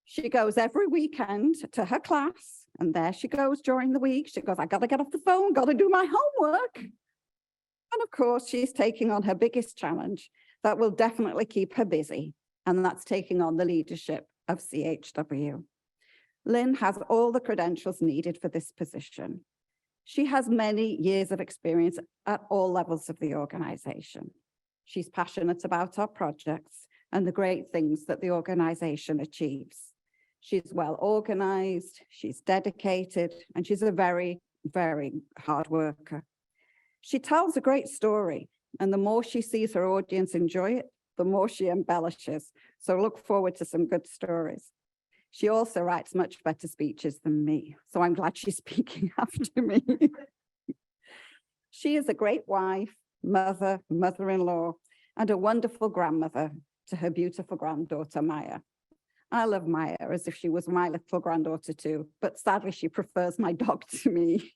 She goes every weekend to her class, and there she goes during the week. She goes, I gotta get off the phone, gotta do my homework. And of course, she's taking on her biggest challenge that will definitely keep her busy, and that's taking on the leadership of CHW. Lynn has all the credentials needed for this position. She has many years of experience at all levels of the organization. She's passionate about our projects and the great things that the organization achieves. She's well organized, she's dedicated, and she's a very, very hard worker. She tells a great story, and the more she sees her audience enjoy it, the more she embellishes. So look forward to some good stories. She also writes much better speeches than me, so I'm glad she's speaking after me. She is a great wife, mother, mother-in-law, and a wonderful grandmother to her beautiful granddaughter, Maya. I love Maya as if she was my little granddaughter too, but sadly she prefers my dog to me.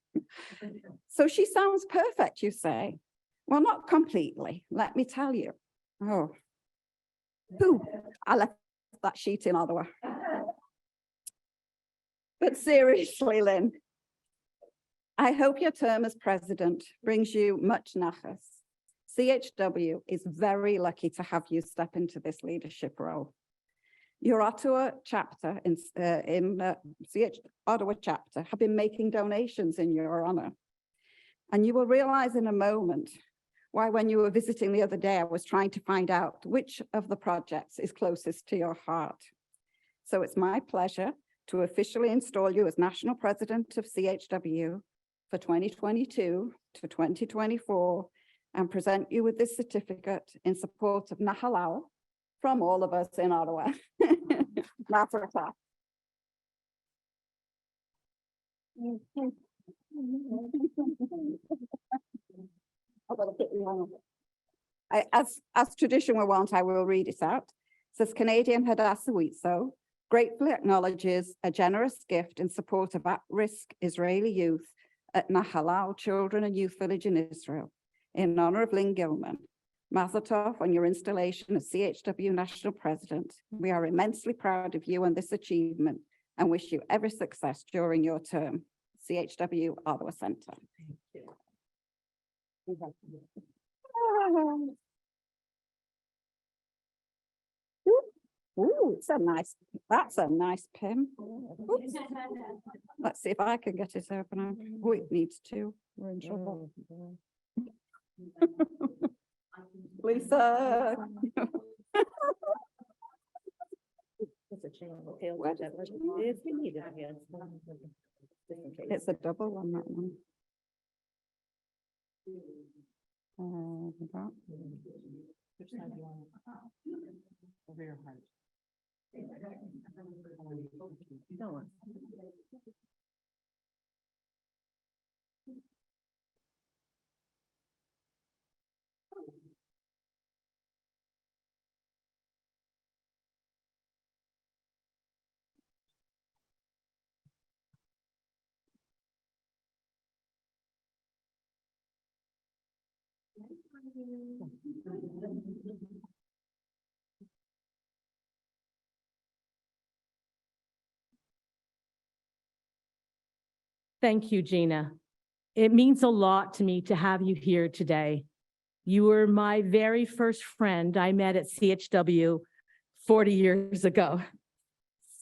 So she sounds perfect, you say? Well, not completely, let me tell you. Oh, pooh, I left that sheet in Ottawa. But seriously, Lynn, I hope your term as president brings you much nachas. CHW is very lucky to have you step into this leadership role. Your Ottawa chapter Ottawa chapter have been making donations in your honor. And you will realize in a moment why when you were visiting the other day, I was trying to find out which of the projects is closest to your heart. So it's my pleasure to officially install you as National President of CHW for 2022 to 2024 and present you with this certificate in support of Nahalal from all of us in Ottawa. Matzah. As tradition will want, I will read it out. It says Canadian Hadassah-WIZO gratefully acknowledges a generous gift in support of at-risk Israeli youth at Nahalal Children and Youth Village in Israel in honor of Lynn Gilman. Mazel tov on your installation as CHW National President. We are immensely proud of you and this achievement and wish you every success during your term. CHW Ottawa Centre. Thank you. Ooh, that's a nice pin. Oops. Let's see if I can get it open. Oh, it needs to. We're in trouble. Lisa. It's a double on that one. Which side do you want? Over your heart. No. Thank you, Gina. It means a lot to me to have you here today. You were my very first friend I met at CHW 40 years ago.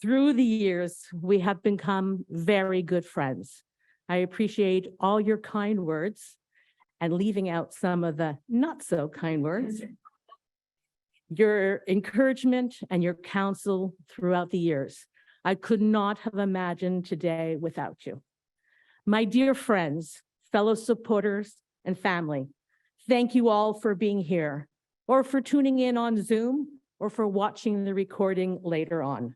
Through the years, we have become very good friends. I appreciate all your kind words and leaving out some of the not so kind words. Your encouragement and your counsel throughout the years. I could not have imagined today without you. My dear friends, fellow supporters, and family, thank you all for being here, or for tuning in on Zoom, or for watching the recording later on.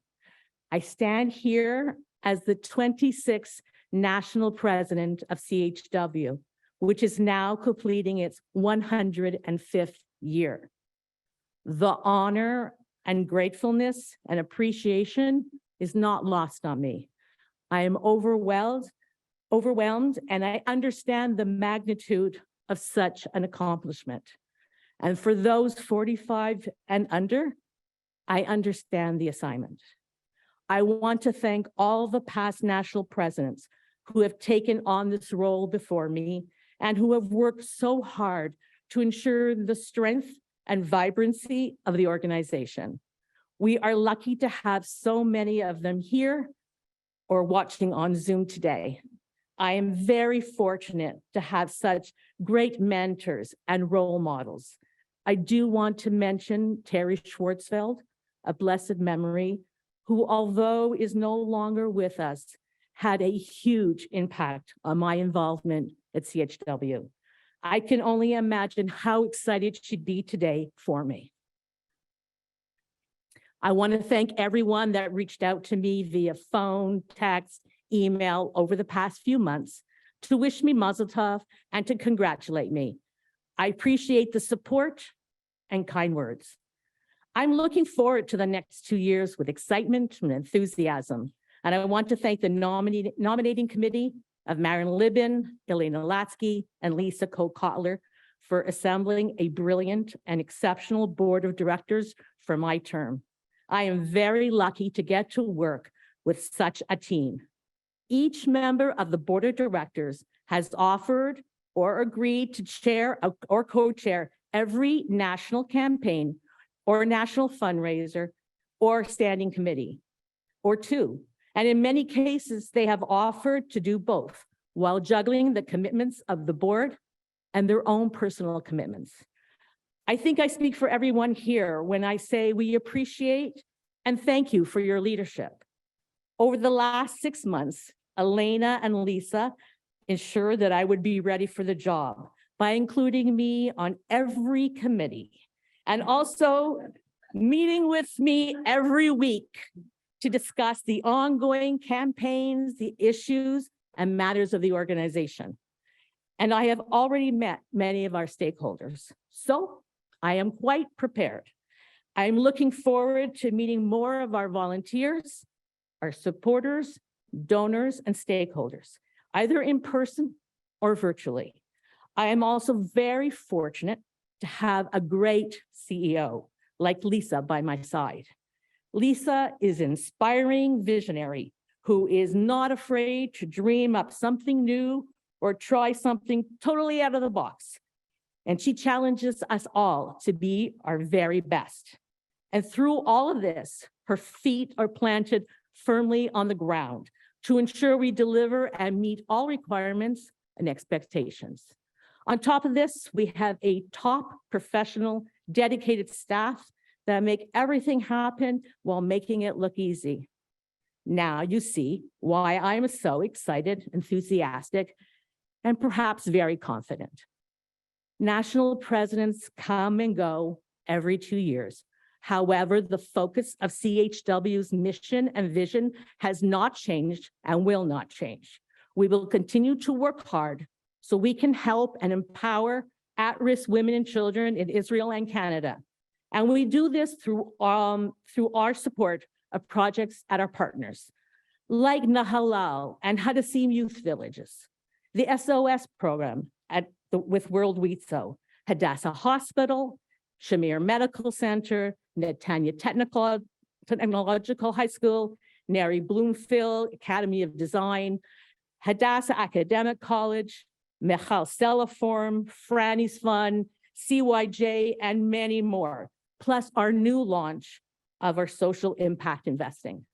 I stand here as the 26th National President of CHW, which is now completing its 105th year. The honor and gratefulness and appreciation is not lost on me. I am overwhelmed, and I understand the magnitude of such an accomplishment. And for those 45 and under, I understand the assignment. I want to thank all the past national presidents who have taken on this role before me and who have worked so hard to ensure the strength and vibrancy of the organization. We are lucky to have so many of them here or watching on Zoom today. I am very fortunate to have such great mentors and role models. I do want to mention Terry Schwartzfeld, a blessed memory, who, although is no longer with us, had a huge impact on my involvement at CHW. I can only imagine how excited she'd be today for me. I want to thank everyone that reached out to me via phone, text, email over the past few months to wish me mazel tov and to congratulate me. I appreciate the support and kind words. I'm looking forward to the next 2 years with excitement and enthusiasm. And I want to thank the nominating committee of Marin Libin, Elena Latsky, and Lisa Koch-Kotler for assembling a brilliant and exceptional board of directors for my term. I am very lucky to get to work with such a team. Each member of the board of directors has offered or agreed to chair or co-chair every national campaign or national fundraiser or standing committee or two. And in many cases, they have offered to do both while juggling the commitments of the board and their own personal commitments. I think I speak for everyone here when I say we appreciate and thank you for your leadership. Over the last 6 months, Elena and Lisa ensured that I would be ready for the job by including me on every committee and also meeting with me every week to discuss the ongoing campaigns, the issues, and matters of the organization. And I have already met many of our stakeholders, so I am quite prepared. I'm looking forward to meeting more of our volunteers, our supporters, donors, and stakeholders, either in person or virtually. I am also very fortunate to have a great CEO like Lisa by my side. Lisa is an inspiring visionary who is not afraid to dream up something new or try something totally out of the box. And she challenges us all to be our very best. And through all of this, her feet are planted firmly on the ground to ensure we deliver and meet all requirements and expectations. On top of this, we have a top professional, dedicated staff that make everything happen while making it look easy. Now you see why I'm so excited, enthusiastic, and perhaps very confident. National presidents come and go every 2 years. However, the focus of CHW's mission and vision has not changed and will not change. We will continue to work hard so we can help and empower at-risk women and children in Israel and Canada. And we do this through our support of projects at our partners, like Nahalal and Hadassah Youth Villages, the SOS program with World WIZO, Hadassah Hospital, Shamir Medical Center, Netanya Technological High School, Neri Bloomfield Academy of Design, Hadassah Academic College, Michal Stella Forum, Franny's Fund, CYJ, and many more, plus our new launch of our social impact investing.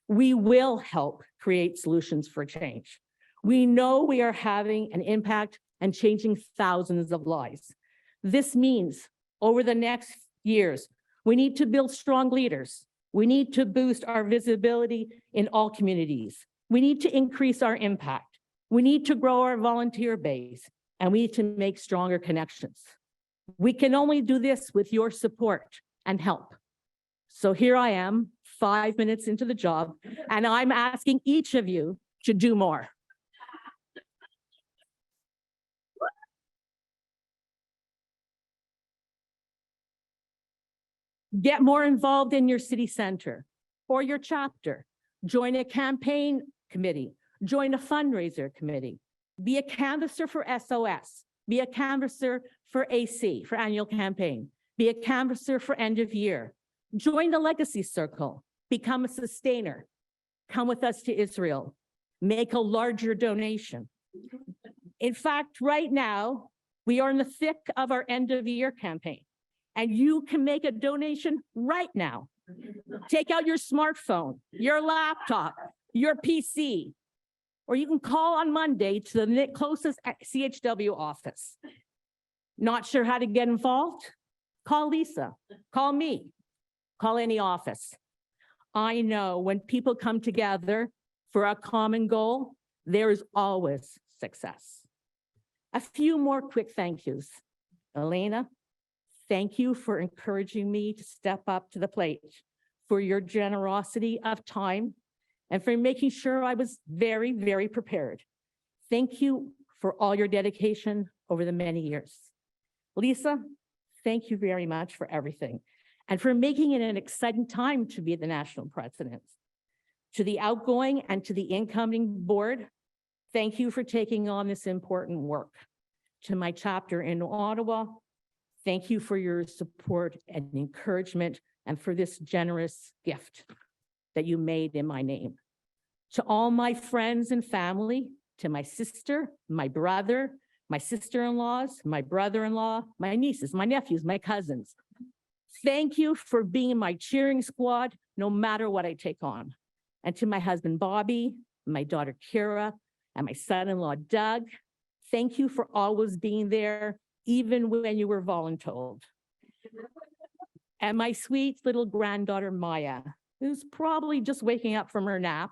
We will help create solutions for change. We know we are having an impact and changing thousands of lives. This means over the next years, we need to build strong leaders. We need to boost our visibility in all communities. We need to increase our impact. We need to grow our volunteer base, and we need to make stronger connections. We can only do this with your support and help. So here I am, 5 minutes into the job, and I'm asking each of you to do more. Get more involved in your city center or your chapter. Join a campaign committee. Join a fundraiser committee. Be a canvasser for SOS. Be a canvasser for AC, for annual campaign. Be a canvasser for end of year. Join the legacy circle. Become a sustainer. Come with us to Israel. Make a larger donation. In fact, right now, we are in the thick of our end of year campaign. And you can make a donation right now. Take out your smartphone, your laptop, your PC, or you can call on Monday to the closest CHW office. Not sure how to get involved? Call Lisa, call me, call any office. I know when people come together for a common goal, there is always success. A few more quick thank yous. Elena, thank you for encouraging me to step up to the plate, for your generosity of time, and for making sure I was very, very prepared. Thank you for all your dedication over the many years. Lisa, thank you very much for everything and for making it an exciting time to be the national president. To the outgoing and to the incoming board, thank you for taking on this important work. To my chapter in Ottawa, thank you for your support and encouragement and for this generous gift that you made in my name. To all my friends and family, to my sister, my brother, my sister-in-laws, my brother-in-law, my nieces, my nephews, my cousins. Thank you for being my cheering squad, no matter what I take on. And to my husband, Bobby, my daughter, Kira, and my son-in-law, Doug, thank you for always being there, even when you were voluntold. And my sweet little granddaughter, Maya, who's probably just waking up from her nap.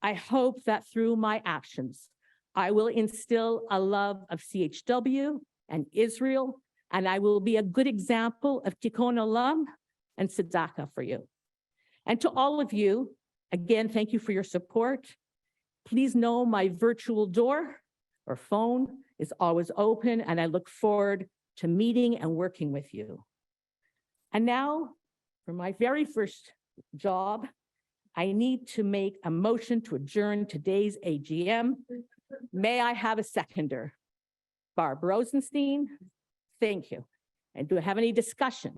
I hope that through my actions, I will instill a love of CHW and Israel, and I will be a good example of Tikkun Olam and tzedakah for you. And to all of you, again, thank you for your support. Please know my virtual door or phone is always open, and I look forward to meeting and working with you. And now, for my very first job, I need to make a motion to adjourn today's AGM. May I have a seconder? Barb Rosenstein, thank you. And do I have any discussion?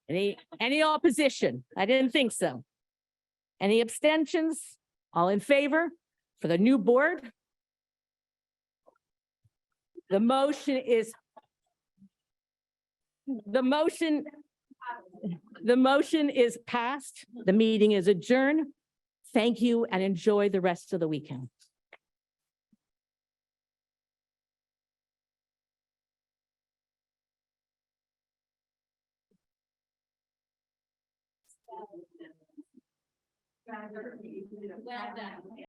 Any opposition? I didn't think so. Any abstentions? All in favor for the new board? The motion is passed. The meeting is adjourned. Thank you and enjoy the rest of the weekend. Well done.